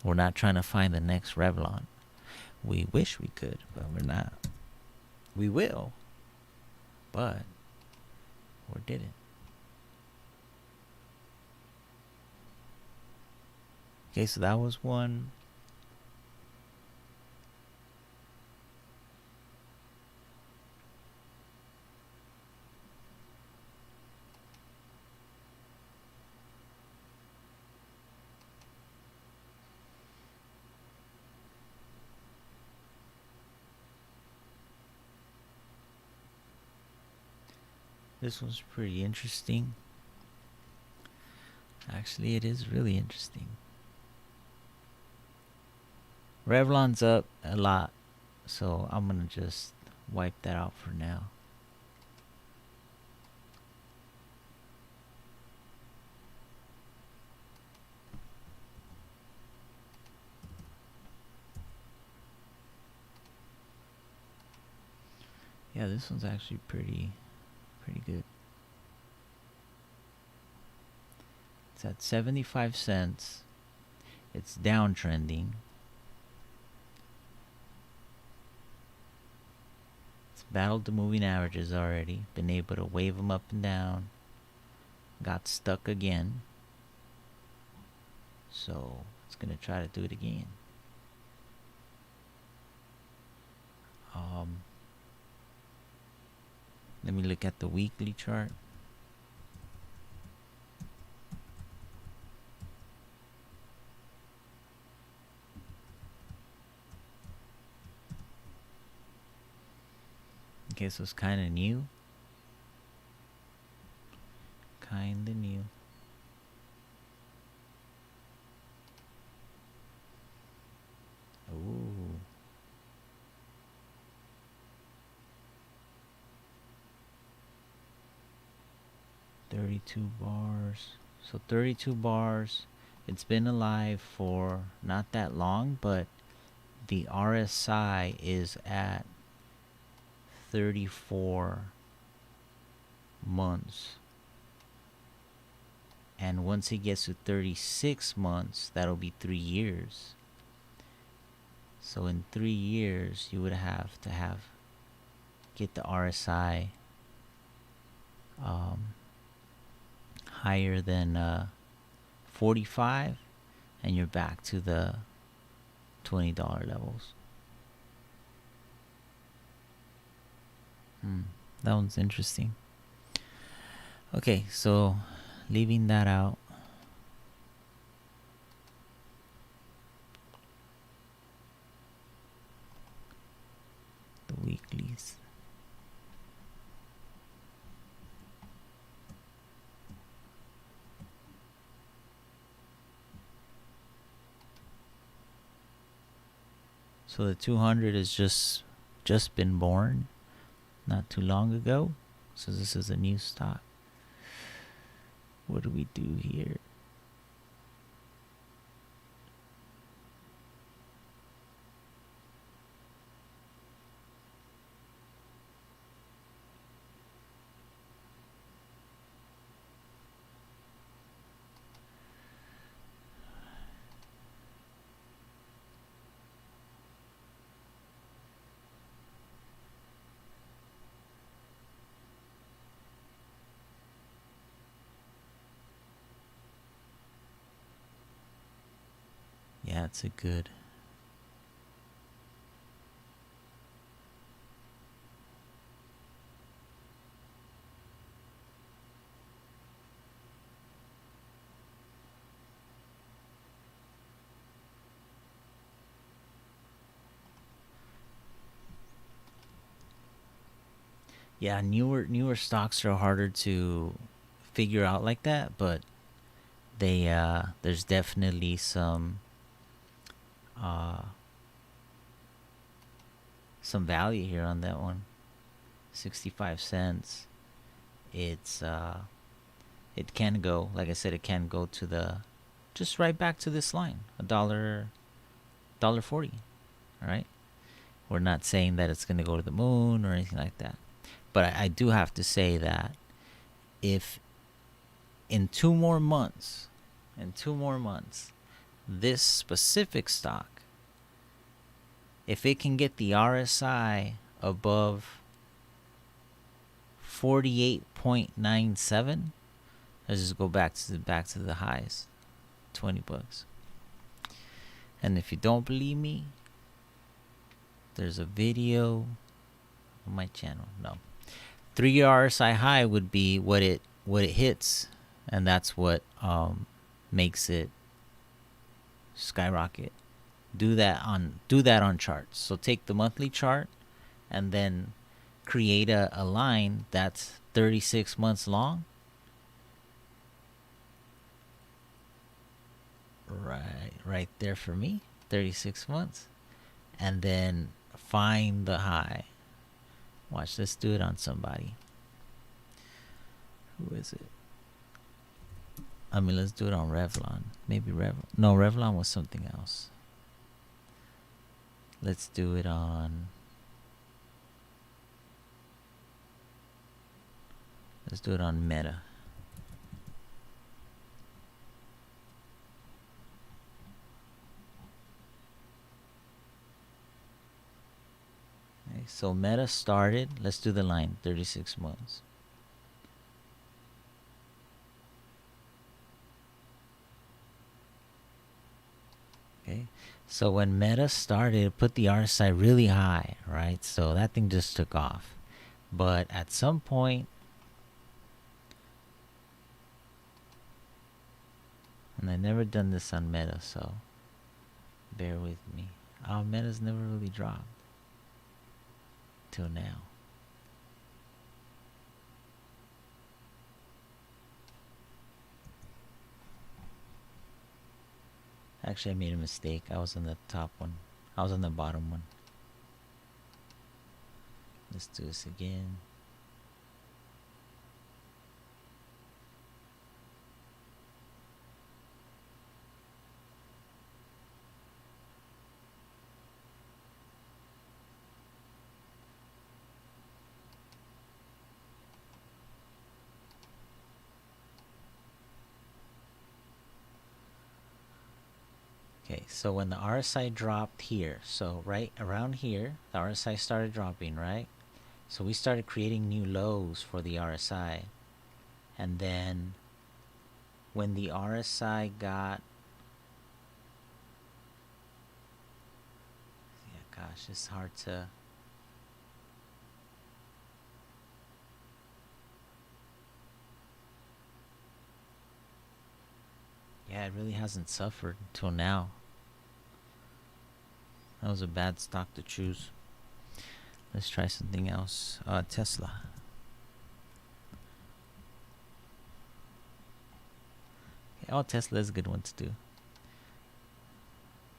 We're not trying to find the next Revlon. We wish we could, but we're not. We will, but we didn't. Okay, so that was one. This one's pretty interesting. Actually, it is really interesting. Revlon's up a lot, so I'm gonna just wipe that out for now. Yeah, this one's actually pretty good. It's at 75 cents. It's downtrending. It's battled the moving averages already. Been able to wave them up and down. Got stuck again. So it's gonna try to do it again. Let me look at the weekly chart. Okay, so it's kind of new. Kind of new. Ooh. $32 bars. So 32 bars. It's been alive for not that long, but the RSI is at 34 months. And once it gets to 36 months, that'll be 3 years. So in 3 years, you would have to get the RSI higher than 45, and you're back to the $20 levels. That one's interesting. Okay, so leaving that out. The weeklies. So the 200 has just been born not too long ago. So this is a new stock. What do we do here? Yeah, it's a good. Yeah, newer stocks are harder to figure out like that, but they there's definitely some value here on that one. 65 cents. It's it can go, like I said, it can go to the just right back to this line, $1.40. All right, we're not saying that it's going to go to the moon or anything like that, but I do have to say that if in 2 more months, this specific stock, if it can get the RSI above 48.97, let's just go back to the highs, $20. And if you don't believe me, there's a video on my channel. No, 3-year RSI high would be what it hits, and that's what makes it skyrocket. Do that on charts. So take the monthly chart and then create a line that's 36 months long. Right there for me, 36 months. And then find the high. Watch, let's do it on somebody. Who is it? I mean, let's do it on Revlon. Maybe No, Revlon was something else. Let's do it on... Let's do it on Meta. Okay, so Meta started. Let's do the line, 36 months. Okay, so when Meta started, it put the RSI really high, right? So that thing just took off. But at some point, and I've never done this on Meta, so bear with me. Our Meta's never really dropped till now. Actually, I made a mistake. I was on the top one. I was on the bottom one. Let's do this again. Okay, so when the RSI dropped here, so right around here, the RSI started dropping, right? So we started creating new lows for the RSI. And then when the RSI got... Yeah, gosh, it's hard to... Yeah, it really hasn't suffered until now. That was a bad stock to choose. Let's try something else. Tesla. Okay, oh, Tesla is a good one to do.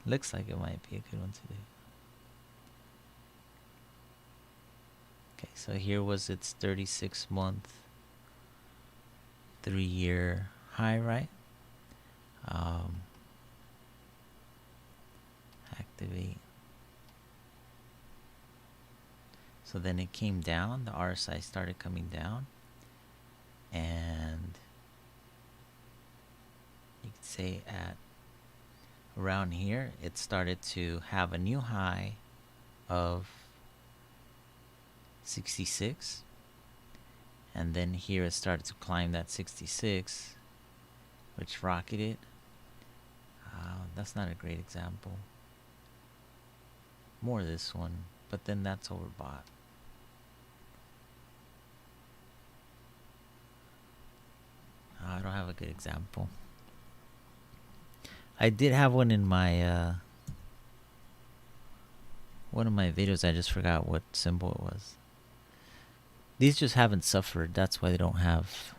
Looks like it might be a good one to do. Okay, so here was its 36-month, 3-year high, right? Activate. So then it came down, the RSI started coming down, and you could say at around here it started to have a new high of 66, and then here it started to climb that 66, which rocketed. That's not a great example. More this one, but then that's overbought. I don't have a good example. I did have one in my one of my videos. I just forgot what symbol it was. These just haven't suffered. That's why they don't have